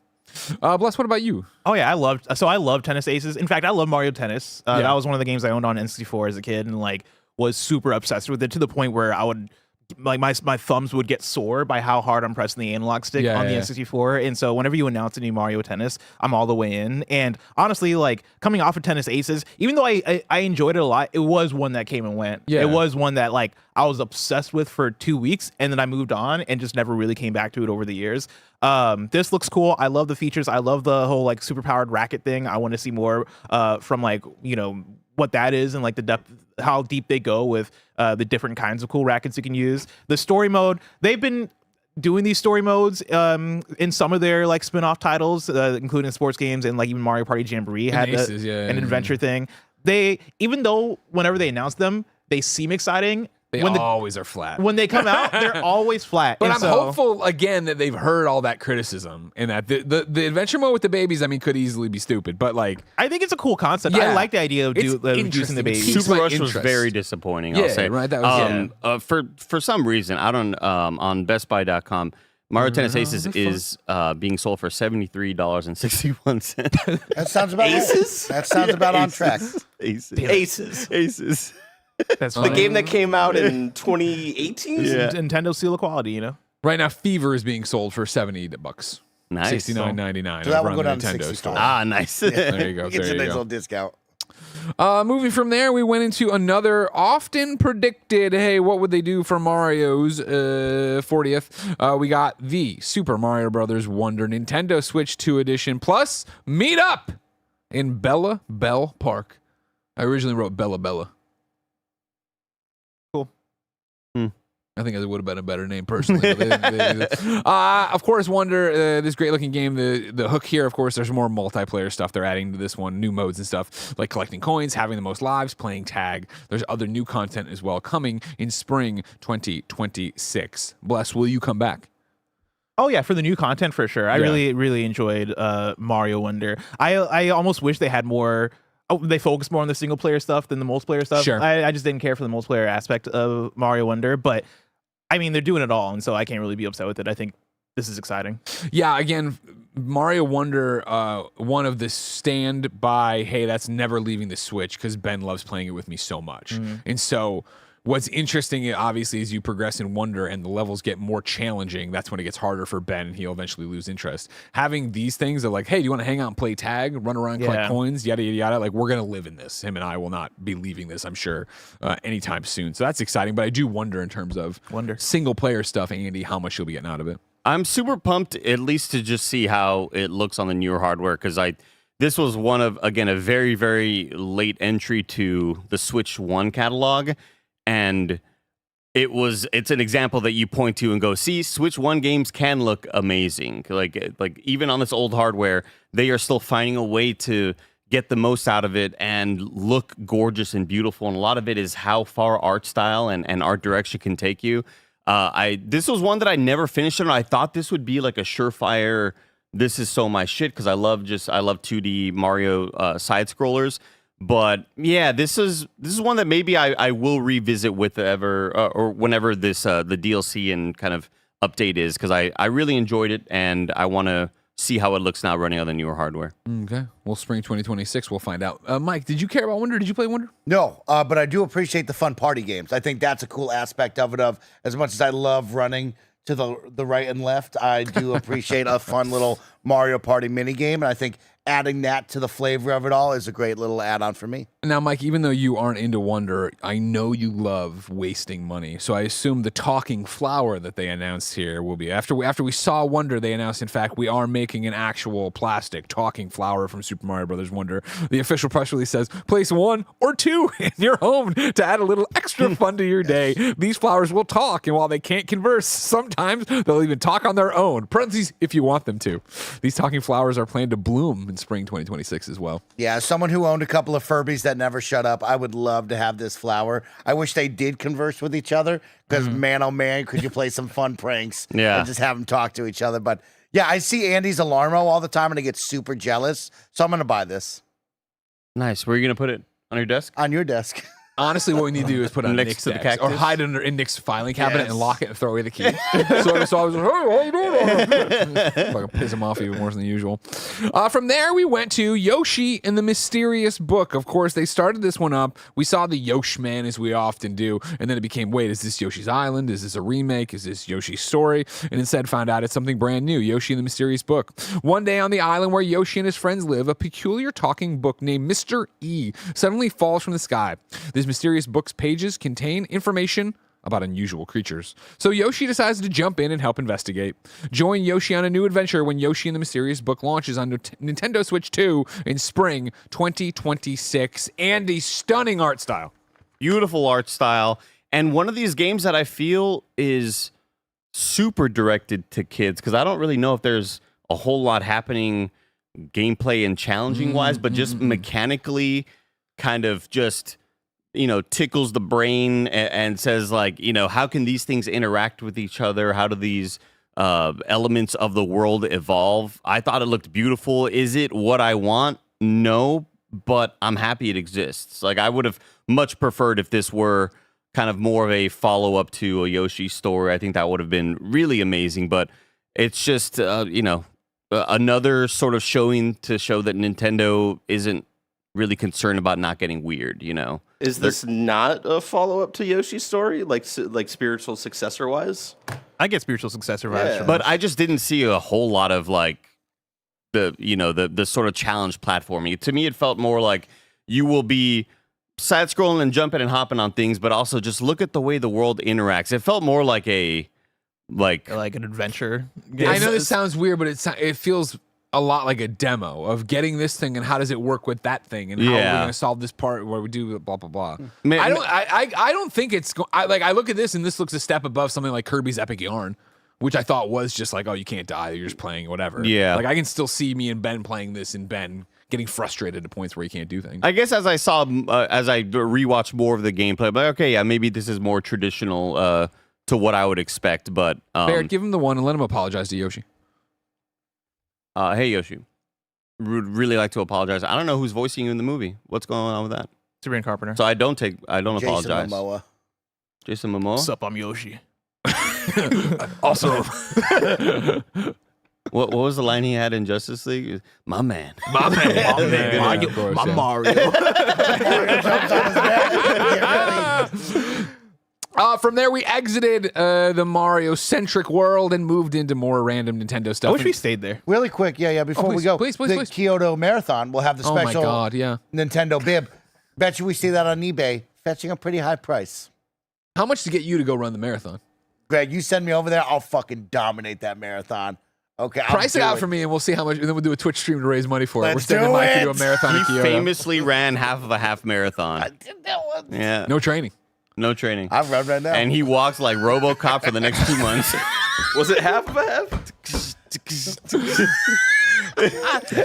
Bless, what about you? Oh yeah, I love Tennis Aces. In fact, I love Mario Tennis. That was one of the games I owned on N64 as a kid, and like was super obsessed with it, to the point where I would like my thumbs would get sore by how hard I'm pressing the analog stick on the N64. And so whenever you announce a new Mario Tennis, I'm all the way in. And honestly, like coming off of Tennis Aces, even though I enjoyed it a lot, it was one that came and went. It was one that like I was obsessed with for 2 weeks, and then I moved on and just never really came back to it over the years. This looks cool. I love the features. I love the whole like super powered racket thing. I want to see more from like, what that is, and like the depth, how deep they go with the different kinds of cool rackets you can use. The story mode, they've been doing these story modes in some of their like spin-off titles, including sports games, and like even Mario Party Jamboree had an adventure thing. They, even though whenever they announce them, they seem exciting, They always are flat. When they come out, they're always flat. But And I'm so- hopeful again that they've heard all that criticism, and that the adventure mode with the babies, I mean, could easily be stupid, but like I think it's a cool concept. I like the idea of using the babies. Super Rush was very disappointing. I'll say. Right. That was for some reason, I don't on BestBuy.com. Mario Tennis Aces is being sold for $73.61. That sounds about Aces? That sounds about on track. Aces. That's the funny. game that came out in 2018. Nintendo seal of quality, Right now, Fever is being sold for $70. Nice. $69.99 So that over will on go the down to Nintendo 65. store. Ah, nice. There you go. Gets There a you nice go. little discount. Moving from there, we went into another often predicted, hey, what would they do for Mario's 40th? We got the Super Mario Brothers Wonder Nintendo Switch 2 edition plus Meet Up in Bella Bell Park. I originally wrote Bella Bella. Cool. I think it would have been a better name personally. Of course, Wonder, this great looking game. The hook here, of course, there's more multiplayer stuff they're adding to this one, new modes and stuff like collecting coins, having the most lives, playing tag. There's other new content as well coming in spring 2026. Bless, will you come back? Oh yeah, for the new content for sure. I really enjoyed Mario Wonder. I almost wish they had more. Oh, they focused more on the single player stuff than the multiplayer stuff. Sure. I just didn't care for the multiplayer aspect of Mario Wonder, but I mean they're doing it all, and so I can't really be upset with it. I think this is exciting. Yeah, again, Mario Wonder, one of the stand by, hey, that's never leaving the Switch because Ben loves playing it with me so much. And so what's interesting, obviously, as you progress in Wonder and the levels get more challenging, that's when it gets harder for Ben, and he'll eventually lose interest. Having these things of like, hey, do you want to hang out and play tag, run around, collect coins, yada, yada, yada, like we're going to live in this. Him and I will not be leaving this, I'm sure, anytime soon. So that's exciting, but I do wonder in terms of single player stuff, Andy, how much you'll be getting out of it. I'm super pumped, at least to just see how it looks on the newer hardware, because this was one of, again, a very, very late entry to the Switch 1 catalog. And it's an example that you point to and go, see, Switch 1 games can look amazing. Like even on this old hardware, they are still finding a way to get the most out of it and look gorgeous and beautiful. And a lot of it is how far art style and art direction can take you. This was one that I never finished on. I thought this would be like a surefire, this is so my shit, because I love 2D Mario side scrollers. But yeah, this is one that maybe I will revisit with or whenever this the DLC and kind of update is, because I really enjoyed it and I want to see how it looks now running on the newer hardware. Okay, well, spring 2026, we'll find out. Mike, did you care about Wonder? Did you play Wonder? No, but I do appreciate the fun party games. I think that's a cool aspect of it. As much as I love running to the right and left. I do appreciate a fun little Mario Party mini game, and I think adding that to the flavor of it all is a great little add-on for me. Now, Mike, even though you aren't into Wonder, I know you love wasting money. So I assume the talking flower that they announced here will be after we saw Wonder. They announced, in fact, we are making an actual plastic talking flower from Super Mario Brothers Wonder. The official press release says, place 1 or 2 in your home to add a little extra fun to your day. These flowers will talk, and while they can't converse, sometimes they'll even talk on their own. Parentheses, if you want them to. These talking flowers are planned to bloom in spring 2026 as well. Yeah, as someone who owned a couple of Furbies that never shut up, I would love to have this flower. I wish they did converse with each other, because man, oh man, could you play some fun pranks and just have them talk to each other. But yeah, I see Andy's Alarmo all the time, and I get super jealous. So I'm going to buy this. Nice. Where are you going to put it? On your desk? On your desk. Honestly, what we need to do is put it on Nick's to the desk, cactus? or hide under in Nick's filing cabinet Yes. and lock it and throw away the key. So I was like, hey, how you doing? Fucking piss him off even worse than usual. From there, we went to Yoshi and the Mysterious Book. Of course, they started this one up. We saw the Yosh Man, as we often do, and then it became, wait, is this Yoshi's Island? Is this a remake? Is this Yoshi's story? And instead found out it's something brand new, Yoshi and the Mysterious Book. One day on the island where Yoshi and his friends live, a peculiar talking book named Mr. E suddenly falls from the sky. This mysterious book's pages contain information about unusual creatures. So Yoshi decides to jump in and help investigate. Join Yoshi on a new adventure when Yoshi and the Mysterious Book launches on Nintendo Switch 2 in spring 2026. And a stunning art style. Beautiful art style. And one of these games that I feel is super directed to kids, because I don't really know if there's a whole lot happening gameplay and challenging wise, but just mechanically kind of just, you know, tickles the brain and says, like, you know, how can these things interact with each other? How do these elements of the world evolve? I thought it looked beautiful. Is it what I want? No, but I'm happy it exists. Like, I would have much preferred if this were kind of more of a follow-up to a Yoshi story. I think that would have been really amazing, but it's just, you know, another sort of showing to show that Nintendo isn't really concerned about not getting weird, you know? Is this not a follow-up to Yoshi's story, like spiritual successor-wise? I get spiritual successor vibes. from But this. I just didn't see a whole lot of, like, the sort of challenge platforming. To me, it felt more like you will be side-scrolling and jumping and hopping on things, but also just look at the way the world interacts. It felt more like a... like an adventure. I know this sounds weird, but it feels a lot like a demo of getting this thing and how does it work with that thing and how we're going to solve this part where we do blah blah blah. I don't think it's I look at this and this looks a step above something like Kirby's Epic Yarn, which I thought was just like, oh, you can't die, you're just playing whatever. Yeah, like I can still see me and Ben playing this and Ben getting frustrated to points where you can't do things. I guess as I saw as I rewatched more of the gameplay, I'm like, okay, yeah, maybe this is more traditional to what I would expect, but Barrett, give him the one and let him apologize to Yoshi. Hey Yoshi, would really like to apologize. I don't know who's voicing you in the movie. What's going on with that? Sabrina Carpenter. So I don't apologize. Jason Momoa. Jason Momoa. What's up? I'm Yoshi. Also, what was the line he had in Justice League? My man. My man. My man. My, Of course, my yeah. Mario. From there, we exited the Mario-centric world and moved into more random Nintendo stuff. I wish we stayed there. Really quick, before we go, the Kyoto Marathon will have the Oh my special God, yeah. Nintendo bib. Bet you we see that on eBay, fetching a pretty high price. How much to get you to go run the marathon? Greg, you send me over there, I'll fucking dominate that marathon. Okay, I'll Price it do out for me, and we'll see how much. And then we'll do a Twitch stream to raise money for it. We're Let's sending do Mike to it. do a marathon in He Kyoto. famously ran half of a half marathon. I did that once. Yeah. No training. No training. I've run right now. And he walks like RoboCop for the next 2 months. Was it half of a half?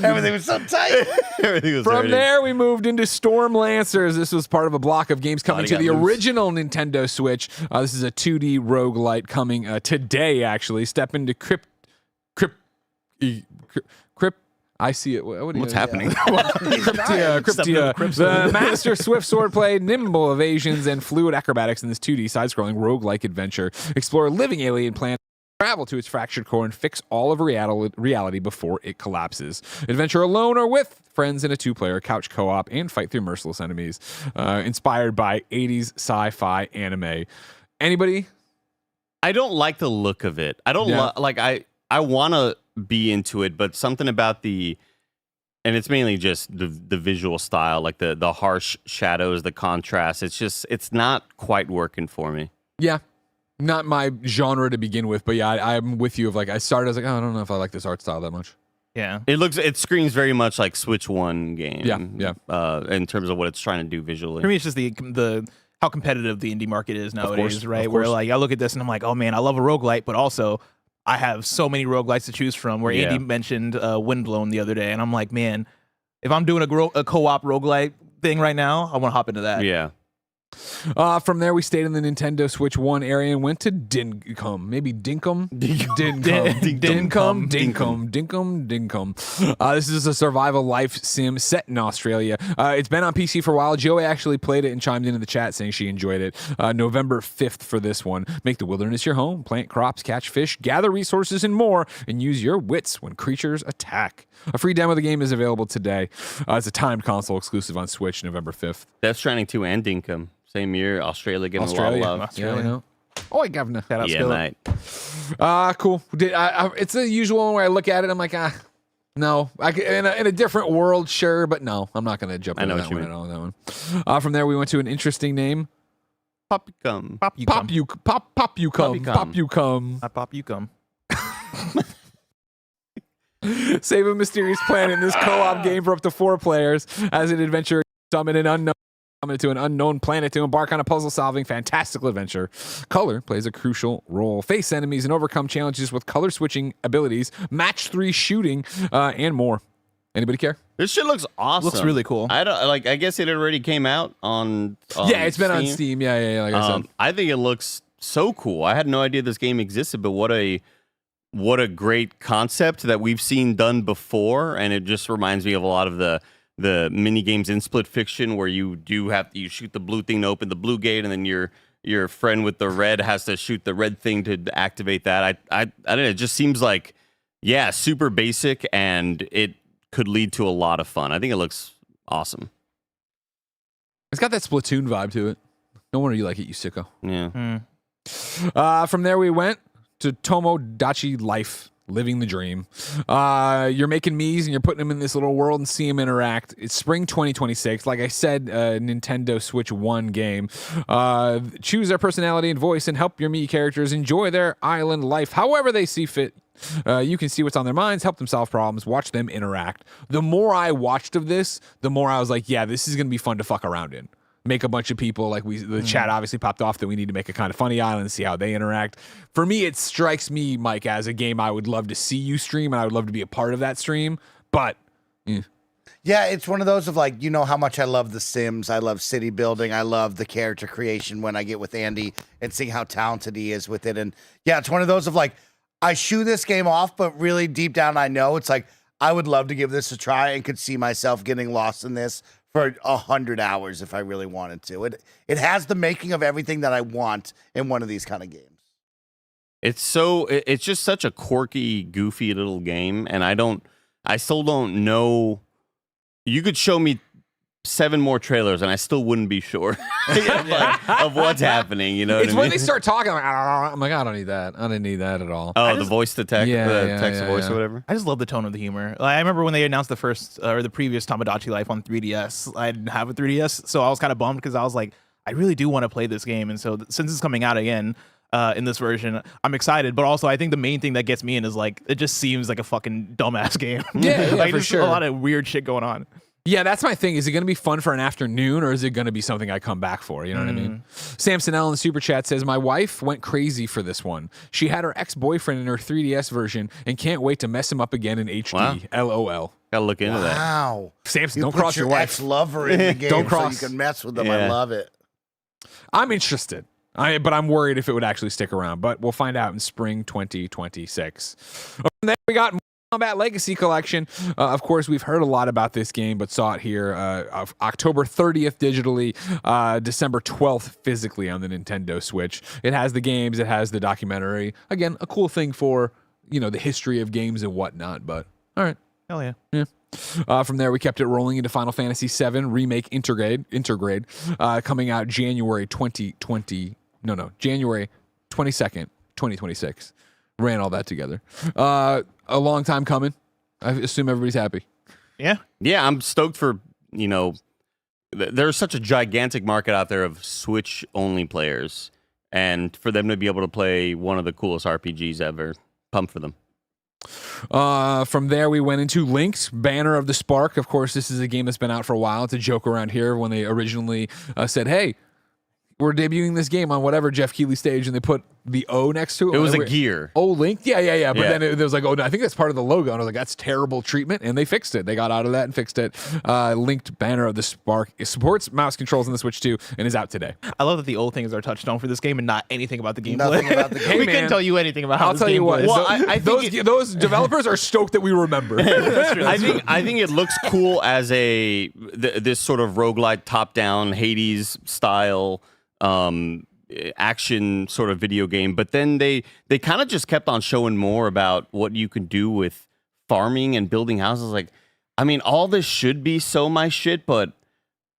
Everything was so tight. Everything was From hurting. there, we moved into Storm Lancers. This was part of a block of games coming to got the loose. original Nintendo Switch. This is a 2D roguelite coming today, actually. Step into Crypt. I see it. What's happening? Cryptia. The master swift swordplay, nimble evasions, and fluid acrobatics in this 2D side-scrolling roguelike adventure. Explore a living alien planet, travel to its fractured core, and fix all of reality before it collapses. Adventure alone or with friends in a 2-player couch co-op and fight through merciless enemies. Inspired by 80s sci-fi anime. Anybody I don't like the look of it. I don't like. I want to be into it, but something about and it's mainly just the visual style, like the harsh shadows, the contrast. It's not quite working for me. Yeah. Not my genre to begin with, but yeah, I'm with you. I started, I was like, oh, I don't know if I like this art style that much. Yeah. It screams very much like Switch 1 game. Yeah. In terms of what it's trying to do visually. For me, it's just the how competitive the indie market is nowadays, right? Of Where course. I look at this and I'm like, oh man, I love a roguelite, but also I have so many roguelites to choose from. Where Andy mentioned Windblown the other day, and I'm like, man, if I'm doing a co-op roguelite thing right now, I want to hop into that. Yeah. From there, we stayed in the Nintendo Switch 1 area and went to Dinkum. Maybe Dinkum? Dinkum. This is a survival life sim set in Australia. It's been on PC for a while. Joey actually played it and chimed into the chat saying she enjoyed it. November 5th for this one. Make the wilderness your home. Plant crops, catch fish, gather resources, and more, and use your wits when creatures attack. A free demo of the game is available today. It's a timed console exclusive on Switch, November 5th. Death Stranding 2 and Dinkum. Same year, Australia getting a lot of love. Australia. Oh, governor. Yeah, mate. Cool. It's the usual one where I look at it, I'm like, no. In a different world, sure, but no, I'm not going to jump into that one at all. That one. From there, we went to an interesting name. Popcum. Pop you come. Save a mysterious planet in this co-op game for up to 4 players as an adventurer summon to an unknown planet to embark on a puzzle-solving fantastical adventure. Color plays a crucial role. Face enemies and overcome challenges with color-switching abilities, match 3 shooting, and more. Anybody care? This shit looks awesome. Looks really cool. I guess it already came out on yeah, it's been on Steam. Yeah. Like I said, I think it looks so cool. I had no idea this game existed, but what a great concept that we've seen done before, and it just reminds me of a lot of the mini games in Split Fiction where you shoot the blue thing to open the blue gate, and then your friend with the red has to shoot the red thing to activate that. I don't know. It just seems like super basic, and it could lead to a lot of fun. I think it looks awesome. It's got that Splatoon vibe to it. No wonder you like it, you sicko. Yeah. From there, we went to Tomodachi Life. Living the dream. You're making Miis and you're putting them in this little world and see them interact. It's spring 2026. Like I said, Nintendo Switch 1 game. Choose their personality and voice and help your Mii characters enjoy their island life however they see fit. You can see what's on their minds, help them solve problems, watch them interact. The more I watched of this, the more I was like, yeah, this is going to be fun to fuck around in. Make a bunch of people, the chat obviously popped off that we need to make a kind of funny island and see how they interact. For me, it strikes me, Mike, as a game I would love to see you stream, and I would love to be a part of that stream, but yeah, it's one of those of you know how much I love The Sims. I love city building. I love the character creation when I get with Andy and seeing how talented he is with it. And yeah, it's one of those of I shoo this game off, but really deep down I know it's I would love to give this a try and could see myself getting lost in this for 100 hours if I really wanted to. It has the making of everything that I want in one of these kind of games. It's just such a quirky, goofy little game, and I still don't know. You could show me 7 more trailers, and I still wouldn't be sure of what's happening. You know, it's when they start talking. I'm like, I don't need that. I didn't need that at all. Oh, the voice to text, text to voice or whatever. I just love the tone of the humor. I remember when they announced the first or the previous Tomodachi Life on 3DS. I didn't have a 3DS, so I was kind of bummed because I was like, I really do want to play this game, and so since it's coming out again in this version, I'm excited. But also, I think the main thing that gets me in is it just seems like a fucking dumbass game. Yeah, for sure. A lot of weird shit going on. Yeah, that's my thing. Is it going to be fun for an afternoon, or is it going to be something I come back for? You know what I mean? Samson L in the super chat says, my wife went crazy for this one. She had her ex-boyfriend in her 3DS version and can't wait to mess him up again in HD. Wow. LOL. Gotta look into that. Wow. Samson, don't cross your wife. Ex-lover in the game don't cross. so you can mess with them. Yeah. I love it. I'm interested. But I'm worried if it would actually stick around. But we'll find out in spring 2026. From there, we got Combat Legacy Collection. Of course, we've heard a lot about this game, but saw it here October 30th digitally, December 12th physically on the Nintendo Switch. It has the games, it has the documentary. Again, a cool thing for, the history of games and whatnot, but all right. Hell yeah. Yeah. From there, we kept it rolling into Final Fantasy VII Remake Intergrade, coming out January 22nd, 2026. Ran all that together. A long time coming. I assume everybody's happy. Yeah. Yeah, I'm stoked for, there's such a gigantic market out there of Switch-only players, and for them to be able to play one of the coolest RPGs ever, pumped for them. From there, we went into Link's Banner of the Spark. Of course, this is a game that's been out for a while. It's a joke around here when they originally said, hey, we're debuting this game on whatever Jeff Keighley stage, and they put the O next to it. It was a gear. Oh, Link? Yeah. But then it was like, oh, no, I think that's part of the logo. And I was like, that's terrible treatment. And they fixed it. They got out of that and fixed it. Linked Banner of the Spark. It supports mouse controls on the Switch 2 and is out today. I love that the old things are touchdown for this game and not anything about the gameplay. Nothing about the game. We couldn't tell you anything about how I'll this tell you game what. plays. Well, I think those developers are stoked that we remember. I think it looks cool as this sort of roguelite top-down Hades style action sort of video game, but then they kind of just kept on showing more about what you can do with farming and building houses. Like, I mean, all this should be so my shit, but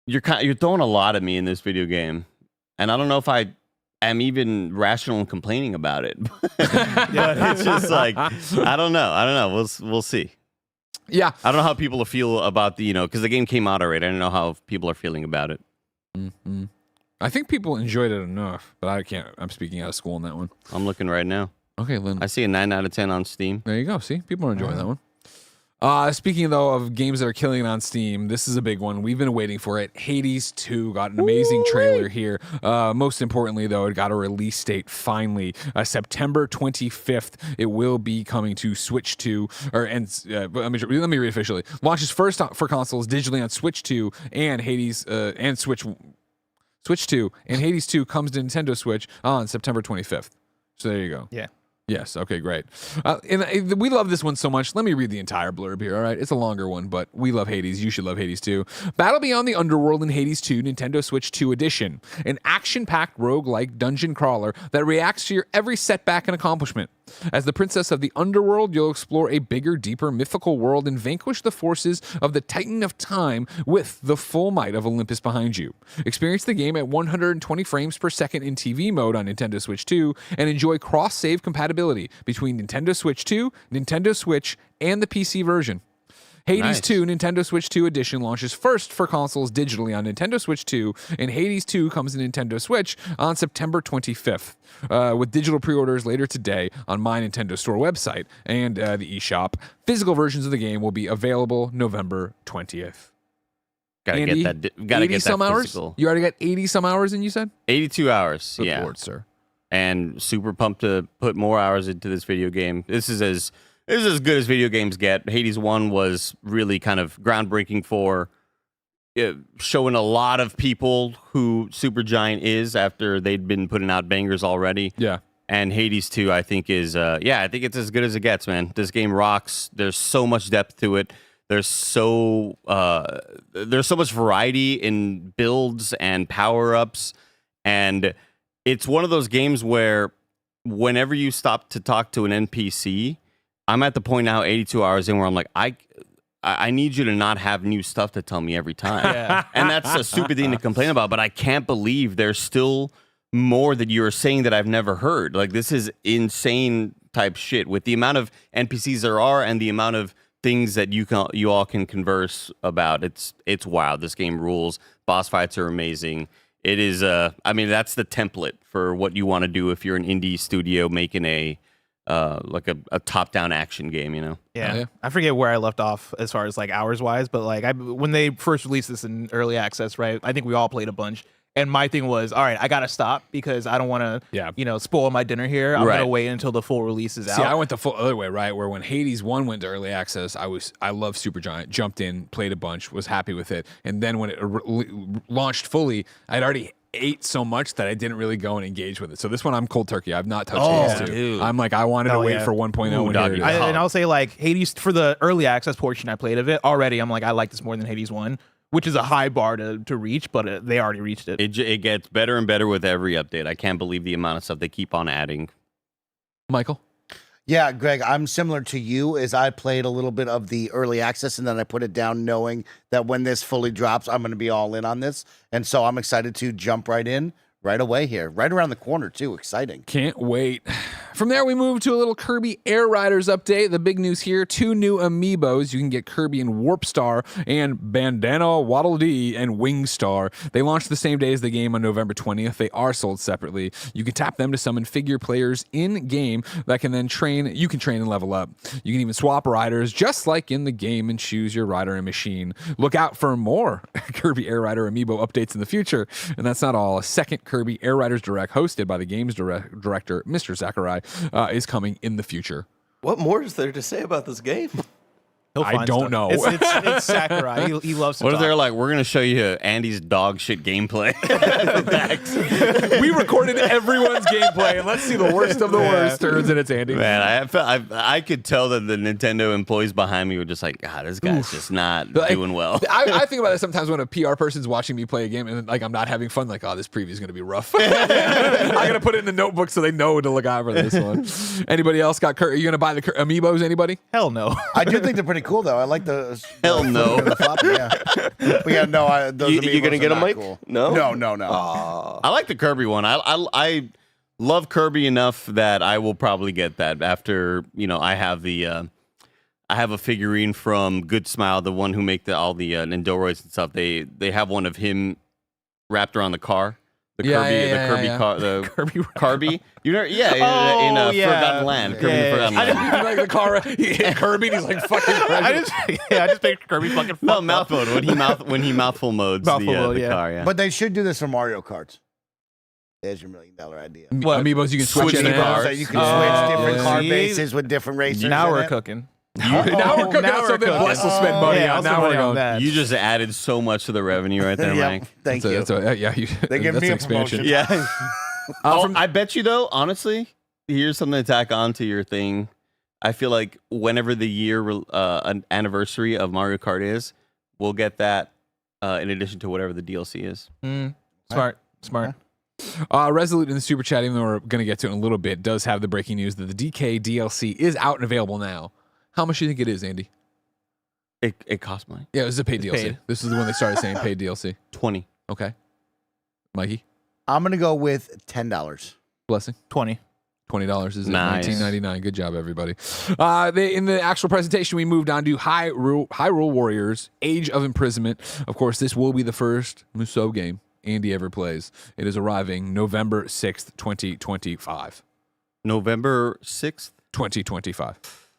you're throwing a lot at me in this video game, and I don't know if I am even rational in complaining about it. But it's just like I don't know. We'll see. Yeah, I don't know how people feel about because the game came out already. I don't know how people are feeling about it. Mm-hmm. I think people enjoyed it enough, but I can't. I'm speaking out of school on that one. I'm looking right now. Okay, Lynn. I see a 9 out of 10 on Steam. There you go. See, people are enjoying that one. Speaking though of games that are killing it on Steam, this is a big one. We've been waiting for it. Hades 2 got an amazing trailer here. Most importantly, though, it got a release date finally, September 25th. It will be coming to Switch 2. Let me read officially. Launches first for consoles digitally on Switch 2 and Hades and Switch 2, and Hades 2 comes to Nintendo Switch on September 25th. So there you go. Yeah. Yes. Okay, great. And we love this one so much. Let me read the entire blurb here, all right? It's a longer one, but we love Hades. You should love Hades too. Battle Beyond the Underworld in Hades 2 Nintendo Switch 2 Edition. An action-packed roguelike dungeon crawler that reacts to your every setback and accomplishment. As the princess of the underworld, you'll explore a bigger, deeper, mythical world and vanquish the forces of the Titan of Time with the full might of Olympus behind you. Experience the game at 120 frames per second in TV mode on Nintendo Switch 2 and enjoy cross-save compatibility between Nintendo Switch 2, Nintendo Switch, and the PC version. Hades 2 Nintendo Switch 2 Edition launches first for consoles digitally on Nintendo Switch 2, and Hades 2 comes to Nintendo Switch on September 25th, with digital pre-orders later today on my Nintendo Store website and the eShop. Physical versions of the game will be available November 20th. Gotta Andy, get that some physical. Hours? You already got 80 some hours in, you said? 82 hours, Good yeah. Lord, sir. And super pumped to put more hours into this video game. This is as good as video games get. Hades 1 was really kind of groundbreaking for showing a lot of people who Supergiant is after they'd been putting out bangers already. Yeah. And Hades 2, I think, is, I think it's as good as it gets, man. This game rocks. There's so much depth to it. There's so much variety in builds and power-ups. And it's one of those games where whenever you stop to talk to an NPC, I'm at the point now, 82 hours in, where I'm like, I need you to not have new stuff to tell me every time. Yeah. And that's a stupid thing to complain about, but I can't believe there's still more that you're saying that I've never heard. Like, this is insane type shit with the amount of NPCs there are and the amount of things that you all can converse about. It's wild. This game rules. Boss fights are amazing. It is, that's the template for what you want to do if you're an indie studio making a top-down action game, you know? Yeah. I forget where I left off as far as like hours wise, but like when they first released this in early access, right? I think we all played a bunch. And my thing was, all right, I gotta stop because I don't want to, spoil my dinner here. I'm gonna wait until the full release is out. See, I went the full other way, right? Where when Hades 1 went to early access, I loved Supergiant, jumped in, played a bunch, was happy with it, and then when it launched fully, I'd already ate so much that I didn't really go and engage with it. So this one, I'm cold turkey. I've not touched Hades 2. Dude. I'm like, I wanted to wait for 1.0. And I'll say like Hades for the early access portion I played of it already. I'm like, I like this more than Hades 1. Which is a high bar to reach, but they already reached it. It gets better and better with every update. I can't believe the amount of stuff they keep on adding. Michael? Yeah, Greg, I'm similar to you as I played a little bit of the early access and then I put it down knowing that when this fully drops, I'm going to be all in on this. And so I'm excited to jump right in right away here. Right around the corner, too. Exciting. Can't wait. From there, we move to a little Kirby Air Riders update. The big news here, 2 new amiibos. You can get Kirby in Warp Star and Bandana Waddle Dee and Wing Star. They launched the same day as the game on November 20th. They are sold separately. You can tap them to summon figure players in-game that can then train. You can train and level up. You can even swap riders just like in the game and choose your rider and machine. Look out for more Kirby Air Rider amiibo updates in the future. And that's not all. A second Kirby Air Riders Direct hosted by the game's director, Mr. Sakurai, is coming in the future. What more is there to say about this game? I don't know. It's Sakurai. He loves to What if talk. they're like, we're going to show you Andy's dog shit gameplay? We recorded everyone's gameplay, and let's see the worst of the worst turns, and it's Andy. Man, I could tell that the Nintendo employees behind me were just like, God, this guy's just not doing well. I think about it sometimes when a PR person's watching me play a game, and like I'm not having fun. Like, oh, this preview is going to be rough. I'm going to put it in the notebook so they know to look out for this one. Anybody else got? Are you going to buy the amiibos? Anybody? Hell no. I do think they're pretty cool though. I like the hell no. The floppy, yeah. But yeah, no. Those You gonna amiibos get are a not mic? Cool. No, no. I like the Kirby one. I love Kirby enough that I will probably get that after I have the I have a figurine from Good Smile, the one who make all the Nindoroids and stuff. They have one of him wrapped around the car. The Kirby car, the Kirby. You know, in Forgotten Land. Kirby in Forgotten Land. Like the car, Kirby, and he's like fucking. I just made Kirby fucking. No, mouth mode when he mouthful modes the car. Yeah, but they should do this for Mario Karts. There's your $1 million idea. What amiibos you can switch in cars? So you can switch different car bases with different racers. Now we're cooking. Now we're cooking. So then Bless will spend money on. Now we're going. That. You just added so much to the revenue right there, Mike. Thank you. They give me an a expansion. promotion. Yeah. I bet you though, honestly, here's something to tack on to your thing. I feel like whenever the year an anniversary of Mario Kart is, we'll get that in addition to whatever the DLC is. Smart. Resolute in the super chat, even though we're going to get to it in a little bit, does have the breaking news that the DK DLC is out and available now. How much do you think it is, Andy? It costs money. Yeah, it was a paid DLC. Paid. This is the one they started saying paid DLC. 20. Okay. Mikey? I'm gonna go with $10. Blessing? $20 is Nice. $19.99. Good job, everybody. In the actual presentation, we moved on to Hyrule Warriors: Age of Imprisonment. Of course, this will be the first Musou game Andy ever plays. It is arriving November 6th, 2025. November 6th? 2025.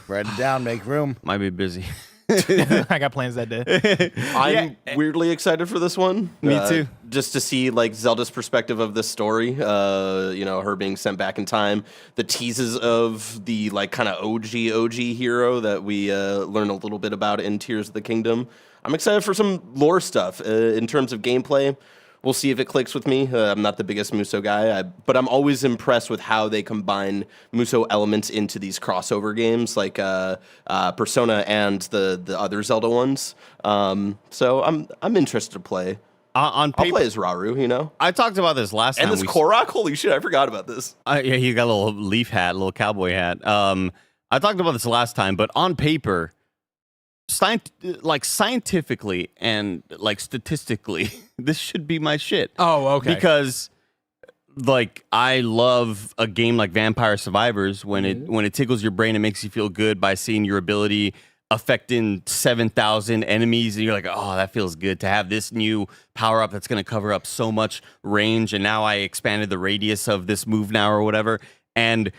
Write it down. Make room. Might be busy. I got plans that day. I'm weirdly excited for this one. Me too. Just to see like Zelda's perspective of this story. Her being sent back in time. The teases of the like kind of OG hero that we learn a little bit about in Tears of the Kingdom. I'm excited for some lore stuff in terms of gameplay. We'll see if it clicks with me. I'm not the biggest Musou guy, but I'm always impressed with how they combine Musou elements into these crossover games, like Persona and the other Zelda ones. So I'm interested to play. On paper, I'll play as Rauru, I talked about this last time. And this Korok, holy shit, I forgot about this. Yeah, he got a little leaf hat, a little cowboy hat. I talked about this last time, but on paper, scientifically and like statistically, this should be my shit. Oh, okay. Because like I love a game like Vampire Survivors when it tickles your brain and makes you feel good by seeing your ability affecting 7,000 enemies, and you're like, oh, that feels good to have this new power up that's going to cover up so much range, and now I expanded the radius of this move now or whatever. And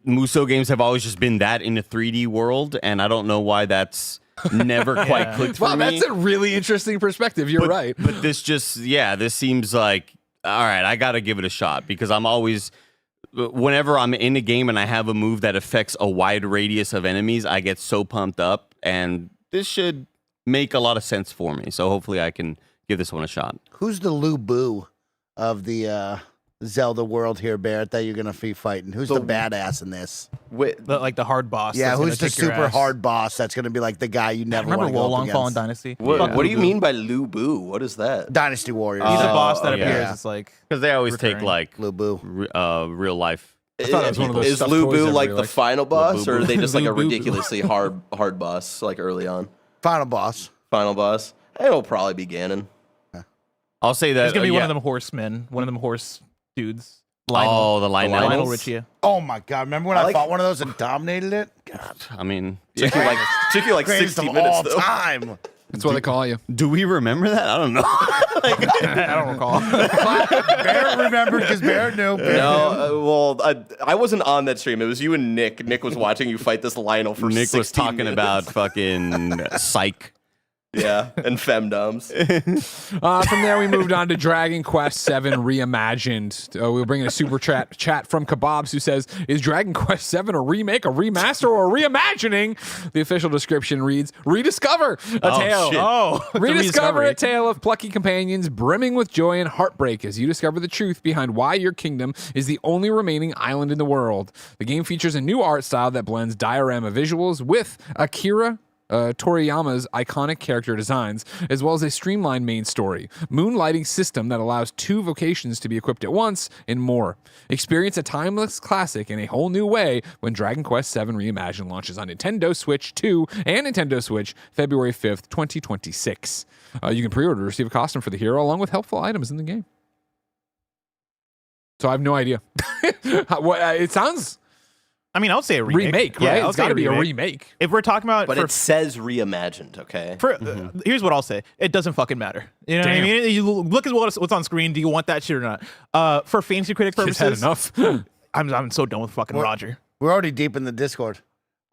Musou games have always just been that in a 3D world, and I don't know why that's never quite clicked for me. Wow, that's a really interesting perspective. You're right. But this this seems like, all right, I got to give it a shot, because I'm always, whenever I'm in a game and I have a move that affects a wide radius of enemies, I get so pumped up, and this should make a lot of sense for me. So hopefully I can give this one a shot. Who's the Lu Bu of the Zelda world here, Barrett, that you're going to be fighting? Who's the badass in this? Like the hard boss. Yeah, that's who's the gonna kick your super ass. hard boss that's going to be like the guy you never want Remember to go up Wolong against? Fallen Dynasty? What do you mean by Lu Bu? What is that? Dynasty Warriors. He's a boss that yeah. appears. It's like, because they always take recurring. like Lu Bu. real life. I thought it was one of those Is stuffed Lu toys Bu I like really the final boss, or are they just like a Lu Bu. ridiculously hard boss like early on? Final boss. Final boss? It'll probably be Ganon. I'll say that he's gonna be one of them horsemen, one of them horse dudes. Oh, the Lionel. Lionel Richie. Oh my God! Remember when I fought one of those and dominated it? God. I mean, took you like Greatest 60 of minutes all though. time. That's what they call you. Do we remember that? I don't know. I don't recall. Barrett remembered because Barrett knew. Well, I wasn't on that stream. It was you and Nick. Nick was watching you fight this Lionel for Nick 16 was talking minutes. about fucking psych. Yeah, and femdoms. From there, we moved on to Dragon Quest VII Reimagined. We'll bring in a super chat from Kebabs who says, is Dragon Quest VII a remake, a remaster, or a reimagining? The official description reads, rediscover a tale. Shit. Rediscover a tale of plucky companions brimming with joy and heartbreak as you discover the truth behind why your kingdom is the only remaining island in the world. The game features a new art style that blends diorama visuals with Akira Toriyama's iconic character designs, as well as a streamlined main story, moonlighting system that allows 2 vocations to be equipped at once, and more. Experience a timeless classic in a whole new way when Dragon Quest VII Reimagined launches on Nintendo Switch 2 and Nintendo Switch February 5th, 2026. You can pre-order to receive a costume for the hero along with helpful items in the game. So I have no idea. It sounds... I mean, I would say a remake. Right? Yeah, It's got to be a remake. If we're talking about, But it says reimagined, okay? Here's what I'll say: it doesn't fucking matter. You know what I mean? You look at what's on screen. Do you want that shit or not? For fantasy critic Just purposes, had enough. I'm so done with fucking Roger. We're already deep in the Discord.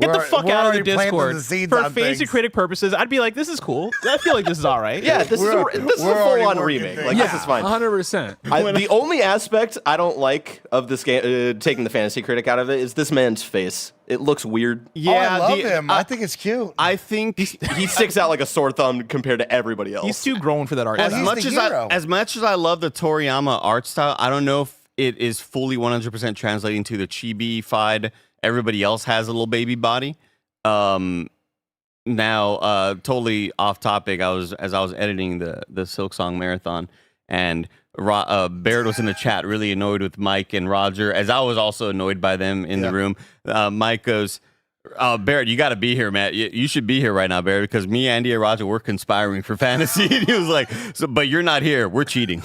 Get the fuck out of the Discord. The For fantasy critic purposes, I'd be like, this is cool. I feel like this is all right. Yeah, this is a full-on remake. Like, this is fine. 100%. The only aspect I don't like of this game, taking the fantasy critic out of it, is this man's face. It looks weird. Yeah, I love him. I think it's cute. I think he sticks out like a sore thumb compared to everybody else. He's too grown for that art. As much as I love the Toriyama art style, I don't know if it is fully 100% translating to the chibi-fied. Everybody else has a little baby body. Now, totally off topic. As I was editing the Silk Song Marathon, and Barrett was in the chat, really annoyed with Mike and Roger, as I was also annoyed by them in the room. Mike goes, Barrett, you got to be here, man. You should be here right now, Barrett, because me, Andy, and Roger, we're conspiring for fantasy. And he was like, but you're not here. We're cheating.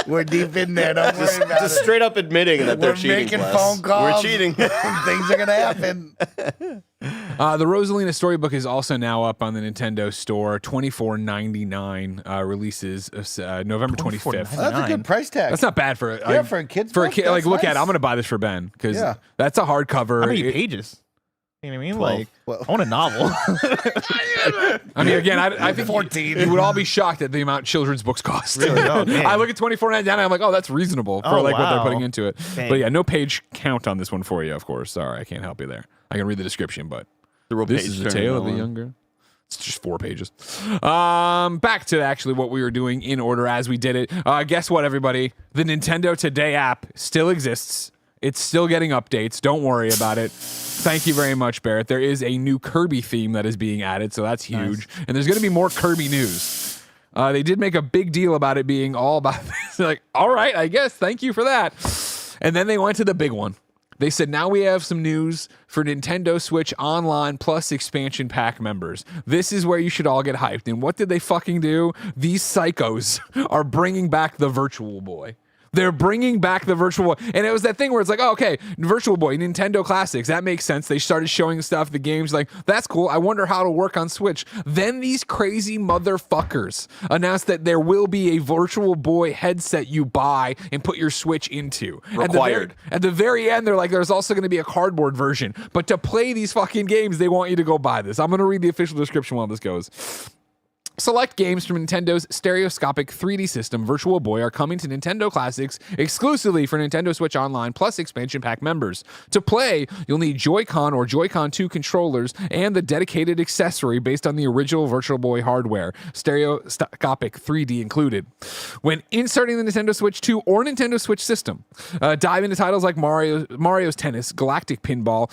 We're deep in there. Don't worry about just straight up admitting that they're We're cheating. making phone calls. We're cheating. Things are gonna happen. The Rosalina storybook is also now up on the Nintendo Store. $24.99 releases November 25th. That's a good price tag. That's not bad for for a kid's for a book, kid. Like, that's look at it. nice. I'm gonna buy this for Ben because Yeah. that's a hardcover. How many pages? You know what I mean? 12. Like, I want a novel. I mean, again, I think 14. you would all be shocked at the amount children's books cost. Really? Oh, man. I look at $24.99 and I'm like, oh, that's reasonable for Oh, like what they're wow. putting into it. Dang. But yeah, no page count on this one for you, of course. Sorry, I can't help you there. I can read the description, but this is the tale of the young girl. It's just 4 pages. Back to actually what we were doing in order as we did it. Guess what, everybody? The Nintendo Today app still exists. It's still getting updates. Don't worry about it. Thank you very much, Barrett. There is a new Kirby theme that is being added, so that's huge. Nice. And there's going to be more Kirby news. They did make a big deal about it being all about this. They're like, all right, I guess. Thank you for that. And then they went to the big one. They said, now we have some news for Nintendo Switch Online Plus expansion pack members. This is where you should all get hyped. And what did they fucking do? These psychos are bringing back the Virtual Boy. They're bringing back the Virtual Boy. And it was that thing where it's like, oh, okay, Virtual Boy, Nintendo Classics. That makes sense. They started showing stuff, the games, like, that's cool. I wonder how it'll work on Switch. Then these crazy motherfuckers announced that there will be a Virtual Boy headset you buy and put your Switch into. Required. At the very end, they're like, there's also going to be a cardboard version. But to play these fucking games, they want you to go buy this. I'm going to read the official description while this goes. Select games from Nintendo's stereoscopic 3D system, Virtual Boy, are coming to Nintendo Classics exclusively for Nintendo Switch Online Plus expansion pack members. To play, you'll need Joy-Con or Joy-Con 2 controllers and the dedicated accessory based on the original Virtual Boy hardware, stereoscopic 3D included. When inserting the Nintendo Switch 2 or Nintendo Switch system, dive into titles like Mario's Tennis, Galactic Pinball,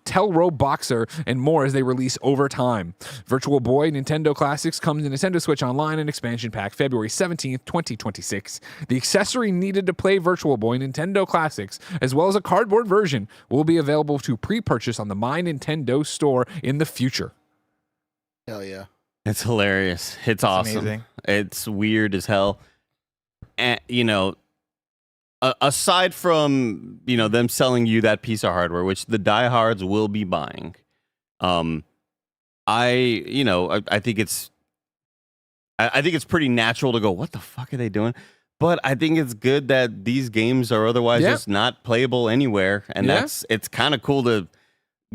Telro Boxer, and more as they release over time. Virtual Boy Nintendo Classics comes to Nintendo Switch Online and expansion pack February 17th, 2026. The accessory needed to play Virtual Boy Nintendo Classics, as well as a cardboard version, will be available to pre-purchase on the My Nintendo store in the future. Hell yeah. It's hilarious. It's awesome. amazing. It's weird as hell. And, you know, aside from them selling you that piece of hardware, which the diehards will be buying, I think it's pretty natural to go, what the fuck are they doing? But I think it's good that these games are otherwise just not playable anywhere, and it's kind of cool to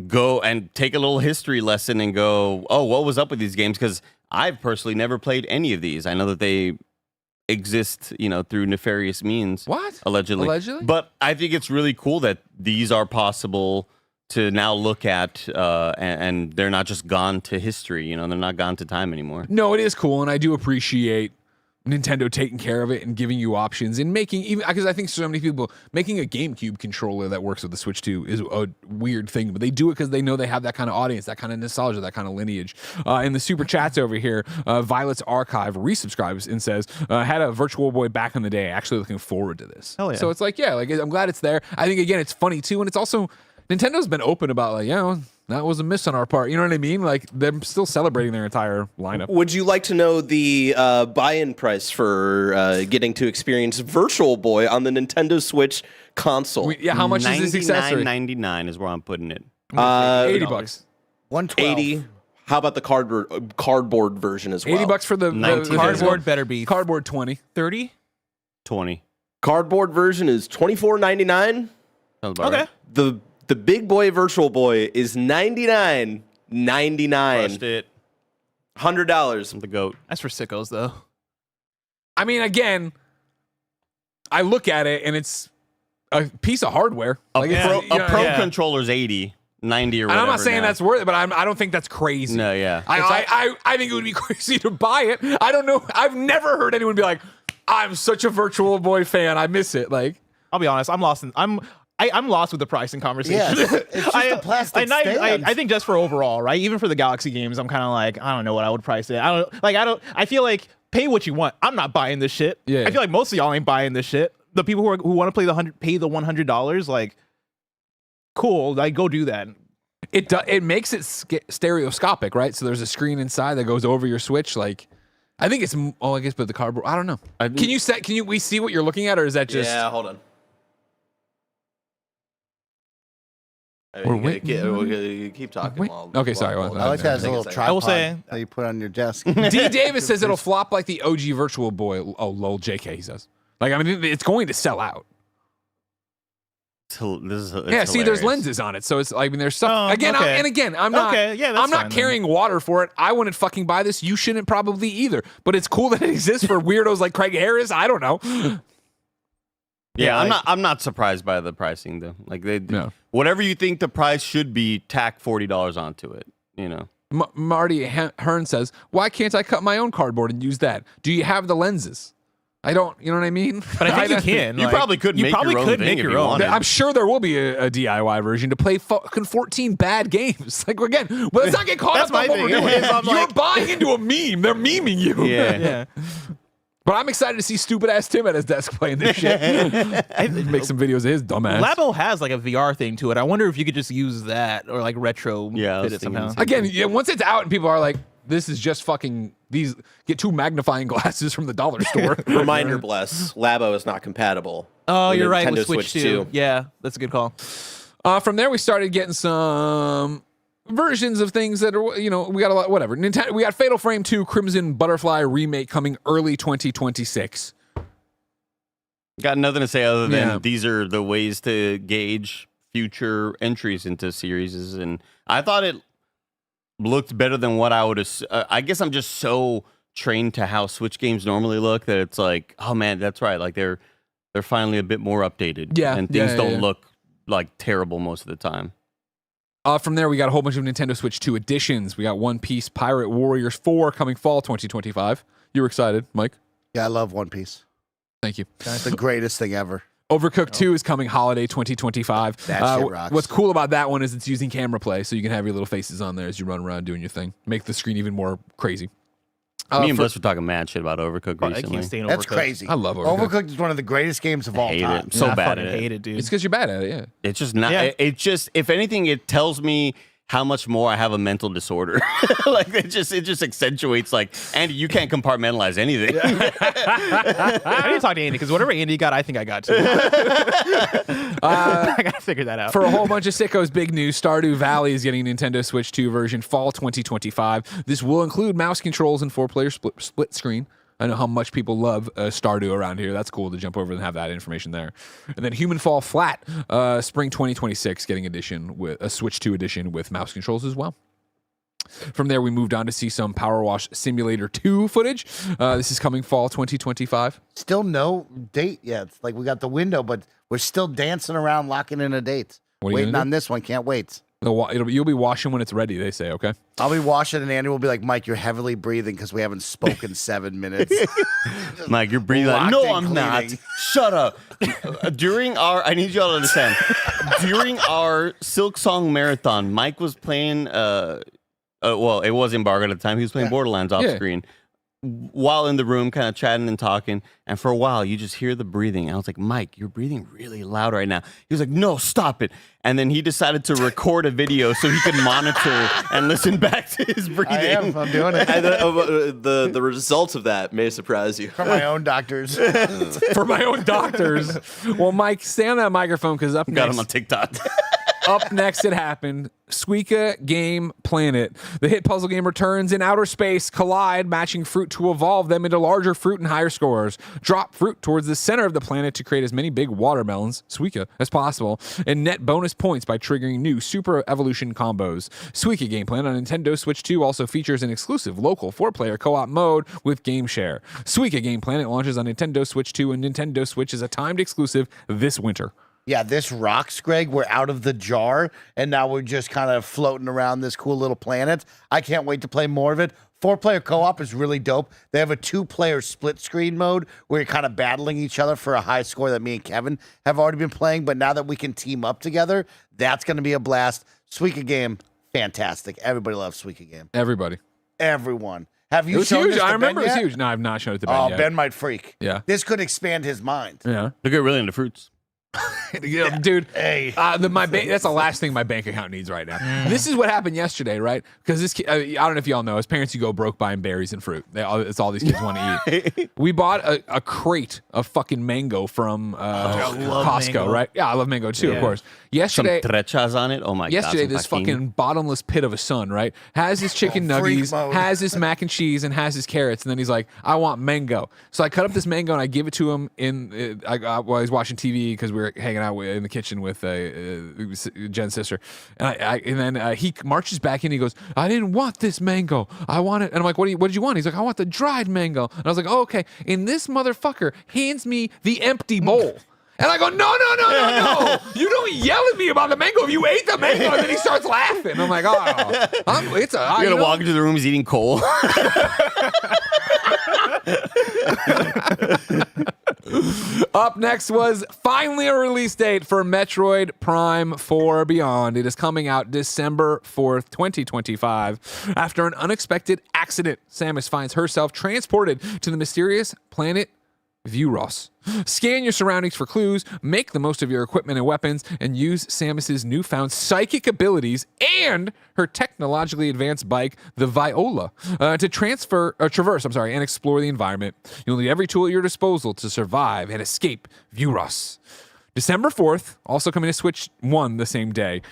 go and take a little history lesson and go, oh, what was up with these games? Because I've personally never played any of these. I know that they exist, through nefarious means. What? Allegedly. But I think it's really cool that these are possible to now look at, and they're not just gone to history. They're not gone to time anymore. No, it is cool, and I do appreciate Nintendo taking care of it and giving you options and making, even because I think so many people making a GameCube controller that works with the Switch 2 is a weird thing, but they do it because they know they have that kind of audience, that kind of nostalgia, that kind of lineage. In the super chats over here, Violet's Archive resubscribes and says, had a Virtual Boy back in the day, actually looking forward to this. Hell yeah. So it's like, I'm glad it's there. I think, again, it's funny too, and it's also, Nintendo's been open about that was a miss on our part. You know what I mean? Like, they're still celebrating their entire lineup. Would you like to know the buy-in price for getting to experience Virtual Boy on the Nintendo Switch console? How much is this accessory? $99.99 is where I'm putting it. $80. $112. 80. How about the cardboard version as well? $80 for the cardboard. Better be cardboard. 20. 30. 20. Cardboard version is $24.99. Okay. The big boy Virtual Boy is $99.99. Crushed it. $100. I'm the goat. That's for sickos, though. I mean, again, I look at it and it's a piece of hardware. A pro controller's 80, 90 or whatever. And I'm not saying now. that's worth it, but I don't think that's crazy. No, yeah. I think it would be crazy to buy it. I don't know. I've never heard anyone be like, I'm such a Virtual Boy fan. I miss it. Like, I'll be honest. I'm lost with the pricing conversation. Yes, it's just a plastic stand. I think just for overall, right? Even for the Galaxy games, I'm kind of like, I don't know what I would price it. I feel like pay what you want. I'm not buying this shit. Yeah. I feel like most of y'all ain't buying this shit. The people who want to pay the $100, like, cool. Like, go do that. It makes it stereoscopic, right? So there's a screen inside that goes over your Switch. Like, I think it's but the cardboard. I don't know. Can we see what you're looking at, or is that just? Yeah, hold on. Keep talking. Okay, sorry. I like that as a little tripod. I will say that you put on your desk. D. Davis says it'll flop like the OG Virtual Boy. Oh, lol, JK, he says. Like, I mean, it's going to sell out. It's see, hilarious. there's lenses on it, so it's. I mean, there's stuff. I'm not. Okay, yeah, that's I'm not fine, carrying water for it. I wouldn't fucking buy this. You shouldn't probably either. But it's cool that it exists for weirdos like Craig Harris. I don't know. Yeah, I'm not surprised by the pricing though. Like whatever you think the price should be, tack $40 onto it. Marty Hearn says, "Why can't I cut my own cardboard and use that? Do you have the lenses?" I don't. You know what I mean? But I think you can. You probably could make your own thing if you wanted. I'm sure there will be a DIY version to play fucking 14 bad games. Like, again, well, let's not get caught up on what we're doing. You're buying into a meme. They're memeing you. Yeah. But I'm excited to see stupid ass Tim at his desk playing this shit. Make some videos of his dumbass. Labo has like a VR thing to it. I wonder if you could just use that or like retro fit it somehow. Again, once it's out and people are like, this is just fucking these. Get 2 magnifying glasses from the dollar store. Reminder, bless. Labo is not compatible. Oh, with you're right. Nintendo With Switch 2. Yeah, that's a good call. From there, we started getting some versions of things that are, we got a lot, whatever. Nintendo, we got Fatal Frame 2 Crimson Butterfly remake coming early 2026. Got nothing to say other than these are the ways to gauge future entries into series, and I thought it looked better than what I would have. I guess I'm just so trained to how Switch games normally look that it's like, oh man, that's right. Like they're finally a bit more updated. Yeah, and things don't look like terrible most of the time. From there, we got a whole bunch of Nintendo Switch 2 editions. We got One Piece Pirate Warriors 4 coming fall 2025. You were excited, Mike? Yeah, I love One Piece. Thank you. That's the greatest thing ever. Overcooked 2 is coming holiday 2025. That shit rocks. What's cool about that one is it's using camera play, so you can have your little faces on there as you run around doing your thing. Make the screen even more crazy. Me and Bliss were talking mad shit about Overcooked recently. That's crazy. I love Overcooked. Overcooked is one of the greatest games of all time. I'm so bad at I hate it, dude. It's because you're bad at it, yeah. It's just not. It's just, if anything, it tells me how much more I have a mental disorder. Like it just accentuates like, Andy, you can't compartmentalize anything. I need to talk to Andy because whatever Andy got, I think I got too. I gotta figure that out. For a whole bunch of sickos, big news: Stardew Valley is getting a Nintendo Switch 2 version fall 2025. This will include mouse controls and 4-player split screen. I know how much people love Stardew around here. That's cool to jump over and have that information there. And then Human Fall Flat, spring 2026, getting a Switch 2 edition with mouse controls as well. From there, we moved on to see some Power Wash Simulator 2 footage. This is coming fall 2025. Still no date yet. It's like we got the window, but we're still dancing around, locking in a date. Waiting on this one. Can't wait. You'll be washing when it's ready, they say, okay? I'll be washing, and Andy will be like, Mike, you're heavily breathing because we haven't spoken 7 minutes. Mike, you're breathing like, no, I'm not. Shut up. I need you all to understand. During our Silk Song marathon, Mike was playing, well, it was embargoed at the time. He was playing Borderlands off screen while in the room, kind of chatting and talking. And for a while, you just hear the breathing. And I was like, Mike, you're breathing really loud right now. He was like, no, stop it. And then he decided to record a video so he could monitor and listen back to his breathing. I'm doing it. The results of that may surprise you. For my own doctors. For my own doctors. Well, Mike, stay on that microphone because up next. Got him on TikTok. Up next, it happened. Suika Game Planet. The hit puzzle game returns in outer space. Collide, matching fruit to evolve them into larger fruit and higher scores. Drop fruit towards the center of the planet to create as many big watermelons, Suika, as possible, and net bonus points by triggering new super evolution combos. Suika Game Planet on Nintendo Switch 2 also features an exclusive local 4-player co-op mode with Game Share. Suika Game Planet launches on Nintendo Switch 2, and Nintendo Switch is a timed exclusive this winter. Yeah, this rocks, Greg. We're out of the jar, and now we're just kind of floating around this cool little planet. I can't wait to play more of it. 4-player co-op is really dope. They have a 2-player split screen mode where you're kind of battling each other for a high score that me and Kevin have already been playing. But now that we can team up together, that's going to be a blast. Suika Game, fantastic. Everybody loves Suika Game. Everybody. Everyone. Have you it was shown huge. this to I remember Ben it was yet? huge. No, I've not shown it to Ben Oh, yet. Ben might freak. Yeah. This could expand his mind. Yeah. They get really into fruits. Yeah, dude. Hey. That's the last thing my bank account needs right now. This is what happened yesterday, right? Because this, I don't know if y'all know, as parents, you go broke buying berries and fruit. It's all these kids want to eat. We bought a crate of fucking mango from Costco, mango. right? Yeah, I love mango too, of Yeah. course. Yesterday, Some trechas on it. Oh my yesterday, god. this fucking bottomless pit of a son, right, has his chicken freak nuggies, mode. has his mac and cheese, and has his carrots, and then he's like, "I want mango." So I cut up this mango and I give it to him while he's watching TV because we were hanging out in the kitchen with Jen's sister, and then he marches back in. And he goes, "I didn't want this mango. I want it." And I'm like, "What did you want?" He's like, "I want the dried mango." And I was like, "Oh, okay." And this motherfucker hands me the empty bowl. And I go, no. You don't yell at me about the mango if you ate the mango. And then he starts laughing. I'm like, You're going to walk into the room, he's eating coal. Up next was finally a release date for Metroid Prime 4 Beyond. It is coming out December 4th, 2025. After an unexpected accident, Samus finds herself transported to the mysterious planet Vuros. Scan your surroundings for clues, make the most of your equipment and weapons, and use Samus's newfound psychic abilities and her technologically advanced bike, the Viola, to traverse and explore the environment. You'll need every tool at your disposal to survive and escape Vuros. December 4th, also coming to Switch 1 the same day.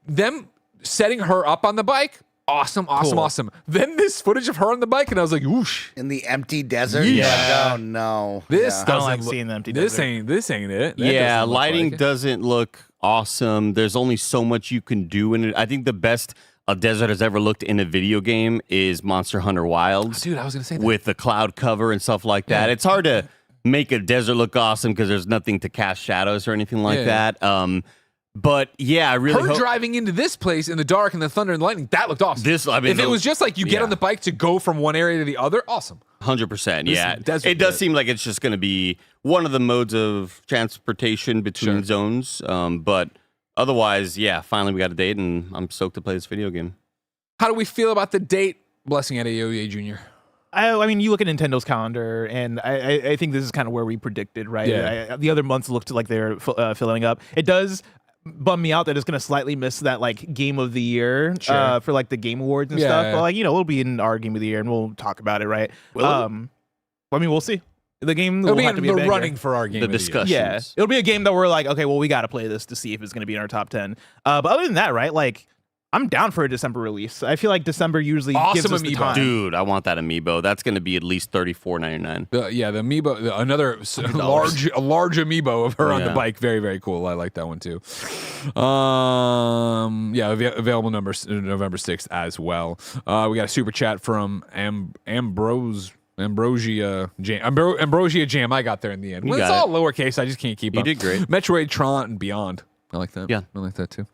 Them setting her up on the bike, awesome. Then this footage of her on the bike, and I was like, "Whoosh!" In the empty desert. Yeah. Oh no. This I don't doesn't like look, seeing the empty this desert. ain't it. That Yeah, doesn't look lighting like it. doesn't look awesome. There's only so much you can do in it. I think the best a desert has ever looked in a video game is Monster Hunter Wilds. Dude, I was gonna say that. With the cloud cover and stuff like that. Yeah. It's hard to make a desert look awesome because there's nothing to cast shadows or anything like that. But yeah, I really her hope driving into this place in the dark and the thunder and lightning, that looked awesome. If it was just like you get on the bike to go from one area to the other, awesome. 100%. This Yeah, desert it does bit. seem like it's just going to be one of the modes of transportation between zones. But otherwise, yeah, finally we got a date, and I'm stoked to play this video game. How do we feel about the date? Blessing at AOEA Jr. I mean, you look at Nintendo's calendar, and I think this is kind of where we predicted, right? Yeah. The other months looked like they're filling up. It does bum me out that it's gonna slightly miss that like game of the year for like the game awards and Yeah, stuff. yeah. But like it'll be in our game of the year and we'll talk about it, right? I mean, we'll see. The game It'll will be have to in be a the banger. running for our game The of the year. discussions. Yeah, it'll be a game that we're like, okay, well, we got to play this to see if it's going to be in our top 10. But other than that, right, like, I'm down for a December release. I feel like December usually gives us the amiibo. time. Dude, I want that amiibo. That's going to be at least $34.99. The amiibo, another large amiibo of her on the bike. Very, very cool. I like that one too. Available November 6th as well. We got a super chat from Ambrosia Jam. I got there in the end. Well, it's all lowercase. I just can't keep up. You did great. Metroid, Tron, and Beyond. I like that. Yeah. I like that too.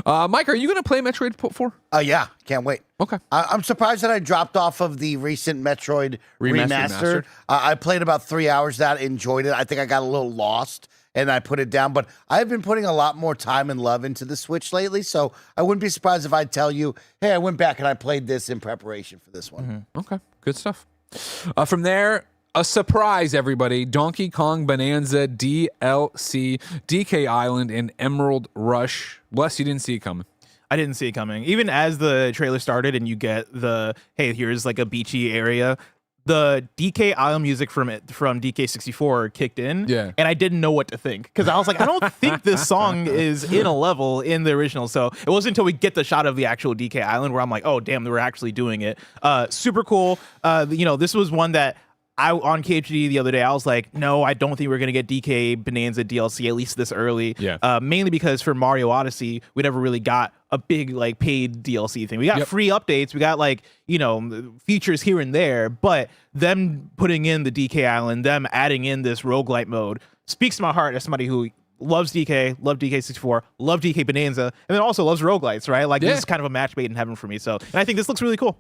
Mike, are you going to play Metroid 4? Yeah, can't wait. Okay. I'm surprised that I dropped off of the recent Metroid remastered. I played about 3 hours of that, enjoyed it. I think I got a little lost and I put it down, but I've been putting a lot more time and love into the Switch lately, so I wouldn't be surprised if I tell you, hey, I went back and I played this in preparation for this one. Okay, good stuff. From there, a surprise, everybody. Donkey Kong Bonanza DLC, DK Island, and Emerald Rush. Bless, you didn't see it coming. I didn't see it coming. Even as the trailer started and you get the, hey, here's like a beachy area, the DK Island music from DK64 kicked in, and I didn't know what to think because I was like, I don't think this song is in a level in the original. So it wasn't until we get the shot of the actual DK Island where I'm like, oh damn, they were actually doing it. Super cool. This was one that on KHD the other day, I was like, no, I don't think we're going to get DK Bonanza DLC, at least this early. Yeah. Mainly because for Mario Odyssey, we never really got a big, like, paid DLC thing. We got free updates. We got, like, features here and there. But them putting in the DK Island, them adding in this roguelite mode, speaks to my heart as somebody who loves DK, loved DK64, loved DK Bonanza, and then also loves roguelites, right? Like, this is kind of a match made in heaven for me. So, and I think this looks really cool.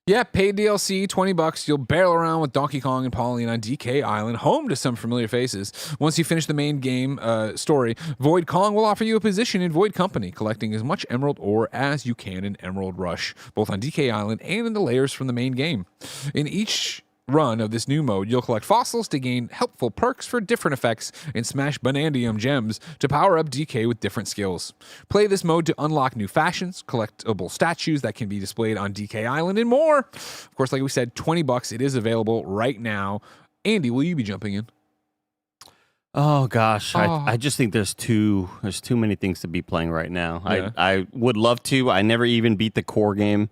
Yeah, paid DLC, $20. You'll barrel around with Donkey Kong and Pauline on DK Island, home to some familiar faces. Once you finish the main game story, Void Kong will offer you a position in Void Company, collecting as much Emerald ore as you can in Emerald Rush, both on DK Island and in the layers from the main game. In each run of this new mode, you'll collect fossils to gain helpful perks for different effects and smash Bonandium gems to power up DK with different skills. Play this mode to unlock new fashions, collectible statues that can be displayed on DK Island, and more. Of course, like we said, $20. It is available right now. Andy, will you be jumping in? Oh gosh, I just think there's too many things to be playing right now. Yeah. I would love to. I never even beat the core game,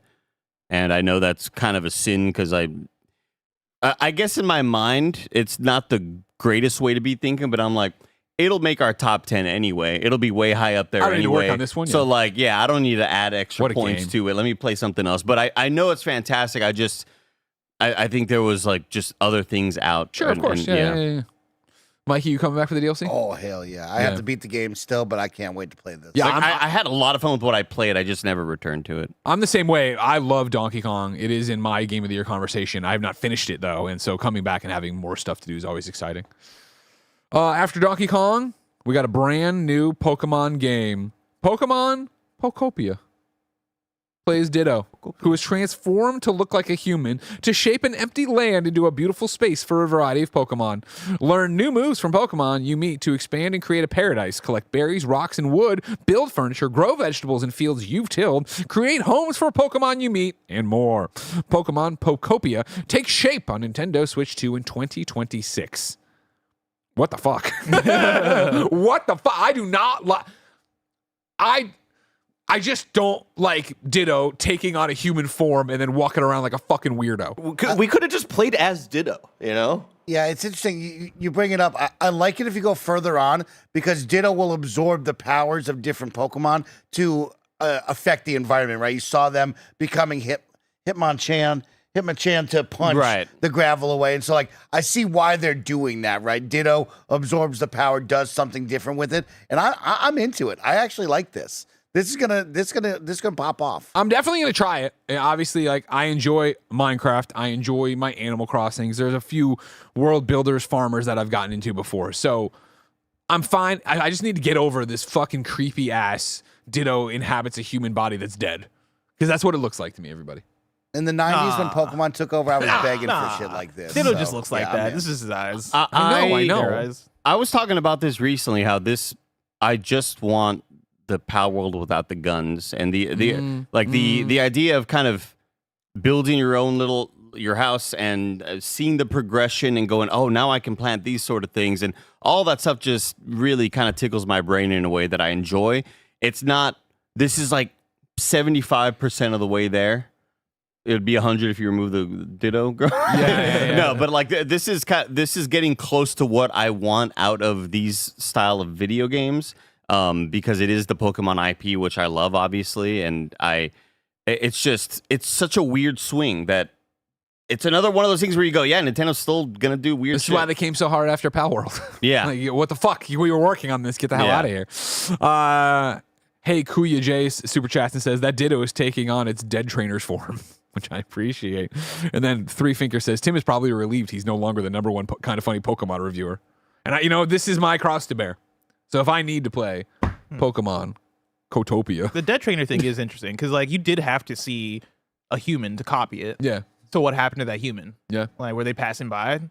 and I know that's kind of a sin because I guess in my mind, it's not the greatest way to be thinking, but I'm like, it'll make our top 10 anyway. It'll be way high up there I don't need to anyway. work on this one, So I don't need to add extra points to it. Let me play something else. But I know it's fantastic. I think there was like just other things out. Sure, of course. Yeah. Mikey, you coming back for the DLC? Oh, hell yeah. I have to beat the game still, but I can't wait to play this. Yeah, I had a lot of fun with what I played. I just never returned to it. I'm the same way. I love Donkey Kong. It is in my Game of the Year conversation. I have not finished it, though, and so coming back and having more stuff to do is always exciting. After Donkey Kong, we got a brand new Pokemon game. Pokemon Pokopia. Plays Ditto, who is transformed to look like a human to shape an empty land into a beautiful space for a variety of Pokemon. Learn new moves from Pokemon you meet to expand and create a paradise. Collect berries, rocks, and wood. Build furniture. Grow vegetables in fields you've tilled. Create homes for Pokemon you meet, and more. Pokemon Pokopia takes shape on Nintendo Switch 2 in 2026. What the fuck? What the fuck? I do not like... I just don't like Ditto taking on a human form and then walking around like a fucking weirdo. We could have just played as Ditto, you know? Yeah, it's interesting. You bring it up. I like it if you go further on because Ditto will absorb the powers of different Pokemon to affect the environment, right? You saw them becoming Hitmonchan to punch the gravel away. And so, like, I see why they're doing that, right? Ditto absorbs the power, does something different with it. And I'm into it. I actually like this. This is gonna pop off. I'm definitely gonna try it. Obviously, like I enjoy Minecraft. I enjoy my Animal Crossings. There's a few world builders, farmers that I've gotten into before. So I'm fine. I just need to get over this fucking creepy ass Ditto inhabits a human body that's dead. Because that's what it looks like to me, everybody. In the 90s when Pokemon took over, I was begging for shit like this. Ditto just looks like that. This is his eyes. I know. I was talking about this recently, how I just want the Power World without the guns, and the idea of kind of building your house and seeing the progression and going, oh, now I can plant these sort of things, and all that stuff just really kind of tickles my brain in a way that I enjoy. It's not. This is like 75% of the way there. It would be 100 if you remove the Ditto girl. Yeah. No, but like this is getting close to what I want out of these style of video games, because it is the Pokemon IP, which I love, obviously, and it's such a weird swing that it's another one of those things where you go, yeah, Nintendo's still gonna do weird. This shit. is why they came so hard after Pal World. Yeah, like, what the fuck? We were working on this. Get the hell out of here. Hey, Kuya J super chats and says that Ditto is taking on its dead trainer's form, which I appreciate. And then Three Finger says Tim is probably relieved he's no longer the number one kind of funny Pokemon reviewer. And this is my cross to bear. So if I need to play Pokemon Cotopia, the dead trainer thing is interesting because like you did have to see a human to copy it. Yeah. So what happened to that human? Yeah. Like were they passing by?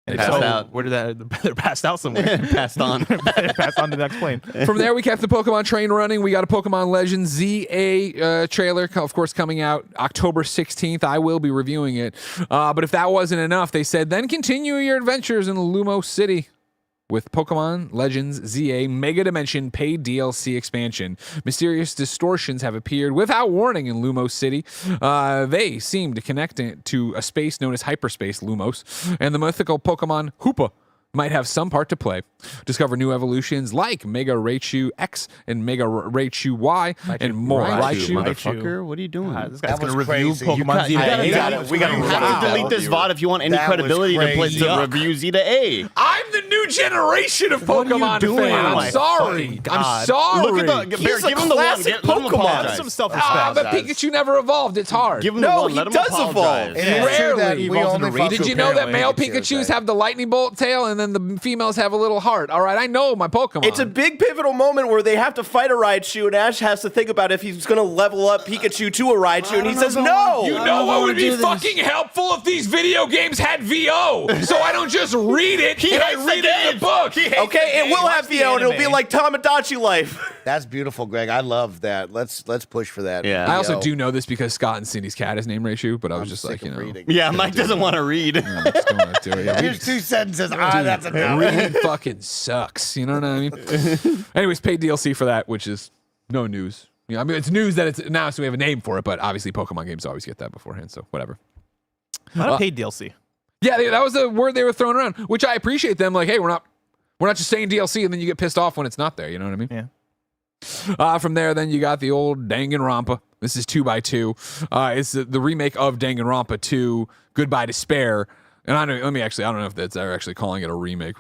They passed out. Where did they're passed out somewhere. Passed on. Passed on to the next plane. From there, we kept the Pokemon train running. We got a Pokemon Legends ZA trailer, of course, coming out October 16th. I will be reviewing it. But if that wasn't enough, they said, then continue your adventures in Lumos City with Pokemon Legends ZA Mega Dimension paid DLC expansion. Mysterious distortions have appeared without warning in Lumos City. They seem to connect it to a space known as hyperspace Lumos, and the mythical Pokemon Hoopa might have some part to play. Discover new evolutions like Mega Raichu X and Mega Raichu Y and more. Raichu, motherfucker. What are you doing? This guy's going to review Pokemon We ZA. have to delete this VOD if you want any credibility to review Zeta A. I'm the new generation of Pokemon fan. I'm sorry. I'm sorry. Look at the He's a give him the one. classic Let him Pokemon. apologize. Some self-respect. But Pikachu never evolved. It's hard. Give him the No, one. he Let him does apologize. evolve. It is true that Rarely. we only fuck Did with you know that male Pikachu, Pikachus have the lightning bolt tail and then the females have a little heart? All right, I know my Pokemon. It's a big pivotal moment where they have to fight a Raichu, and Ash has to think about if he's going to level up Pikachu to a Raichu, and he says no. You know what would be fucking helpful if these video games had VO, so I don't just read it and I read it in the book. Okay, it will have VO, and it'll be like Tamagotchi life. That's beautiful, Greg. I love that. Let's push for that. Yeah. I also do know this because Scott and Cindy's cat is named Raichu, but I was just like, reading. Yeah, Mike doesn't want to read. I just don't want to do it. Yeah, Here's 2 sentences. That's enough. reading fucking sucks. You know what I mean? Anyways, paid DLC for that, which is no news. You know, I mean, it's news that it's now, so we have a name for it, but obviously Pokemon games always get that beforehand, so whatever. Not a paid DLC. Yeah, that was the word they were throwing around, which I appreciate them. Like, hey, we're not just saying DLC, and then you get pissed off when it's not there. You know what I mean? Yeah. From there, then you got the old Danganronpa. This is 2x2. It's the remake of Danganronpa 2, Goodbye Despair. And I don't know if they're actually calling it a remake,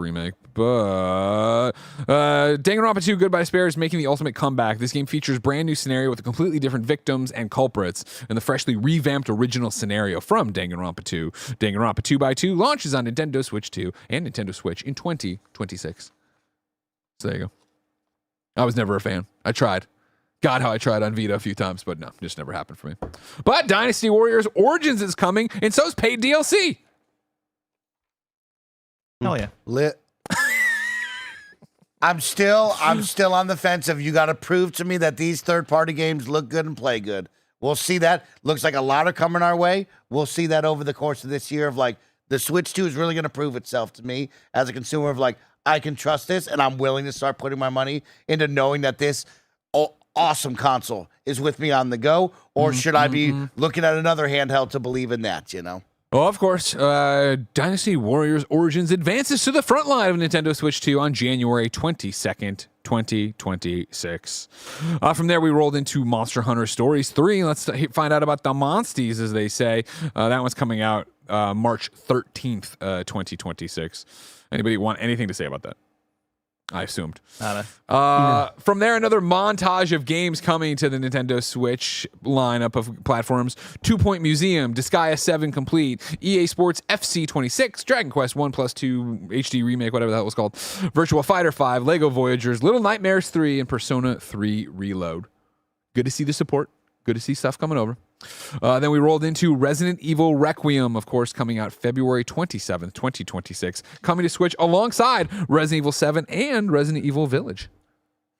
but Danganronpa 2 Goodbye Despair is making the ultimate comeback. This game features brand new scenario with completely different victims and culprits, and the freshly revamped original scenario from Danganronpa 2. Danganronpa 2x2 launches on Nintendo Switch 2 and Nintendo Switch in 2026. So there you go. I was never a fan. I tried. God, how I tried on Vita a few times, but no, just never happened for me. But Dynasty Warriors Origins is coming, and so's paid DLC. Hell yeah. Lit. I'm still on the fence of you got to prove to me that these third-party games look good and play good. We'll see that. Looks like a lot are coming our way. We'll see that over the course of this year of like the Switch 2 is really going to prove itself to me as a consumer of like, I can trust this and I'm willing to start putting my money into knowing that this awesome console is with me on the go, or should I be looking at another handheld to believe in that, you know? Well, of course, Dynasty Warriors Origins advances to the front line of Nintendo Switch 2 on January 22nd, 2026. From there, we rolled into Monster Hunter Stories 3. Let's find out about the Monsties, as they say. That one's coming out March 13th, 2026. Anybody want anything to say about that? I assumed. From there, another montage of games coming to the Nintendo Switch lineup of platforms. 2 Point Museum, Disgaea 7 Complete, EA Sports FC 26, Dragon Quest 1+2 HD Remake, whatever that was called, Virtua Fighter 5, Lego Voyagers, Little Nightmares 3, and Persona 3 Reload. Good to see the support. Good to see stuff coming over. Then we rolled into Resident Evil Requiem, of course, coming out February 27th, 2026. Coming to Switch alongside Resident Evil 7 and Resident Evil Village.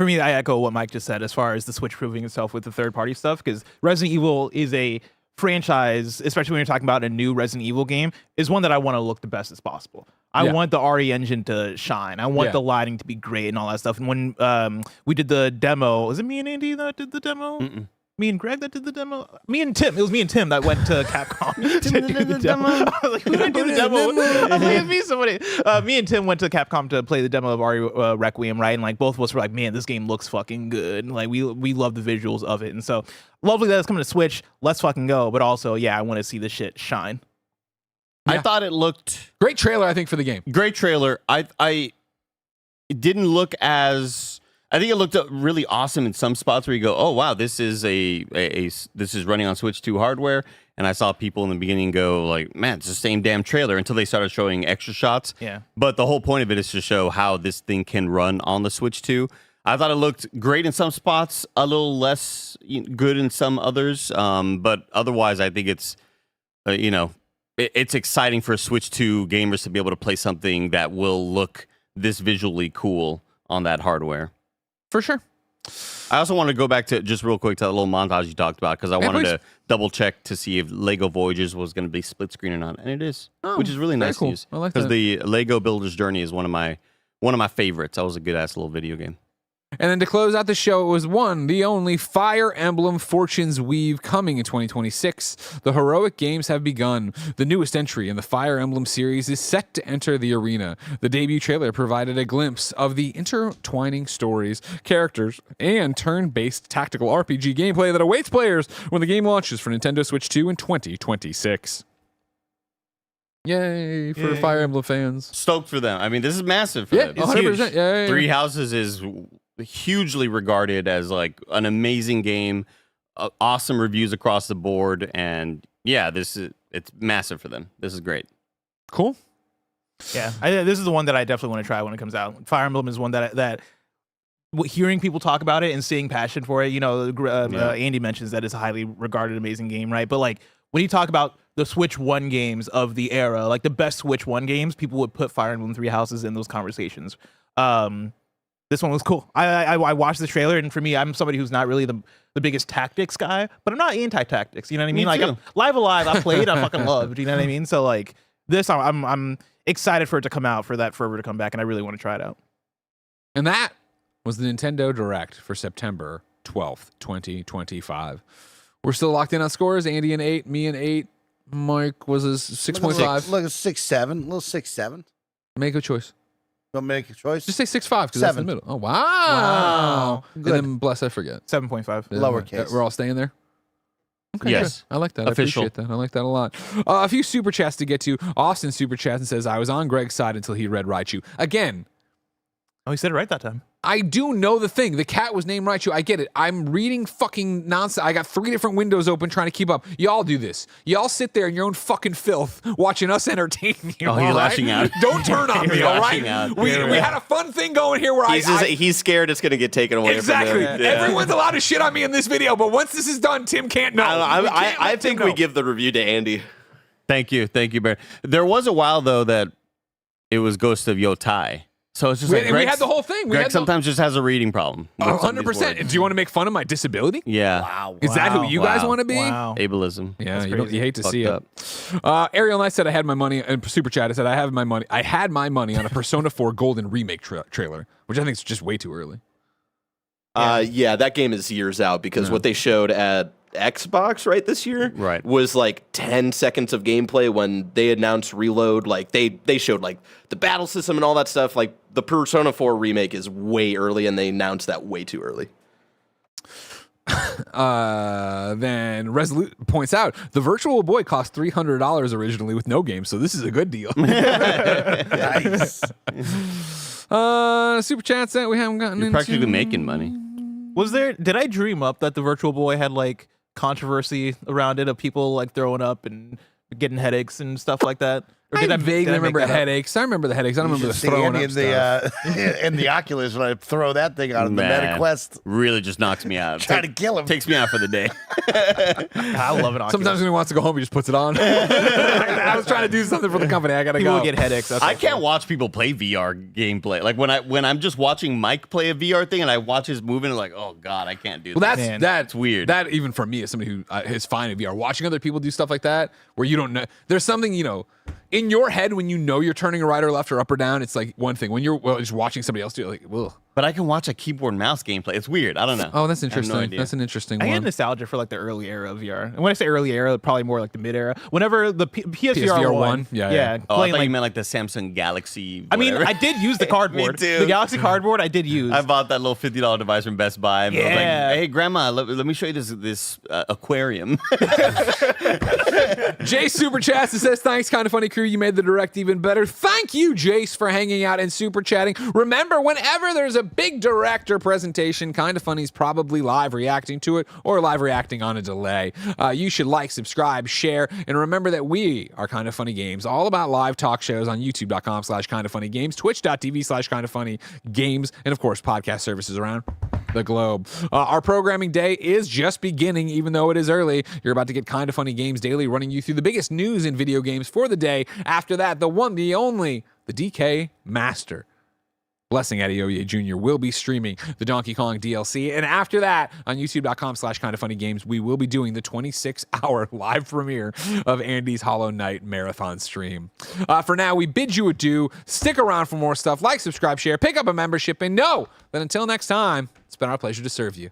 For me, I echo what Mike just said as far as the Switch proving itself with the third-party stuff, because Resident Evil is a franchise, especially when you're talking about a new Resident Evil game, is one that I want to look the best as possible. I want the RE engine to shine. I want the lighting to be great and all that stuff. And when we did the demo, was it me and Andy that did the demo? Mm-mm. Me and Greg that did the demo? Me and Tim. It was me and Tim that went to Capcom to do the demo. I was like, who did do the demo? I was like, it's me, somebody. Me and Tim went to Capcom to play the demo of RE Requiem, right? And like both of us were like, man, this game looks fucking good. And, like we love the visuals of it. And so lovely that it's coming to Switch. Let's fucking go. But also, yeah, I want to see this shit shine. I thought it looked great trailer, I think, for the game. Great trailer. It didn't look as, I think it looked really awesome in some spots where you go, oh wow, this is this is running on Switch 2 hardware. And I saw people in the beginning go like, man, it's the same damn trailer, until they started showing extra shots. Yeah. But the whole point of it is to show how this thing can run on the Switch 2. I thought it looked great in some spots, a little less good in some others. But otherwise, I think it's, it's exciting for Switch 2 gamers to be able to play something that will look this visually cool on that hardware. For sure. I also want to go back to just real quick to that little montage you talked about, because I wanted to double check to see if Lego Voyages was going to be split screen or not, and it is, which is really nice news. I like because that. the Lego Builder's Journey is one of my favorites. That was a good ass little video game. And then to close out the show, it was the only Fire Emblem Fortune's Weave coming in 2026. The heroic games have begun. The newest entry in the Fire Emblem series is set to enter the arena. The debut trailer provided a glimpse of the intertwining stories, characters, and turn-based tactical RPG gameplay that awaits players when the game launches for Nintendo Switch 2 in 2026. Yay for Fire Emblem fans. Stoked for them. I mean, this is massive for them. 100%. Yeah. Three Houses is hugely regarded as like an amazing game, awesome reviews across the board, and it's massive for them. This is great. Cool. Yeah, this is the one that I definitely want to try when it comes out. Fire Emblem is one that hearing people talk about it and seeing passion for it, Andy mentions that it's a highly regarded, amazing game, right? But like when you talk about the Switch 1 games of the era, like the best Switch 1 games, people would put Fire Emblem Three Houses in those conversations. This one was cool. I watched the trailer, and for me, I'm somebody who's not really the biggest tactics guy, but I'm not anti-tactics. You know what I mean? Like I'm, Live Alive, I played, I fucking loved. You know what I mean? So like this, I'm excited for it to come out, for that fervor to come back, and I really want to try it out. And that was the Nintendo Direct for September 12th, 2025. We're still locked in on scores. Andy and 8, me and 8. Mike was a 6.5. Look, 6.7, a little 6.7. Make a choice. Don't make a choice. Just say 6.5 because that's in the middle. Oh, wow. And then bless, I forget. 7.5. Lowercase. We're all staying there? Okay, yes. good. I like that. Official. I appreciate that. I like that a lot. A few super chats to get to. Austin super chats and says, I was on Greg's side until he read Raichu. Again. Oh, he said it right that time. I do know the thing. The cat was named Raichu. I get it. I'm reading fucking nonsense. I got 3 different windows open trying to keep up. Y'all do this. Y'all sit there in your own fucking filth watching us entertain you. Oh, you're lashing out. Don't turn on me, all right? We had a fun thing going here where he's scared it's going to get taken away exactly. from him. Yeah. Everyone's allowed to shit on me in this video, but once this is done, Tim can't know. I think we give the review to Andy. Thank you, Barry. There was a while though that it was Ghost of Yotai. So it's just we had the whole thing. Greg sometimes just has a reading problem. 100%. Do you want to make fun of my disability? Yeah. Wow. Is that who you guys want to be? Wow. Ableism. Yeah, you hate to see up. it. Ariel Knight said I had my money in Super Chat. I said I had my money on a Persona 4 Golden remake trailer, which I think is just way too early. Yeah, that game is years out because what they showed at Xbox this year was like 10 seconds of gameplay when they announced Reload. Like they showed like the battle system and all that stuff. Like the Persona 4 remake is way early and they announced that way too early. Then Resolute points out the Virtual Boy cost $300 originally with no game, so this is a good deal. Nice. Super chats that we haven't gotten You're into. practically making money. Did I dream up that the Virtual Boy had like controversy around it of people like throwing up and getting headaches and stuff like that? Or I did vaguely remember make that up? headaches. I remember the headaches. I don't remember the See throwing Andy up in stuff. in the Oculus when I throw that thing out of the Man, MetaQuest. really just knocks me out. Try to kill him. Takes me out for the day. I love it. Sometimes when he wants to go home, he just puts it on. I was trying to do something for the company. I gotta People go. get headaches. That's I can't watch people play VR gameplay. Like when I'm just watching Mike play a VR thing and I watch his movement, I'm like, oh god, I can't do Well, that. that's weird. That even for me, as somebody who is fine in VR, watching other people do stuff like that, where you don't know, there's something in your head when you know you're turning right or left or up or down. It's like one thing. When you're just watching somebody else do it, like, ugh. But I can watch a keyboard and mouse gameplay. It's weird. I don't know. Oh, that's I have no interesting. idea. That's an interesting I one. get nostalgia for like the early era of VR. And when I say early era, probably more like the mid era. Whenever the PSVR 1. Yeah. Oh, I playing thought you meant like the Samsung Galaxy. I mean, whatever. I did use the cardboard. Me too. The Galaxy cardboard I did use. I bought that little $50 device from Best Buy. And I was Yeah. like, hey, Grandma, let me show you this aquarium. Jace Super Chats says, thanks, Kind of Funny crew. You made the direct even better. Thank you, Jace, for hanging out and super chatting. Remember, whenever there's a big direct or presentation, Kind of Funny's probably live reacting to it or live reacting on a delay. You should like, subscribe, share, and remember that we are Kind of Funny Games, all about live talk shows on youtube.com/kindoffunnygames, twitch.tv/kindoffunnygames, and of course, podcast services around the globe. Our programming day is just beginning, even though it is early. You're about to get Kind of Funny Games Daily, running you through the biggest news in video games for the day. After that, the one, the only, the DK Master, Blessing Adeoye Jr. will be streaming the Donkey Kong DLC. And after that, on youtube.com/kindoffunnygames, we will be doing the 26-hour live premiere of Andy's Hollow Knight marathon stream. For now, we bid you adieu. Stick around for more stuff. Like, subscribe, share, pick up a membership, and know that until next time, it's been our pleasure to serve you.